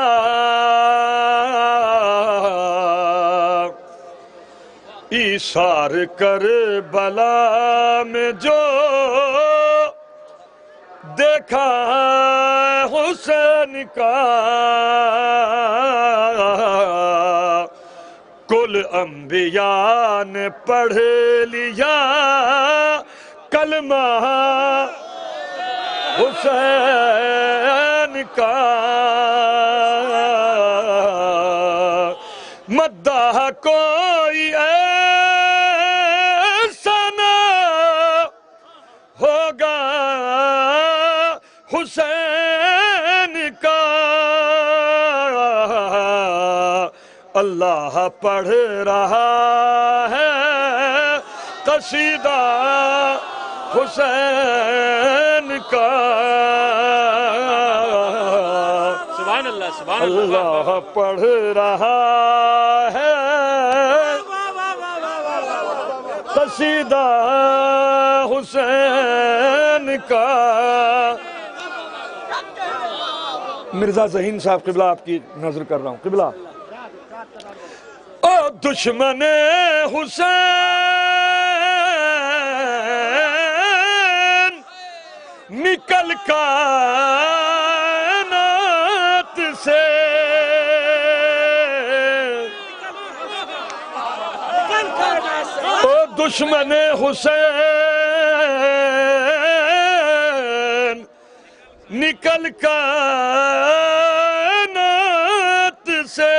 ایثار کر بلا میں جو دیکھا حسین کا، کل انبیاء نے پڑھ لیا کلمہ حسین کا، مداح کوئی ایسا نہ ہوگا حسین کا. اللہ پڑھ رہا ہے قصیدہ حسین کا. سبحان اللہ سبحان اللہ پڑھ رہا ہے قصیدہ حسین کا. مرزا ذہین صاحب قبلہ آپ کی نظر کر رہا ہوں. قبلہ او دشمن حسین نکل کائنات سے، او دشمن حسین نکل کائنات سے،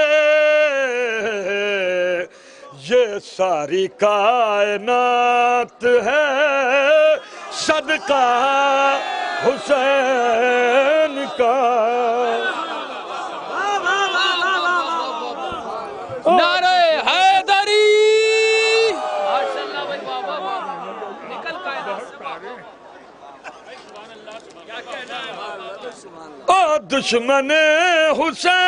یہ ساری کائنات ہے صدقہ حسین کا. نعرہ حیدری. او دشمن حسین،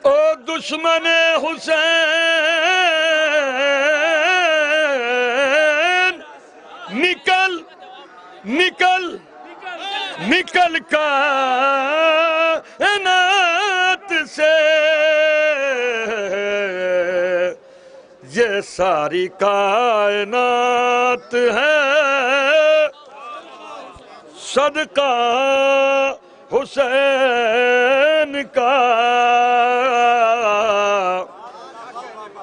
او دشمن حسین نکل نکل نکل کائنات سے، یہ ساری کائنات ہے صدقہ حسین کا.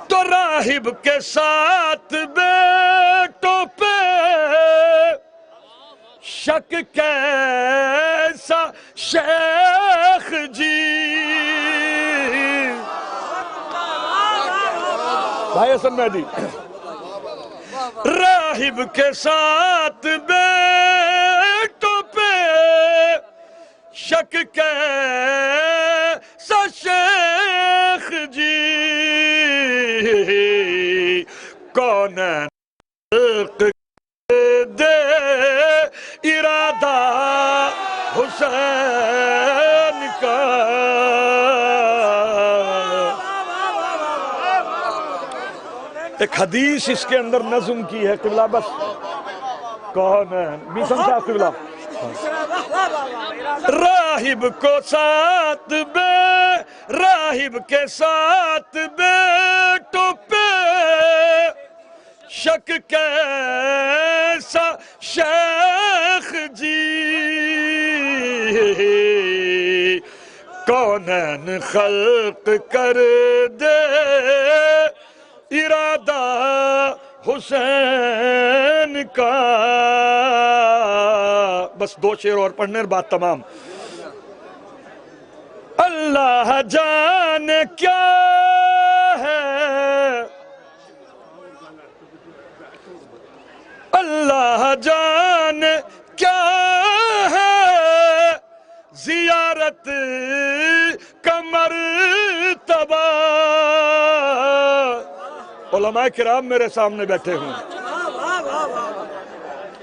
تو راہب کے ساتھ بیٹوں پہ شک کیسا شیخ جی. بھائی حسن مہدی. راہب کے ساتھ بیٹوں پہ شک کیسا شیخ جی کونین خلق دے ارادہ حسین کا ایک حدیث اس کے اندر نظم کی ہے قبلہ بس کون ہے بیسم صاحب قبلہ راہب کو ساتھ بے راہب کے ساتھ بیٹوں پہ شک کیسا شیخ جی کونین خلق کر دے ارادہ حسین کا بس دو شعر اور پڑھنے اور بات تمام اللہ جانے کیا ہے اللہ جانے کیا ہے زیارت کا مرتبہ علماء کرام میرے سامنے بیٹھے ہوں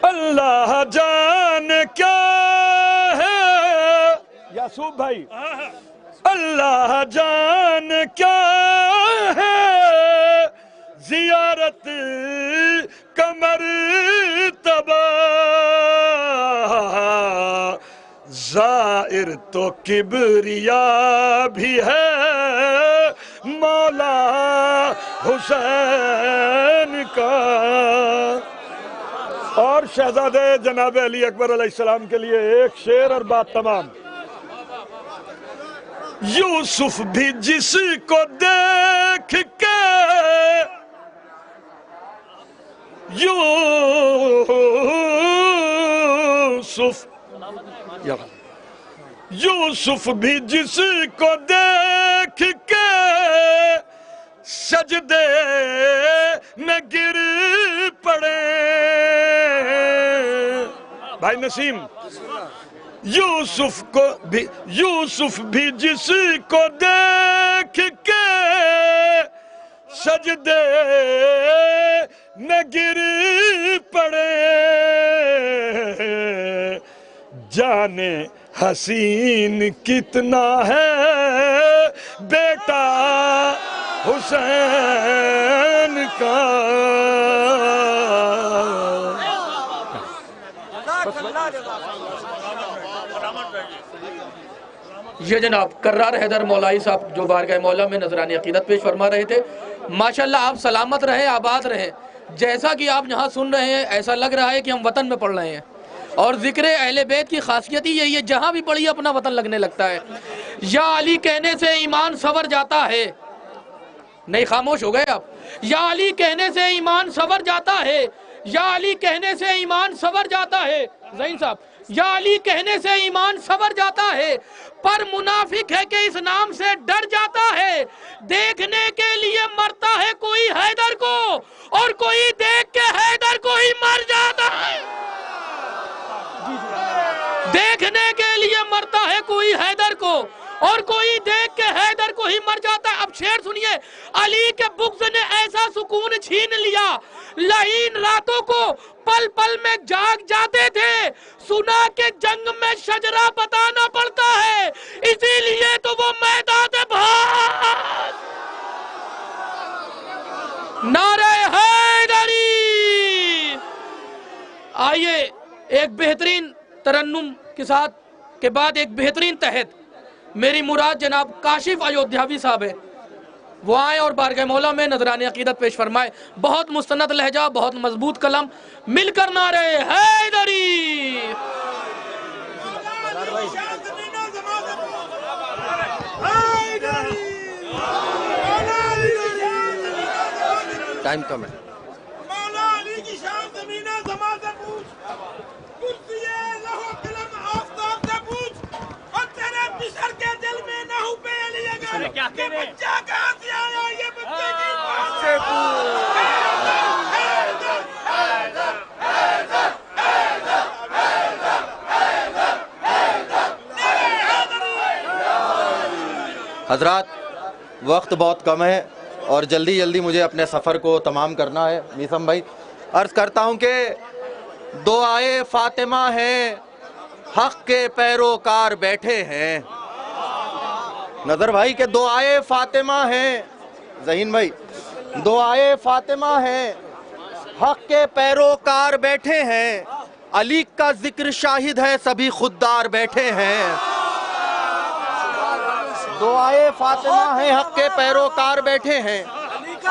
اللہ جانے کیا ہے یاسوب بھائی اللہ جانے کیا ہے زیارت کا مرتبہ زائر تو کبریا بھی ہے مولا حسین کا اور شہزادے جناب علی اکبر علیہ السلام کے لیے ایک شعر اور بات تمام یوسف بھی جس کو دیکھ کے یوسف بھی جس کو دیکھ کے سجدے میں گر پڑے بھائی نسیم یوسف بھی جس کو دیکھ کے سجدے میں گر پڑے جانے حسین کتنا ہے بیٹا حسین کا یہ جناب کرار حیدر مولائی صاحب جو بارگاہ مولا میں نذرانی عقیدت پیش فرما رہے تھے ماشاءاللہ آپ سلامت رہیں آباد رہیں جیسا کہ آپ یہاں سن رہے ہیں ایسا لگ رہا ہے کہ ہم وطن میں پڑھ رہے ہیں اور ذکر اہل بیت کی خاصیت ہی یہی ہے جہاں بھی پڑھی اپنا وطن لگنے لگتا ہے یا علی کہنے سے ایمان سنور جاتا ہے نہیں خاموش ہو گئے آپ یا علی کہنے سے ایمان سنور جاتا ہے یا علی کہنے سے ایمان سنور جاتا ہے زین صاحب یا علی کہنے سے ایمان سنور جاتا ہے پر منافق ہے کہ اس نام سے ڈر جاتا ہے دیکھنے کے لیے مرتا ہے کوئی حیدر کو اور کوئی دیکھ کے حیدر کو ہی مر جاتا ہے دیکھنے کے لیے مرتا ہے کوئی حیدر کو اور کوئی دیکھ کے حیدر کو ہی مر جاتا ہے اب شعر سنیے علی کے بغض نے ایسا سکون چھین لیا لعین راتوں کو پل پل میں جاگ جاتے تھے سنا کہ جنگ میں شجرہ بتانا پڑتا ہے اسی لیے تو وہ میدان بھاگ نعرہ حیدری آئیے ایک بہترین ترنم کے ساتھ کے بعد ایک بہترین تحت میری مراد جناب کاشف ایودھیاوی صاحب ہے وہ آئیں اور بارگاہ مولا میں نذرانی عقیدت پیش فرمائے بہت مستند لہجہ بہت مضبوط کلم مل کر نعرہ حیدری ٹائم کم ہے مولا علی کی شان زمینہ زمان سے پوچھ کرسی لہو قلم آفتاب سے پوچھ اور تیرے بشر کے دل میں نہ ہو پہ علی اگر یہ بچہ کہاں سے آیا یہ بچے کی بات سے پوچھ حیدر حیدر حیدر حیدر حیدر حیدر حیدر حضرات وقت بہت کم ہے اور جلدی جلدی مجھے اپنے سفر کو تمام کرنا ہے. میثم بھائی عرض کرتا ہوں کہ دعائے فاطمہ ہیں حق کے پیروکار بیٹھے ہیں. نظر بھائی کہ دعائے فاطمہ ہیں، ذہین بھائی دعائے فاطمہ ہیں حق کے پیروکار بیٹھے ہیں. علی کا ذکر شاہد ہے سبھی خوددار بیٹھے ہیں. دعائے فاطمہ ہیں حق کے پیروکار بیٹھے ہیں.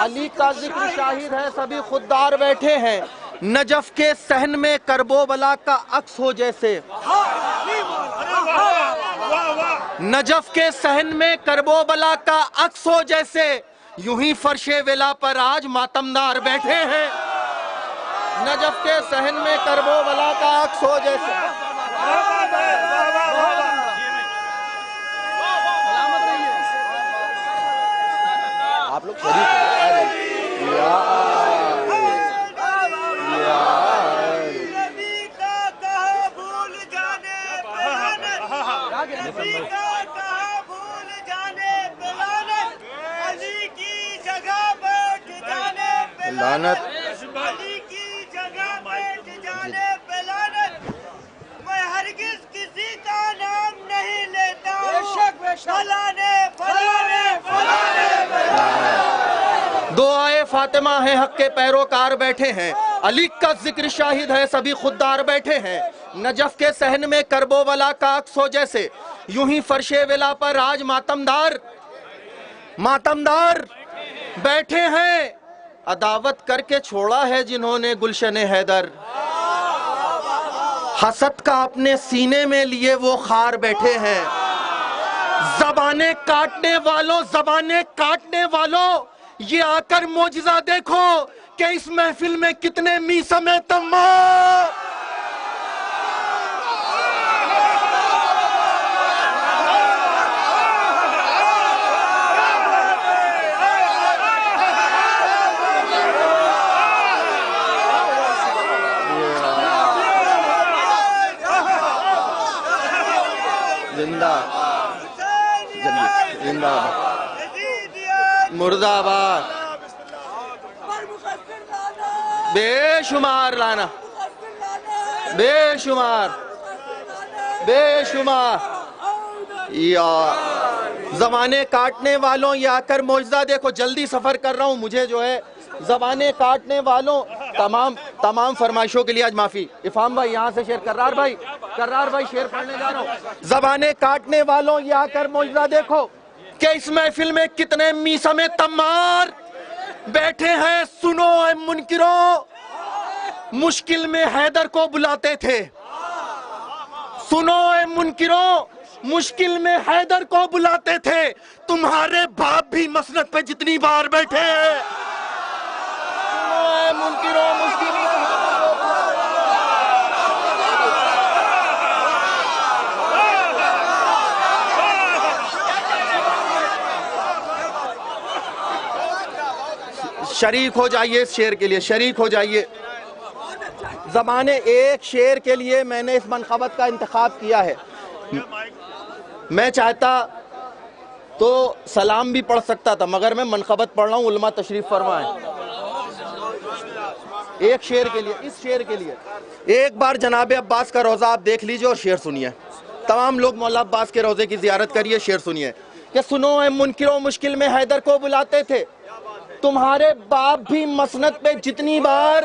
علی کا ذکر شاہد ہے سبھی خوددار بیٹھے ہیں. نجف کے صحن میں کرب و بلا کا عکس ہو جیسے، نجف کے صحن میں کرب و بلا کا عکس ہو جیسے، یوں ہی فرش ولا پر آج ماتمدار بیٹھے ہیں. نجف کے صحن میں کرب و بلا کا عکس ہو جیسے. آپ لوگ شریف لعنت میں ہرگز کسی کا نام نہیں لیتا ہوں. دعائے فاطمہ ہیں حق کے پیروکار بیٹھے ہیں. علی کا ذکر شاہد ہے سبھی خوددار بیٹھے ہیں. نجف کے صحن میں کرب و بلا کا عکس ہو جیسے، یوں ہی فرش ولا پر آج ماتمدار بیٹھے ہیں. عداوت کر کے چھوڑا ہے جنہوں نے گلشن حیدر، حسد کا اپنے سینے میں لیے وہ خار بیٹھے ہیں. زبانیں کاٹنے والوں یہ آ کر معجزہ دیکھو کہ اس محفل میں کتنے میثم تمام. مرد آباد بے شمار لانا، بے شمار یا زبانیں کاٹنے والوں یہ آ کر معجزہ دیکھو. جلدی سفر کر رہا ہوں، مجھے جو ہے زبانیں کاٹنے والوں تمام فرمائشوں کے لیے آج معافی. افہام بھائی یہاں سے شعر کرار بھائی شعر پڑھنے جا رہا ہوں. زبانیں کاٹنے والوں یہ آ کر معجزہ دیکھو کہ اس محفل میں کتنے میثم تمار بیٹھے ہیں. سنو اے منکروں مشکل میں حیدر کو بلاتے تھے. سنو اے منکروں مشکل میں حیدر کو بلاتے تھے. تمہارے باپ بھی مسند پہ جتنی بار بیٹھے ہیں. سنو اے منکروں مشکل میں شریک ہو جائیے. اس شعر کے لیے شریک ہو جائیے. زمانے ایک شعر کے لیے میں نے اس منقبت کا انتخاب کیا ہے. میں چاہتا تو سلام بھی پڑھ سکتا تھا مگر میں منقبت پڑھ رہا ہوں. علماء تشریف فرمائیں. ایک شعر کے لیے اس شعر کے لیے ایک بار جناب عباس کا روضہ آپ دیکھ لیجئے اور شعر سنیے. تمام لوگ مولا عباس کے روضے کی زیارت کریے. شعر سنیے کہ سنو اے منکروں مشکل میں حیدر کو بلاتے تھے. تمہارے باپ بھی مسند پہ جتنی بار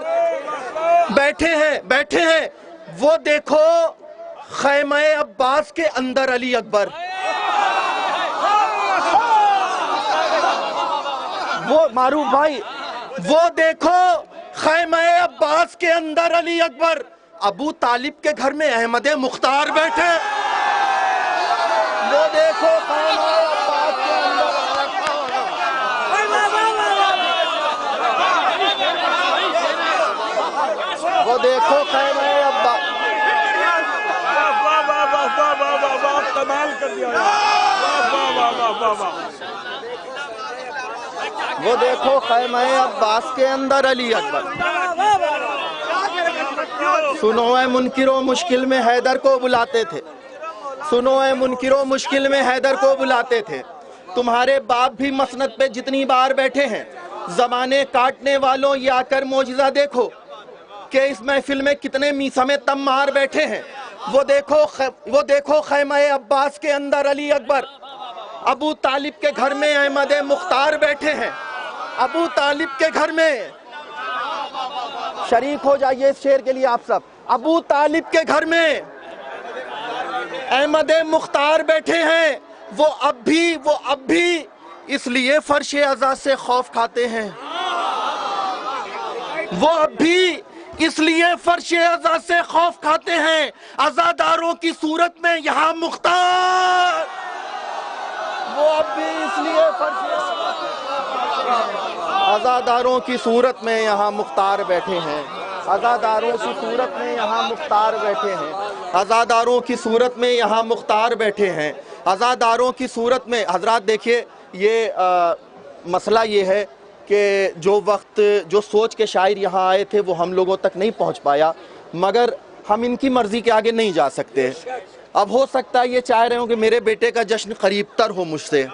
بیٹھے ہیں. وہ دیکھو خیمہ عباس کے اندر علی اکبر. وہ معروف بھائی وہ دیکھو خیمہ عباس کے اندر علی اکبر. ابو طالب کے گھر میں احمد مختار بیٹھے. وہ دیکھو خیمہ عباس کے اندر وہ دیکھو خیمہ عباس. کمال کر دیا. وہ دیکھو خیمہ عباس کے اندر علی اکبر. سنو اے منکروں مشکل میں حیدر کو بلاتے تھے. سنو اے منکروں مشکل میں حیدر کو بلاتے تھے. تمہارے باپ بھی مسند پہ جتنی بار بیٹھے ہیں. زمانے کاٹنے والوں یہ آ کر معجزہ دیکھو کہ اس محفل میں کتنے میثم تمار بیٹھے ہیں. وہ دیکھو خیمہ عباس کے اندر علی اکبر ابو طالب کے گھر میں احمد مختار بیٹھے ہیں. ابو طالب کے گھر میں شریک ہو جائیے اس شعر کے لیے آپ سب. ابو طالب کے گھر میں احمد مختار بیٹھے ہیں. وہ اب بھی اس لیے فرش عزا سے خوف کھاتے ہیں. وہ اب بھی اس لیے فرش عزا سے خوف کھاتے ہیں. عزاداروں کی صورت میں یہاں مختار. وہ اب بھی اس لیے عزاداروں کی صورت میں یہاں مختار بیٹھے ہیں. عزاداروں کی صورت میں یہاں مختار بیٹھے ہیں. عزاداروں کی صورت میں یہاں مختار بیٹھے ہیں. عزاداروں کی صورت میں. حضرات دیکھیے یہ مسئلہ یہ ہے کہ جو سوچ کے شاعر یہاں آئے تھے وہ ہم لوگوں تک نہیں پہنچ پایا, مگر ہم ان کی مرضی کے آگے نہیں جا سکتے. اب ہو سکتا ہے یہ چاہ رہے ہوں کہ میرے بیٹے کا جشن قریب تر ہو مجھ سے,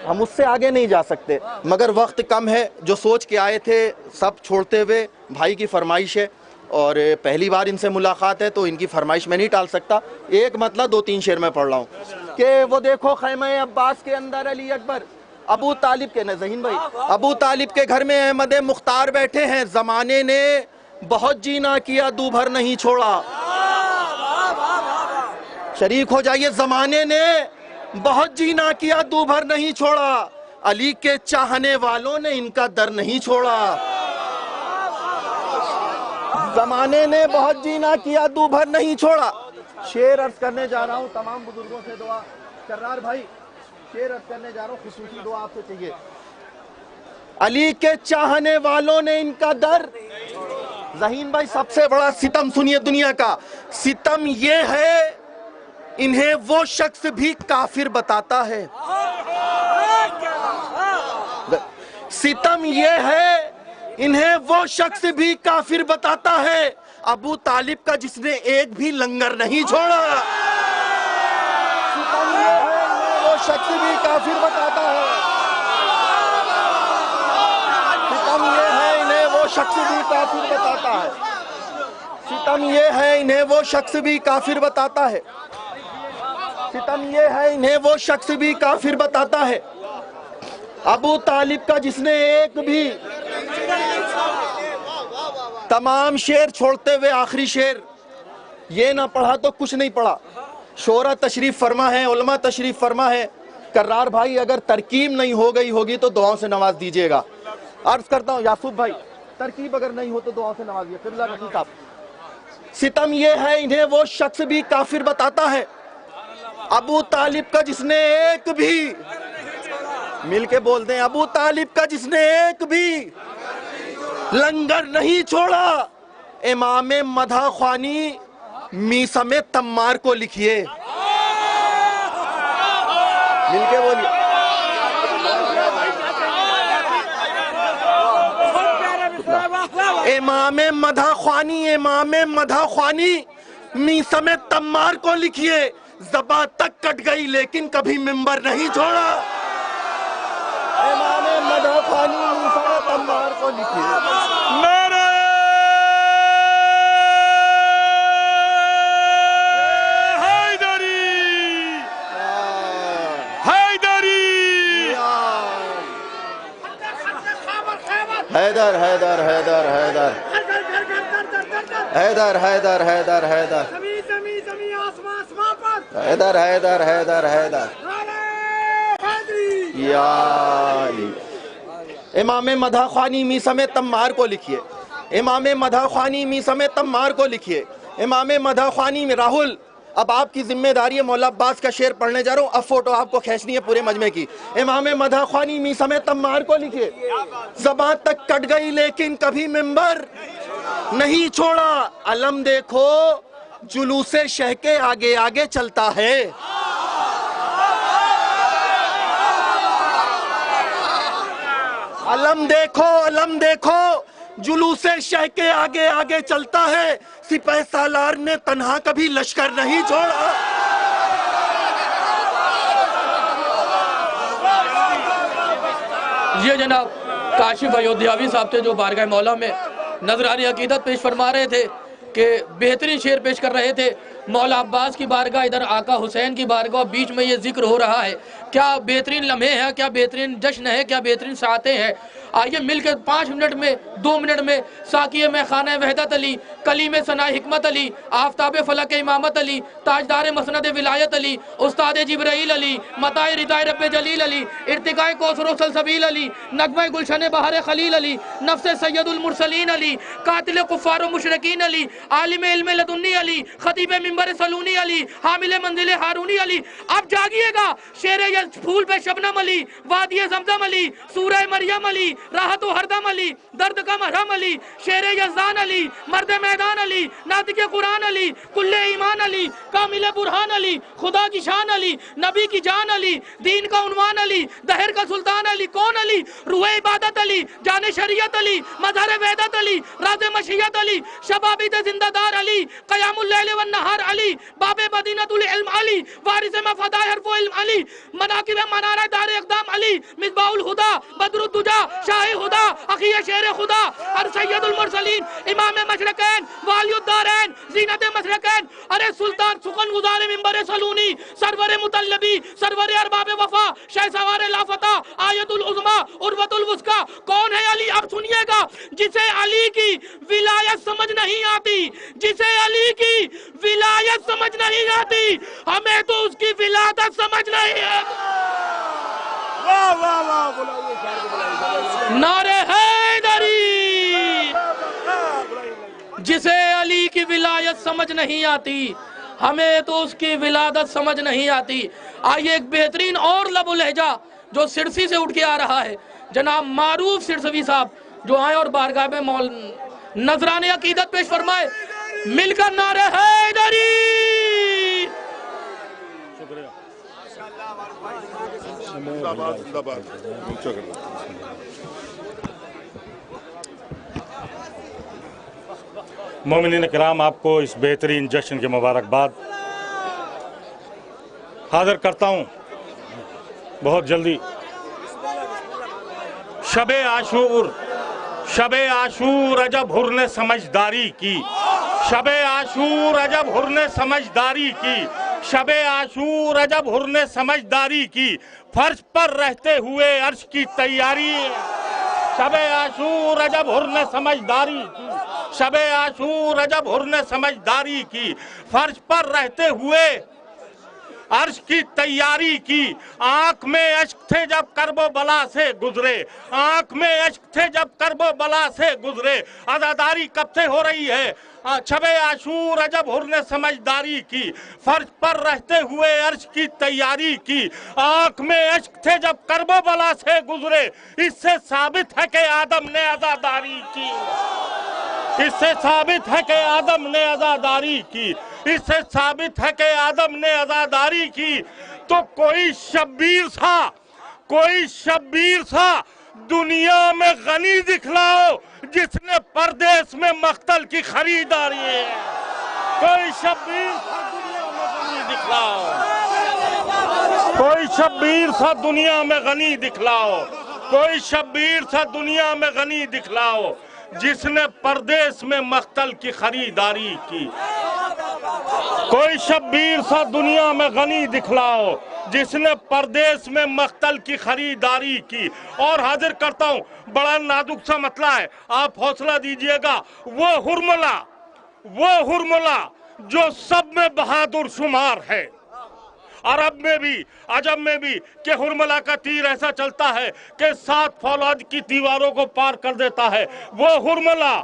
ہم اس سے آگے نہیں جا سکتے, مگر وقت کم ہے. جو سوچ کے آئے تھے سب چھوڑتے ہوئے بھائی کی فرمائش ہے اور پہلی بار ان سے ملاقات ہے تو ان کی فرمائش میں نہیں ٹال سکتا. ایک مطلب 2-3 شعر میں پڑھ رہا ہوں کہ وہ دیکھو خیمہ عباس کے اندر علی اکبر ابو طالب کے ذہین بھائی ابو طالب کے گھر میں احمد مختار بیٹھے ہیں. زمانے نے بہت جینا کیا دو بھر نہیں چھوڑا. شریک ہو جائیے. زمانے نے بہت جینا کیا دو بھر نہیں چھوڑا. علی کے چاہنے والوں نے ان کا در نہیں چھوڑا. زمانے نے بہت جینا کیا دو بھر نہیں چھوڑا. شعر عرض کرنے جا رہا ہوں, تمام بزرگوں سے دعا. کرار بھائی شعر عرض کرنے جا رہا ہوں, خصوصی دعا آپ سے چاہیے. علی کے چاہنے والوں نے ان کا در. ذہین بھائی سب سے بڑا ستم سنیے دنیا کا. ستم یہ ہے انہیں وہ شخص بھی کافر بتاتا ہے. ستم یہ ہے انہیں وہ شخص بھی کافر بتاتا ہے. ابو طالب کا جس نے ایک بھی لنگر نہیں چھوڑا. ستم یہ ہے انہیں وہ شخص بھی کافر بتاتا ہے. ستم یہ ہے انہیں وہ شخص بھی کافر بتاتا ہے. ستم یہ ہے انہیں وہ شخص بھی کافر بتاتا ہے. ستم یہ ہے انہیں وہ شخص بھی کافر بتاتا ہے. ابو طالب کا جس نے ایک بھی. تمام شعر چھوڑتے ہوئے آخری شعر یہ نہ پڑھا تو کچھ نہیں پڑھا. شورا تشریف فرما ہے, علماء تشریف فرما ہے. کرار بھائی اگر ترکیب نہیں ہو گئی ہوگی تو دعاؤں سے نواز دیجئے گا. عرض کرتا ہوں یاسوف بھائی ترکیب اگر نہیں ہو تو دعاؤں سے نوازیے. قبلہ رفیق صاحب. ستم یہ ہے انہیں وہ شخص بھی کافر بتاتا ہے. ابو طالب کا جس نے ایک بھی, مل کے بول دیں, ابو طالب کا جس نے ایک بھی لنگر نہیں چھوڑا. امام مدح خوانی میثم تمار کو لکھیے. مل کے بولیے. امام مدح خوانی میثم تمار کو لکھیے. زباں تک کٹ گئی لیکن کبھی منبر نہیں چھوڑا. امام مدح خوانی میثم تمار کو لکھیے. حیدر حیدر حیدر حیدر حیدر حیدر حیدر حیدر حیدر حیدر حیدر حیدر یا علی. امام مدح خوانی میثم تمار کو لکھیے. امام مدح خوانی میثم تمار کو لکھیے. امام مدح خوانی میں راہل اب آپ کی ذمہ داری ہے. مولا عباس کا شعر پڑھنے جا رہا ہوں, اب فوٹو آپ کو کھینچنی ہے پورے مجمع کی. امام مدح خوانی میثم تمار کو لکھیے. زباں تک کٹ گئی لیکن کبھی منبر نہیں چھوڑا. علم دیکھو جلوس شہ کے آگے آگے چلتا ہے. علم دیکھو جلوس شہ کے آگے آگے چلتا ہے. سپہ سالار نے تنہا کبھی لشکر نہیں چھوڑا. یہ جناب کاشف ایودھیاوی صاحب تھے جو بارگاہ مولا میں نذرانی عقیدت پیش فرما رہے تھے کہ بہترین شعر پیش کر رہے تھے. مولا عباس کی بارگاہ، ادھر آقا حسین کی بارگاہ، بیچ میں یہ ذکر ہو رہا ہے. کیا بہترین لمحے ہیں، کیا بہترین جشن ہے، کیا بہترین ساعتیں ہیں. آئیے مل کے 5 منٹ میں 2 منٹ میں ساقی میں خانہ وحدت علی، کلیم ثنا حکمت علی، آفتاب فلک امامت علی، تاجدار مسند ولایت علی، استاد جبرائیل علی، متاع رضا رب جلیل علی، ارتقاء کوثر و سلسبیل علی، نغمہ گلشن بہار خلیل علی، نفس سید المرسلین علی، قاتل کفار و مشرکین علی، عالم علم لدنی علی، خطیب منبر سلونی علی، حامل منزل ہارونی علی. اب جاگیے گا، شیر پھول پہ شبنم علی، وادی زمزم علی، سورہ مریم علی، راحت و ہردم علی، درد کا مرہم علی، شیر یزدان علی، مرد میدان علی، ناطق قرآن علی، کل ایمان علی، کامل برہان علی، خدا کی شان علی، نبی کی جان علی، دین کا عنوان علی، دہر کا سلطان علی. کون علی؟ روح عبادت علی، جان شریعت علی، مظہر وحدت علی، راز مشیت علی، شبابید زندہ دار علی، قیام اللیل والنہار علی، باب مدینۃ العلم علی، وارث مفدہ حرف علم علی، مناقب منارہ دار اقدام علی، مصباح الہدا، بدر الدجا، شاہ خدا، اخی شیر خدا، اور سید المرسلین، امام مشرقین، والی الدارین، زینت مشرقین. ارے سلطان سخن گزار منبر سلونی، سرور مطلبی، سرور ارباب وفا، شہ سوار لافتہ، آیت العظمیٰ، عروۃ الوثقیٰ. کون ہے علی؟ اب سنیے گا. جسے علی کی ولایت سمجھ نہیں آتی، جسے علی کی ولایت سمجھ نہیں آتی، ہمیں تو اس کی ولادت سمجھ نہیں آتی. نعرہ حیدری. جسے علی کی ولایت سمجھ نہیں آتی، ہمیں تو اس کی ولادت سمجھ نہیں آتی. آئیے ایک بہترین اور لب و لہجہ جو سرسی سے اٹھ کے آ رہا ہے، جناب معروف سرسوی صاحب جو آئے اور بارگاہ میں نذرانِ عقیدت پیش فرمائے. مل کر نعرہ حیدری. مومنین کرام، آپ کو اس بہترین جشن کے مبارکباد حاضر کرتا ہوں بہت جلدی. شب عاشور، شب عاشور عجب حرن سمجھداری کی، شب عاشور عجب حرن سمجھداری کی، شب عاشور عجب حرن سمجھداری کی، فرش پر رہتے ہوئے عرش کی تیاری. شب عاشور عجب حرن سمجھداری کی، شب عاشور عجب حرن سمجھداری کی، فرش پر رہتے ہوئے عرش کی تیاری کی. آنکھ میں اشک تھے جب کرب و بلا سے گزرے، آنکھ میں اشک تھے جب کرب و بلا سے گزرے، عزاداری کب سے ہو رہی ہے. شب عاشور عجب حرن سمجھداری کی، فرش پر رہتے ہوئے عرش کی تیاری کی. آنکھ میں اشک تھے جب کرب و بلا سے گزرے، اس سے ثابت ہے کہ آدم نے عزاداری کی، اس سے ثابت ہے کہ آدم نے عزاداری کی، اس سے ثابت ہے کہ آدم نے عزاداری کی. تو کوئی شبیر سا دنیا میں غنی دکھلاؤ جس نے پردیس میں مقتل کی خریداری ہے. کوئی شبیر سا دنیا میں غنی دکھلاؤ، کوئی شبیر سا دنیا میں غنی دکھلاؤ، کوئی شبیر سا دنیا میں غنی دکھلاؤ جس نے پردیس میں مقتل کی خریداری کی. کوئی شبیر سا دنیا میں غنی دکھلاؤ جس نے پردیس میں مقتل کی خریداری کی. اور حاضر کرتا ہوں، بڑا نازک سا مسئلہ ہے، آپ حوصلہ دیجئے گا. وہ ہرملہ جو سب میں بہادر شمار ہے، عرب میں بھی عجم میں بھی، کہ ہرملہ کا تیر ایسا چلتا ہے کہ 7 فولاد کی دیواروں کو پار کر دیتا ہے. وہ ہرملہ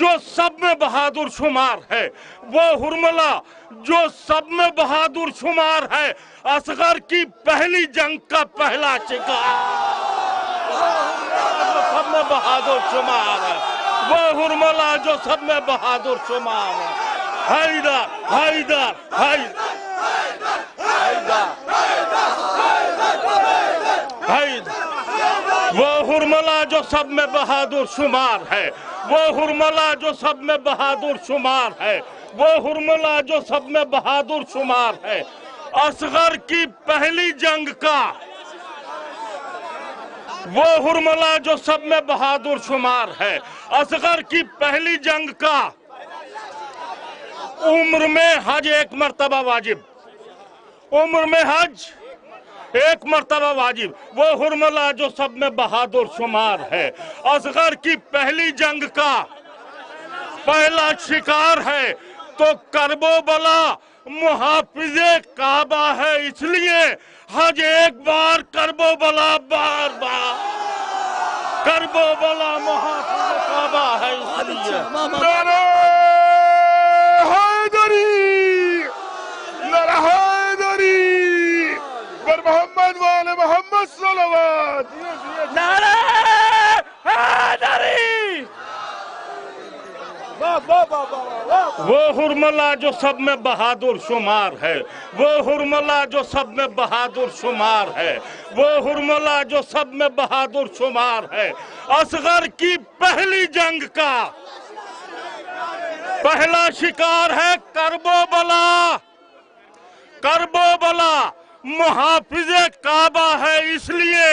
جو سب میں بہادر شمار ہے، وہ ہرملہ جو سب میں بہادر شمار ہے، اصغر کی پہلی جنگ کا پہلا شکار. جو سب میں بہادر شمار ہے، وہ ہرملہ جو سب میں بہادر شمار ہے. حیدر حیدر حیدر وہ ہرملہ جو سب میں بہادر شمار ہے، وہ ہرملہ جو سب میں بہادر شمار ہے، وہ ہرملہ جو سب میں بہادر شمار ہے. اصغر کی پہلی جنگ کا وہ ہرملا جو سب میں بہادر شمار ہے، اصغر کی پہلی جنگ کا عمر میں حج ایک مرتبہ واجب، عمر میں حج ایک مرتبہ واجب، وہ ہرملا جو سب میں بہادر شمار ہے، اصغر کی پہلی جنگ کا پہلا شکار ہے، تو کرب و بلا محافظ کعبہ ہے، اس لیے حج ایک بار، کرب و بلا بار بار، کرب و بلا محافظ کعبہ ہے، اس لیے نعرہ حیدری، نعرہ حیدری، بر محمد وآل محمد صلوات، نعرہ حیدری، وہ ہرملا جو سب میں بہادر شمار ہے، وہ ہرملا جو سب میں بہادر شمار ہے، وہ ہرملا جو سب میں بہادر شمار ہے، اصغر کی پہلی جنگ کا پہلا شکار ہے، کرب و بلا، کرب و بلا محافظ کعبہ ہے، اس لیے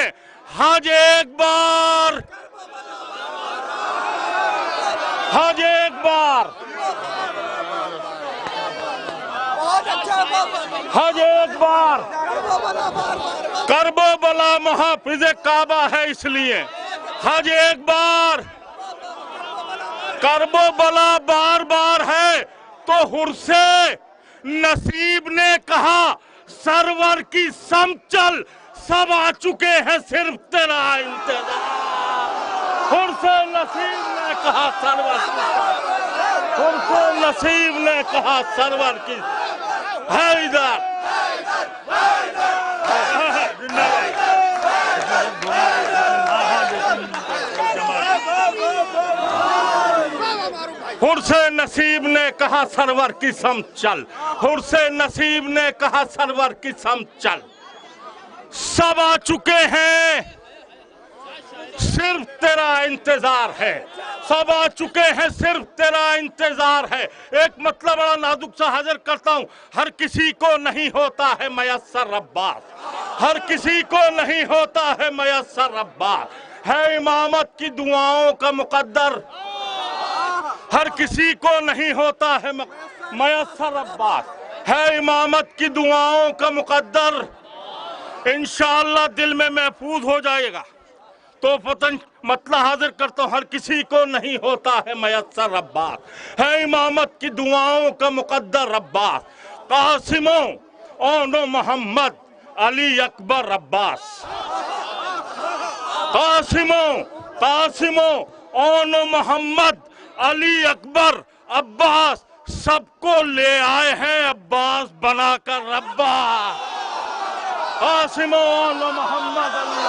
حج ایک بار، حج ایک بار، حج ایک بار، کرب و بلا محافظ کعبہ ہے، اس لیے حج ایک بار، کرب و بلا بار بار ہے، تو حرس نصیب نے کہا سرور کی سمت چل، سب آ چکے ہیں صرف تیرا انتظار، حرس نصیب نے کہا سرور کی، حرس نصیب نے کہا سرور کی، حیدر حرس نصیب نے کہا سرور کی سمت چل، حرس نصیب نے کہا سرور کی سمت چل، سب آ چکے ہیں صرف تیرا انتظار ہے، سب آ چکے ہیں صرف تیرا انتظار ہے۔ ایک مطلب بڑا نازک سا حاضر کرتا ہوں، ہر کسی کو نہیں ہوتا ہے میسر عباس، ہر کسی کو نہیں ہوتا ہے میسر عباس، ہے امامت کی دعاؤں کا مقدر، ہر کسی کو نہیں ہوتا ہے میسر عباس، ہے امامت کی دعاؤں کا مقدر، انشاءاللہ دل میں محفوظ ہو جائے گا۔ تو فتن مطلب حاضر کرتا ہوں، ہر کسی کو نہیں ہوتا ہے میسر عباس، ہے امامت کی دعاؤں کا مقدر عباس، قاسموں اون و محمد علی اکبر عباس، قاسموں قاسموں اون و محمد علی اکبر عباس، سب کو لے آئے ہیں عباس بنا کر عباس، قاسموں اون و محمد علی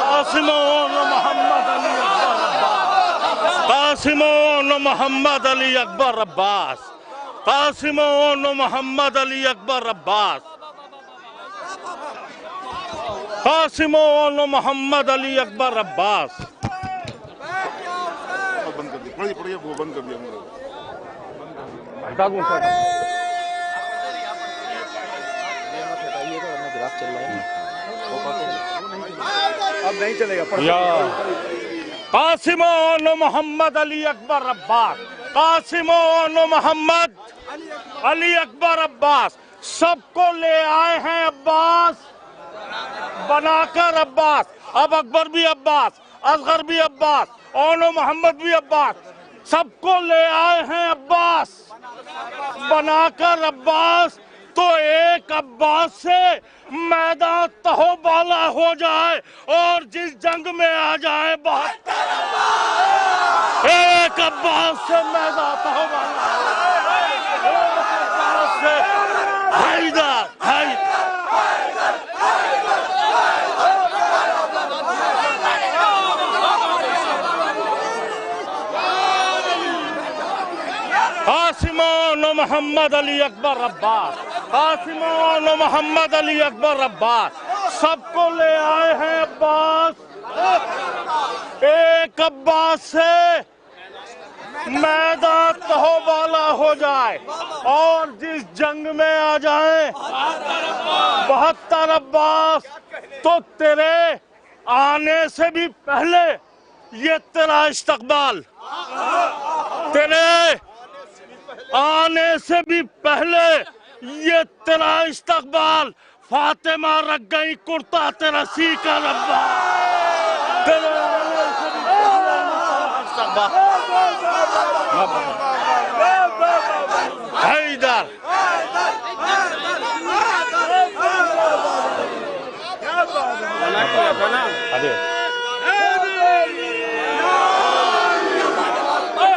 قاسموں اون و محمد علی اکبر عباس، قاسموں اون و محمد علی اکبر عباس، قاسموں اون و محمد علی اکبر عباس، قاسموں اون و محمد علی اکبر عباس۔ بند کر دیا، پڑھیے پڑھیے، وہ بند کر دیا اب نہیں چلے گا۔ قاسم اون و محمد علی اکبر عباس، قاسم اون و محمد علی اکبر عباس، سب کو لے آئے ہیں عباس بنا کر عباس، اب اکبر بھی عباس، اصغر بھی عباس، اون و محمد بھی عباس، سب کو لے آئے ہیں عباس بنا کر عباس، تو ایک عباس سے میدان تہو بالا ہو جائے اور جس جنگ میں آ جائے بہت، ایک عباس سے میدان تہو بالا ہو جائے، ایک عباس سے حیدر حیدر قاسم اون و محمد علی اکبر عباس، قاسم اون و محمد علی اکبر عباس، سب کو لے آئے ہیں عباس، ایک عباس سے میدان تہو بالا ہو جائے اور جس جنگ میں آ جائیں 72 عباس، تو تیرے آنے سے بھی پہلے یہ تیرا استقبال، تیرے آنے سے بھی پہلے یہ تیرا استقبال، فاطمہ رکھ گئی کرتا تیرا سی کا ربا، تیرے آنے سے بھی پہلے حیدر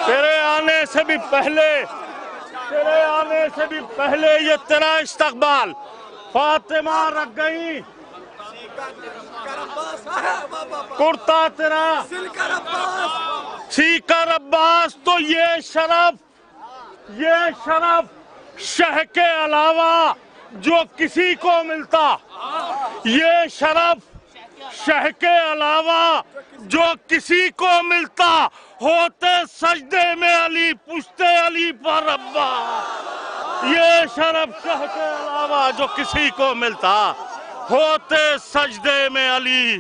تیرے آنے سے بھی پہلے، تیرے آنے سے بھی پہلے یہ تیرا استقبال، فاطمہ رکھ گئی کرتا تیرا سیکر عباس، تو یہ شرف شہ کے علاوہ جو کسی کو ملتا، یہ شرف شہ کے علاوہ جو کسی کو ملتا، ہوتے سجدے میں علی پشتے علی پر عباس، یہ شرف شہ کے علاوہ جو کسی کو ملتا، ہوتے سجدے میں علی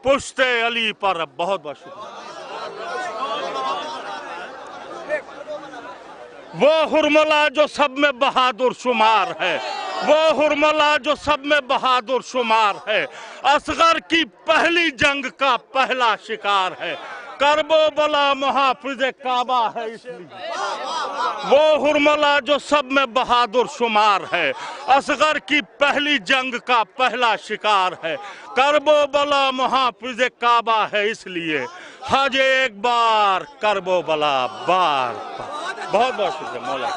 پشتے علی پر عباس۔ بہت بہت شکریہ۔ وہ حرملہ جو سب میں بہادر شمار ہے، وہ حرملہ جو سب میں بہادر شمار ہے، اصغر کی پہلی جنگ کا پہلا شکار ہے، کرب و بلا محافظ کعبہ ہے اس لیے۔ وہ حرملہ جو سب میں بہادر شمار ہے، اصغر کی پہلی جنگ کا پہلا شکار ہے، کرب و بلا محافظ کعبہ ہے اس لیے، حج ایک بار کرب و بلا بار بار۔ بہت بہت شکریہ مولا۔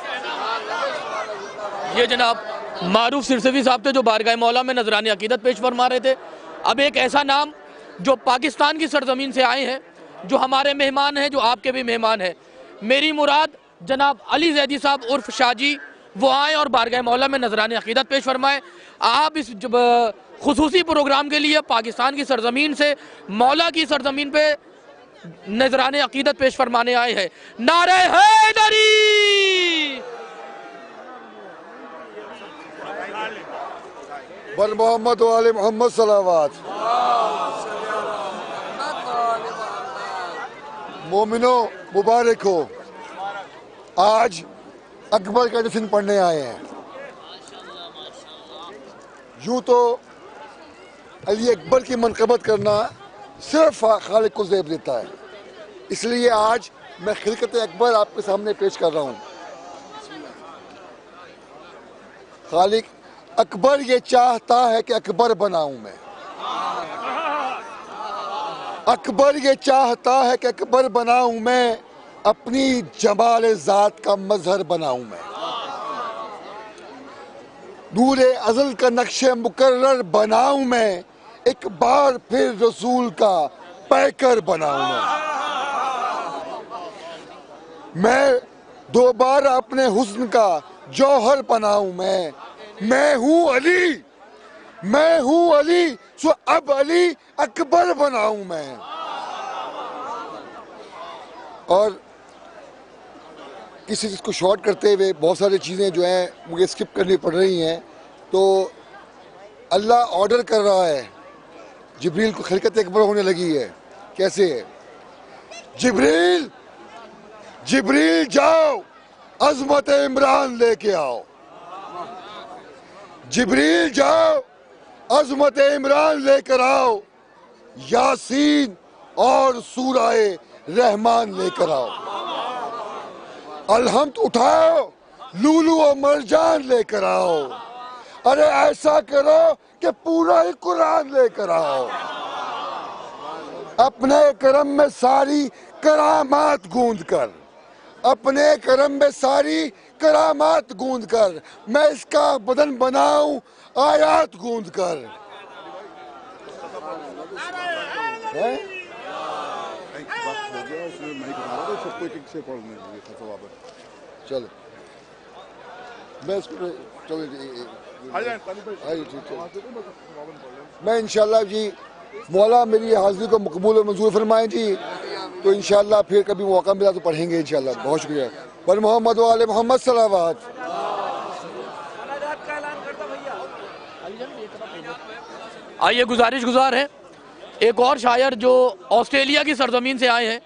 یہ جناب معروف سرسوی صاحب تھے جو بارگاہ مولا میں نذران عقیدت پیش فرما رہے تھے۔ اب ایک ایسا نام جو پاکستان کی سرزمین سے آئے ہیں، جو ہمارے مہمان ہیں، جو آپ کے بھی مہمان ہیں، میری مراد جناب علی زیدی صاحب عرف شاہ جی، وہ آئیں اور بارگاہ مولا میں نذران عقیدت پیش فرمائیں۔ آپ اس خصوصی پروگرام کے لیے پاکستان کی سرزمین سے مولا کی سرزمین پہ نذران عقیدت پیش فرمانے آئے ہیں۔ نعرہ حیدری! بر محمد و آل محمد صلوات۔ مومنو مبارک ہو، آج اکبر کا جشن پڑھنے آئے ہیں۔ یوں تو علی اکبر کی منقبت کرنا صرف خالق کو زیب دیتا ہے، اس لیے آج میں خلقت اکبر آپ کے سامنے پیش کر رہا ہوں۔ خالق اکبر یہ چاہتا ہے کہ اکبر بناؤں میں، اکبر یہ چاہتا ہے کہ اکبر بناؤں میں، اپنی جمال ذات کا مظہر بناؤں میں، نور ازل کا نقش مقرر بناؤں میں، ایک بار پھر رسول کا پیکر بناؤں میں دوبارہ اپنے حسن کا جوہر بناؤں میں ہوں علی، میں ہوں علی، سو اب علی اکبر بناؤں میں۔ اور کسی چیز کو شارٹ کرتے ہوئے بہت ساری چیزیں جو ہیں مجھے اسکپ کرنی پڑ رہی ہیں، تو اللہ آرڈر کر رہا ہے، جبریل کو خلقت اکبر ہونے لگی ہے۔ کیسے ہے؟ جبریل جاؤ عظمت عمران لے کے آؤ، جبریل جاؤ عظمت عمران لے کر آؤ، یاسین اور سورہ رحمان لے کر آؤ، الحمد اٹھاؤ لولو و مرجان لے کر آؤ، ارے ایسا کرو کہ پورا ہی قرآن لے کر آؤ، اپنے کرم میں ساری کرامات گوند کر، اپنے کرم میں ساری کرامات گوند کر، میں اس کا بدن بناؤں آیات گوند کر۔ چلو میں انشاءاللہ جی مولا میری حاضری کو مقبول و منظور فرمائیں جی، تو انشاءاللہ پھر کبھی موقع ملا تو پڑھیں گے انشاءاللہ۔ بہت شکریہ۔ پر محمد و آل محمد صلوات۔ آئیے گزارش گزار ہیں ایک اور شاعر جو آسٹریلیا کی سرزمین سے آئے ہیں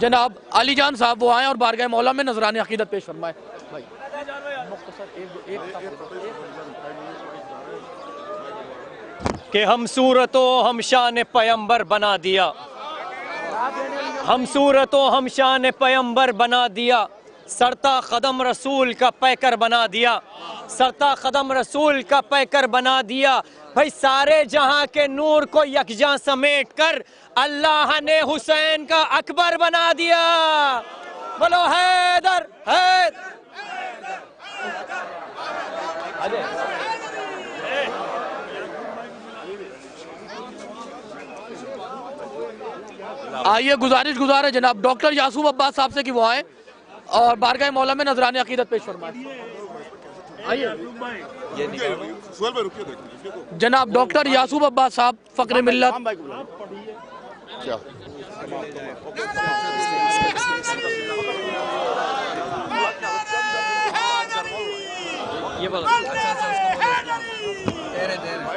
جناب علی جان صاحب، وہ آئیں اور بارگاہ مولا میں نذران عقیدت پیش فرمائیں. کہ ہم صورت و ہم شان پیمبر بنا دیا، ہم صورت و ہم شان پیمبر بنا دیا، سرتا قدم رسول کا پیکر بنا دیا، سرتا قدم رسول کا پیکر بنا دیا. بھائی سارے جہاں کے نور کو یکجاں سمیٹ کر اللہ نے حسین کا اکبر بنا دیا. بولو حیدر حیدر. آئیے گزارش ہے جناب ڈاکٹر یعصوب عباس صاحب سے کہ وہ آئیں اور بارگاہ مولا میں نذران عقیدت پیش فرمائیں. آئیے جناب ڈاکٹر یعصوب عباس صاحب فقر ملت.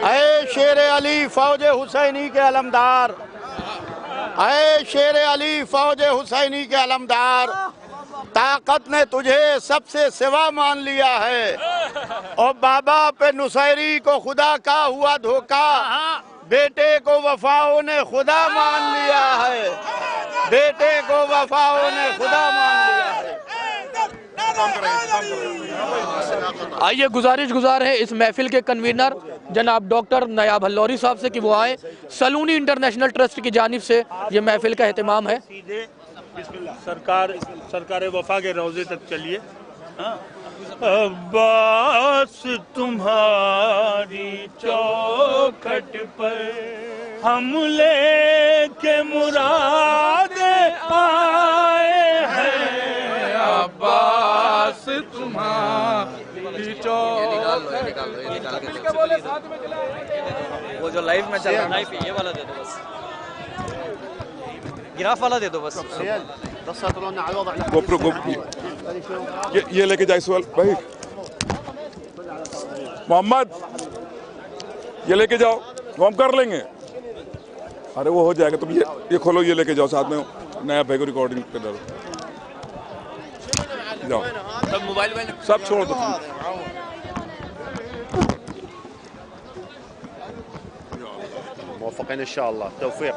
اے شیر علی فوج حسینی کے علمدار، اے شیر علی فوج حسینی کے علمدار، طاقت نے تجھے سب سے سوا مان لیا ہے اور بابا پہ نصیری کو خدا کا ہوا دھوکا، بیٹے کو وفاؤں نے خدا مان لیا ہے، بیٹے کو وفاؤں نے خدا مان لیا ہے. آئیے گزارش ہے اس محفل کے کنوینر جناب ڈاکٹر نیاب ہلوری صاحب سے کہ وہ آئیں. سلونی انٹرنیشنل ٹرسٹ کی جانب سے یہ محفل کا اہتمام ہے. سرکار وفا کے روضے تک چلیے. عباس تمہاری چوکھٹ پر ہم لے کے مراد آئے ہیں، عباس تمہاری چوکھٹ. وہ جو لائیو میں چل رہا ہے یہ والا دے دو بس، گراف والا دے دو بس. یہ لے کے جائے سوال بھائی محمد، یہ لے کے جاؤ وہ ہم کر لیں گے. ارے وہ ہو جائے گا، تم یہ کھولو، یہ لے کے جاؤ ساتھ میں نیا بھائی کو ریکارڈنگ کر دو. جاؤ سب چھوڑ دو. موفقين ان شاء الله، توفيق.